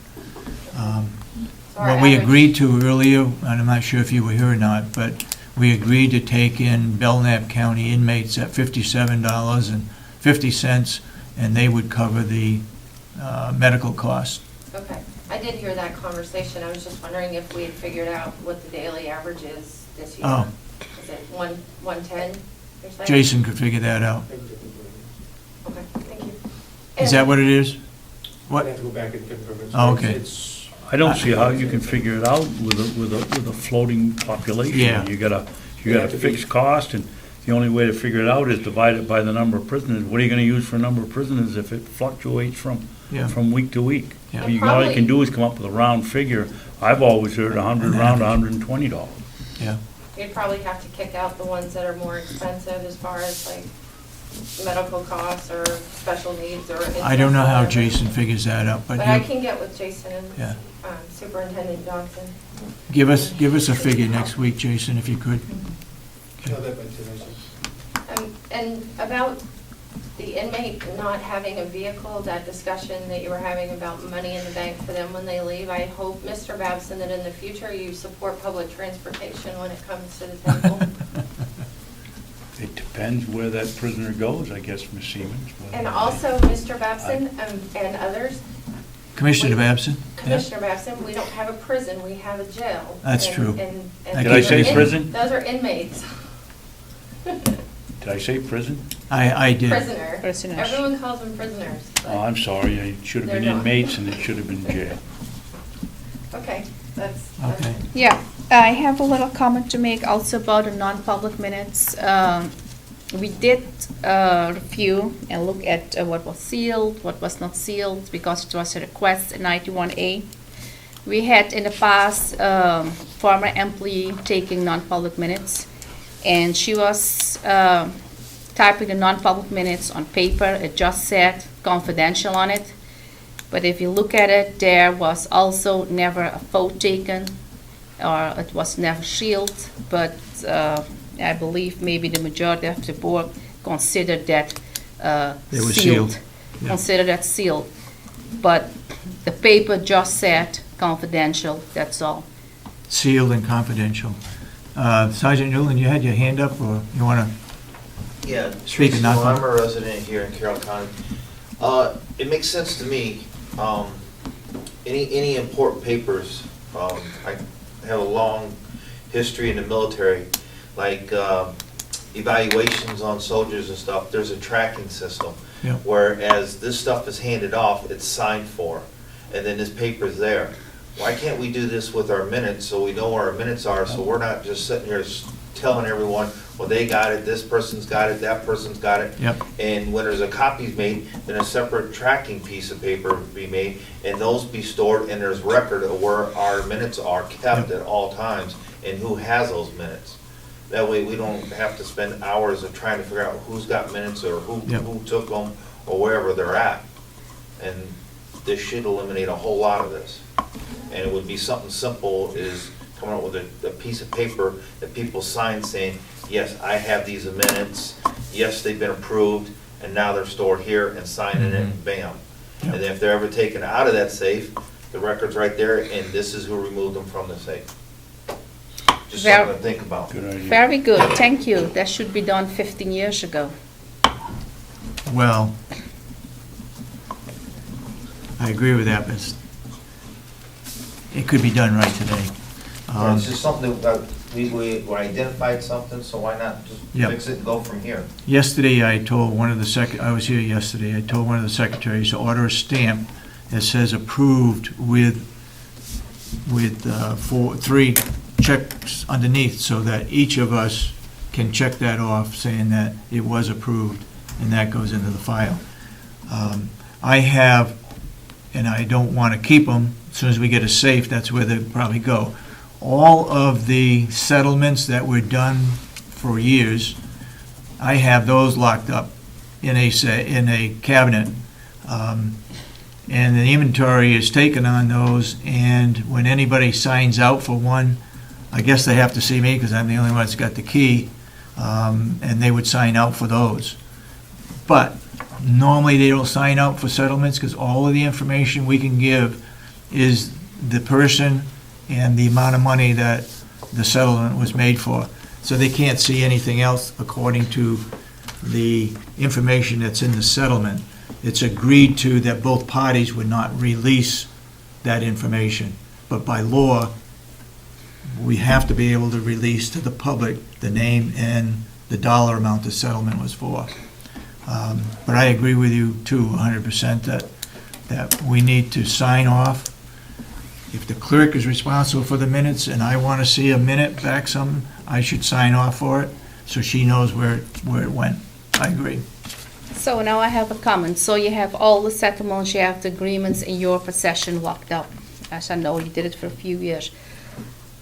What we agreed to earlier, and I'm not sure if you were here or not, but we agreed to take in Belknap County inmates at $57.50, and they would cover the medical cost. Okay. I did hear that conversation. I was just wondering if we had figured out what the daily average is this year. Oh. Is it 110, you're saying? Jason could figure that out. Okay, thank you. Is that what it is? What? I have to go back and confirm it. Oh, okay. I don't see how you can figure it out with a floating population. Yeah. You got a fixed cost, and the only way to figure it out is divide it by the number of prisoners. What are you gonna use for a number of prisoners if it fluctuates from Yeah. week to week? Yeah. All you can do is come up with a round figure I've always heard around $120. Yeah. You'd probably have to kick out the ones that are more expensive as far as like medical costs or special needs or. I don't know how whatever. Jason figures that up, but But I you, can get with Jason and Yeah. Superintendent Johnson. give us a figure next week, Jason, if you could. And about the inmate not having a vehicle, that discussion that you were having about money in the bank for them when they leave, I hope, Mr. Babson, that in the future you support public transportation when it comes to the table. It depends where that prisoner goes, I guess, Ms. Siemens. but- And also, Mr. Babson and others. Commissioner Babson? Yeah. Commissioner Babson, we don't have a prison, we have a jail. That's And- true. and Did I say those are prison? Those are inmates. Did I say prison? I did. Prisoners. Everyone calls them prisoners. but- Oh, I'm sorry, it should have been They're not. inmates and it should have been jail. Okay, that's. Okay. Yeah, I have a little comment to make also about the non-public minutes. We did review and look at what was sealed, what was not sealed, because it was a request in 91A. We had in the past former employee taking non-public minutes, and she was typing the non-public minutes on paper. It just said confidential on it. But if you look at it, there was also never a photo taken, or it was never sealed, but I believe maybe the majority of the board considered that They were sealed. Yeah. Considered that sealed. But the paper just said confidential, that's all. Sealed and confidential. Sergeant Newland, you had your hand up, or you want to? Yeah, Speak Teresa, of well, I'm non-public. a resident here in Carroll County. It makes sense to me, any important papers, I have a long history in the military, like evaluations on soldiers and stuff, there's a tracking system. Yeah. Whereas this stuff is handed off, it's signed for, and then this paper's there. Why can't we do this with our minutes, so we know where our minutes are, so we're not just sitting here telling everyone, well, they got it, this person's got it, that person's got it. Yep. And when there's a copy made, then a separate tracking piece of paper be made, and those be stored, and there's record of where our minutes are kept Yep. at all times, and who has those minutes. That way, we don't have to spend hours of trying to figure out who's got minutes, or Yep. who took them, or wherever they're at. And this should eliminate a whole lot of this. And it would be something simple, is coming up with a piece of paper that people sign saying, yes, I have these minutes, yes, they've been approved, and now they're stored here, and signing it, and bam. And then if they're ever taken out of that safe, the record's right there, and this is who removed them from the safe. Just Ver- something to think about. Good idea. Very good, thank you. That should be done 15 years ago. Well, I agree with that, but it could be done right today. It's just something that we identified something, so why not just Yep. fix it and go from here? Yesterday, I told one of the I was here yesterday, I told one of the secretaries to order a stamp that says approved with 3 checks underneath, so that each of us can check that off, saying that it was approved, and that goes into the file. I have, and I don't want to keep them, as soon as we get a safe, that's where they'll probably go. All of the settlements that were done for years, I have those locked up in a cabinet. And the inventory is taken on those, and when anybody signs out for one, I guess they have to see me, because I'm the only one that's got the key, and they would sign out for those. But normally, they don't sign out for settlements, because all of the information we can give is the person and the amount of money that the settlement was made for. So they can't see anything else according to the information that's in the settlement. It's agreed to that both parties would not release that information. But by law, we have to be able to release to the public the name and the dollar amount the settlement was for. But I agree with you too, 100%, that we need to sign off. If the clerk is responsible for the minutes and I want to see a minute back something, I should sign off for it, so she knows where it went. I agree. So now I have a comment. So you have all the settlements, you have the agreements in your possession locked up. As I know, you did it for a few years.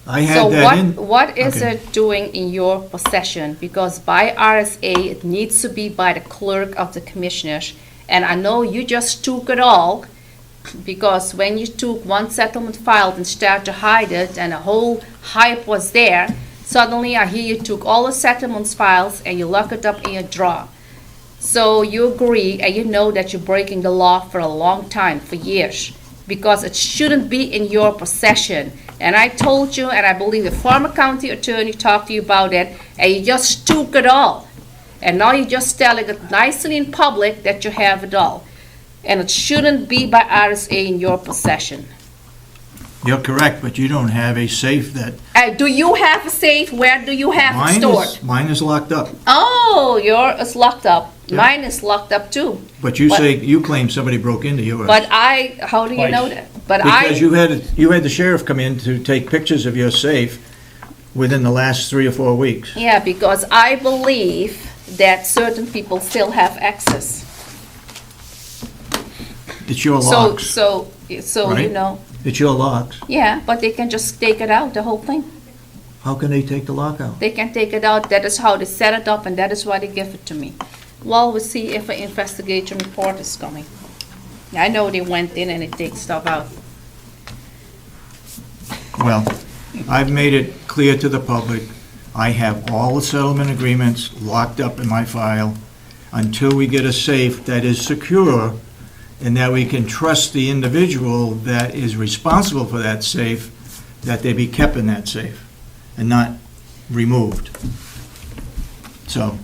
I had that in. So what is Okay. it doing in your possession? Because by RSA, it needs to be by the clerk of the commissioners. And I know you just took it all, because when you took one settlement file and started to hide it, and a whole hype was there, suddenly I hear you took all the settlements files and you lock it up in your drawer. So you agree, and you know that you're breaking the law for a long time, for years, because it shouldn't be in your possession. And I told you, and I believe the former county attorney talked to you about it, and you just took it all. And now you're just telling it nicely in public that you have it all. And it shouldn't be by RSA in your possession. You're correct, but you don't have a safe that. Do you have a safe? Where do you have it stored? Mine is locked up. Oh, yours is locked up. Yeah. Mine is locked up too. But you say, you claim somebody broke into yours. But how do you know that? But Because you had the sheriff come in to take pictures of your safe within the last 3 or 4 weeks. Yeah, because I believe that certain people still have access. It's your locks. So you Right. know, It's your locks. yeah, but they can just take it out, the whole thing. How can they take the lock out? They can take it out, that is how they set it up, and that is why they give it to me. Well, we'll see if an investigation report is coming. I know they went in and they take stuff out. Well, I've made it clear to the public, I have all the settlement agreements locked up in my file until we get a safe that is secure and that we can trust the individual that is responsible for that safe, that they be kept in that safe and not removed. So,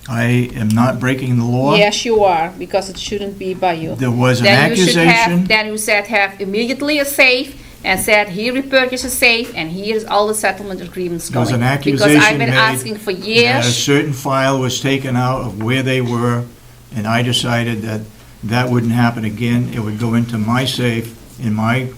I am not breaking the law. Yes, you are, because it shouldn't be by you. There was an Then you should accusation. Then you said have immediately a safe, and said he repurchased a safe, and here's all the settlement agreements There was going. an accusation Because I've been made asking for that a years. certain file was taken out of where they were, and I decided that that wouldn't happen again. It would go into my safe, in my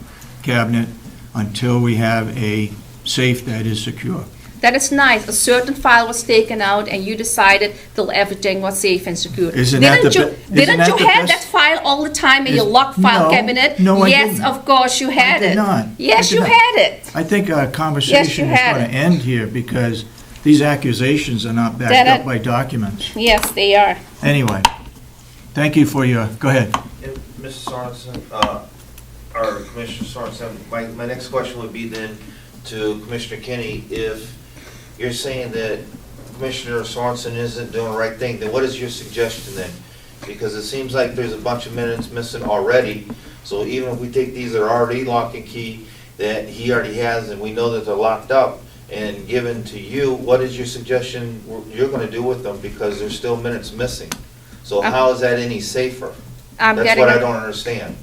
cabinet, until we have a safe that is secure. That is nice. A certain file was taken out, and you decided till everything was safe and secure. Isn't that the Didn't be- you? Didn't isn't that you the have best- that file all the time in Is- your locked file No, cabinet? no, I Yes, didn't. of course you had I it. did not. Yes, I did you not. had it. I think our conversation is had going to it. end here because these accusations are not backed That up it- by documents. Yes, they are. Anyway, thank you for your, go ahead. And Mr. Sorensen, or Commissioner Sorensen, my next question would be then to Commissioner Kenney, if you're saying that Commissioner Sorensen isn't doing the right thing, then what is your suggestion then? Because it seems like there's a bunch of minutes missing already, so even if we take these that are already lock and key, that he already has, and we know that they're locked up and given to you, what is your suggestion you're gonna do with them, because there's still minutes missing? So how is that any safer? I'm That's getting what I a- don't understand.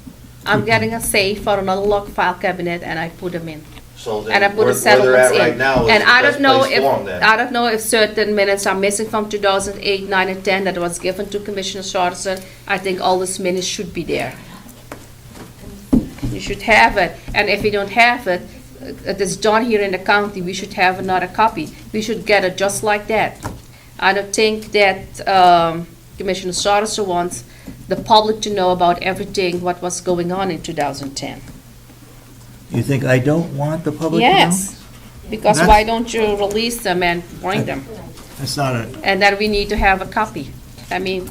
I'm getting a safe for another locked file cabinet, and I put them in. So And I then put where the they're settlements at right in. now is And the I best don't know place if, for 'em then. I don't know if certain minutes are missing from 2008, 9, and 10 that was given to Commissioner Sorensen. I think all these minutes should be there. You should have it, and if you don't have it, it is done here in the county, we should have another copy. We should get it just like that. I don't think that Commissioner Sorensen wants the public to know about everything, what was going on in 2010. You think I don't want the public to know? Yes, because That's- why don't you release them and bring them? That's not a, And then we need to have a copy. I mean,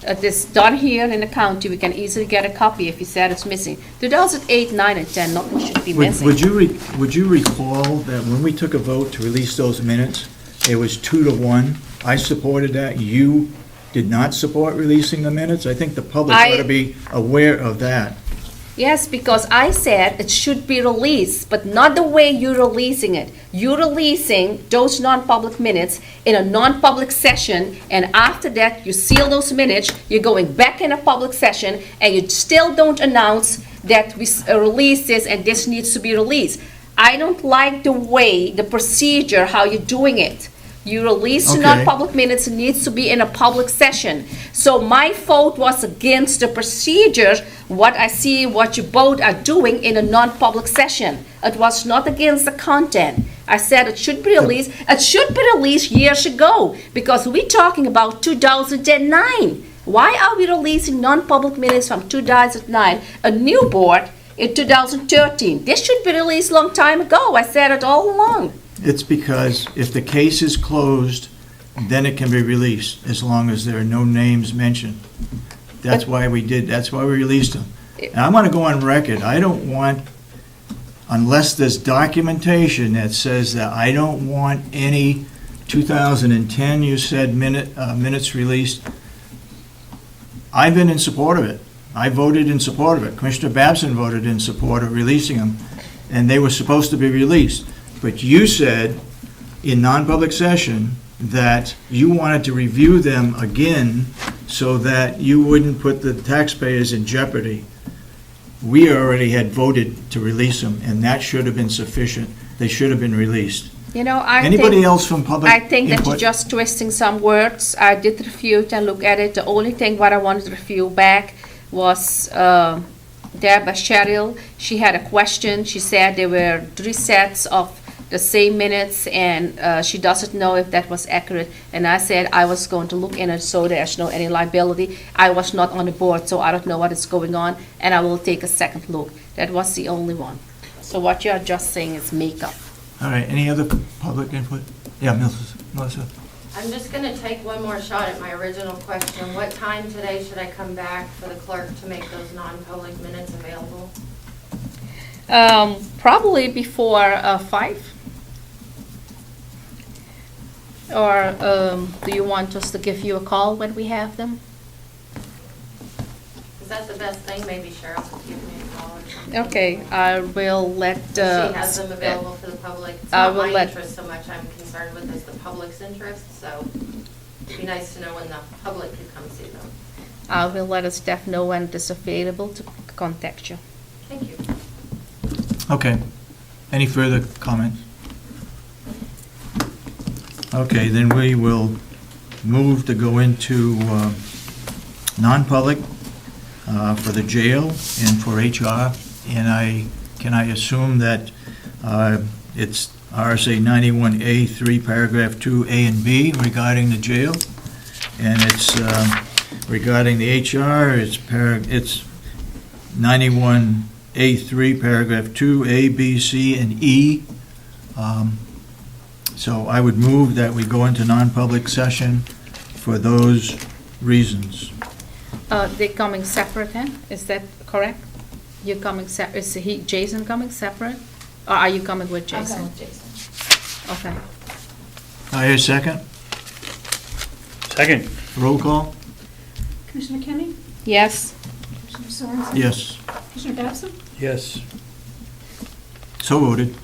it is done here in the county, we can easily get a copy if you said it's missing. 2008, 9, and 10, nothing should be missing. would you recall that when we took a vote to release those minutes, it was 2-1? I supported that. You did not support releasing the minutes? I think the public ought to be aware of that. Yes, because I said it should be released, but not the way you're releasing it. You're releasing those non-public minutes in a non-public session, and after that, you seal those minutes, you're going back in a public session, and you still don't announce that we release this and this needs to be released. I don't like the way, the procedure, how you're doing it. You release the Okay. non-public minutes, it needs to be in a public session. So my vote was against the procedure, what I see, what you both are doing in a non-public session. It was not against the content. I said it should be released. It should be released years ago, because we're talking about 2009. Why are we releasing non-public minutes from 2009? A new board in 2013. This should be released long time ago. I said it all along. It's because if the case is closed, then it can be released, as long as there are no names mentioned. That's why we released them. And I'm gonna go on record, I don't want, unless there's documentation that says that I don't want any 2010, you said, minutes released. I've been in support of it. I voted in support of it. Commissioner Babson voted in support of releasing them, and they were supposed to be released. But you said in non-public session that you wanted to review them again so that you wouldn't put the taxpayers in jeopardy. We already had voted to release them, and that should have been sufficient. They should have been released. You know, I Anybody think, else from public I think that you're input? just twisting some words. I did review it and look at it. The only thing what I wanted to review back was Deborah Cheryl. She had a question. She said there were 3 sets of the same minutes, and she doesn't know if that was accurate. And I said I was going to look in it so there's no any liability. I was not on the board, so I don't know what is going on, and I will take a second look. That was the only one. So what you are just saying is makeup. All right, any other public input? Yeah, Melissa? I'm just gonna take one more shot at my original question. What time today should I come back for the clerk to make those non-public minutes available? Probably before 5. Or do you want us to give you a call when we have them? Is that the best thing? Maybe Cheryl could give me a call or something. Okay, I will let. She has them available for the public. It's I not will my let- interest so much I'm concerned with is the public's interest, so it'd be nice to know when the public could come see them. I will let us staff know when it is available to contact you. Thank you. Okay. Any further comments? Okay, then we will move to go into non-public for the jail and for HR. And can I assume that it's RSA 91A3, paragraph 2, A and B regarding the jail? And it's regarding the HR, it's 91A3, paragraph 2, A, B, C, and E. So I would move that we go into non-public session for those reasons. They're coming separate then, is that correct? You're coming is Jason coming separate? Or are you coming with Jason? I'm coming with Jason. Okay. I hear a second. Second. Roll call? Commissioner Kenney? Yes. Commissioner Sorensen? Yes. Commissioner Babson? Yes. So voted.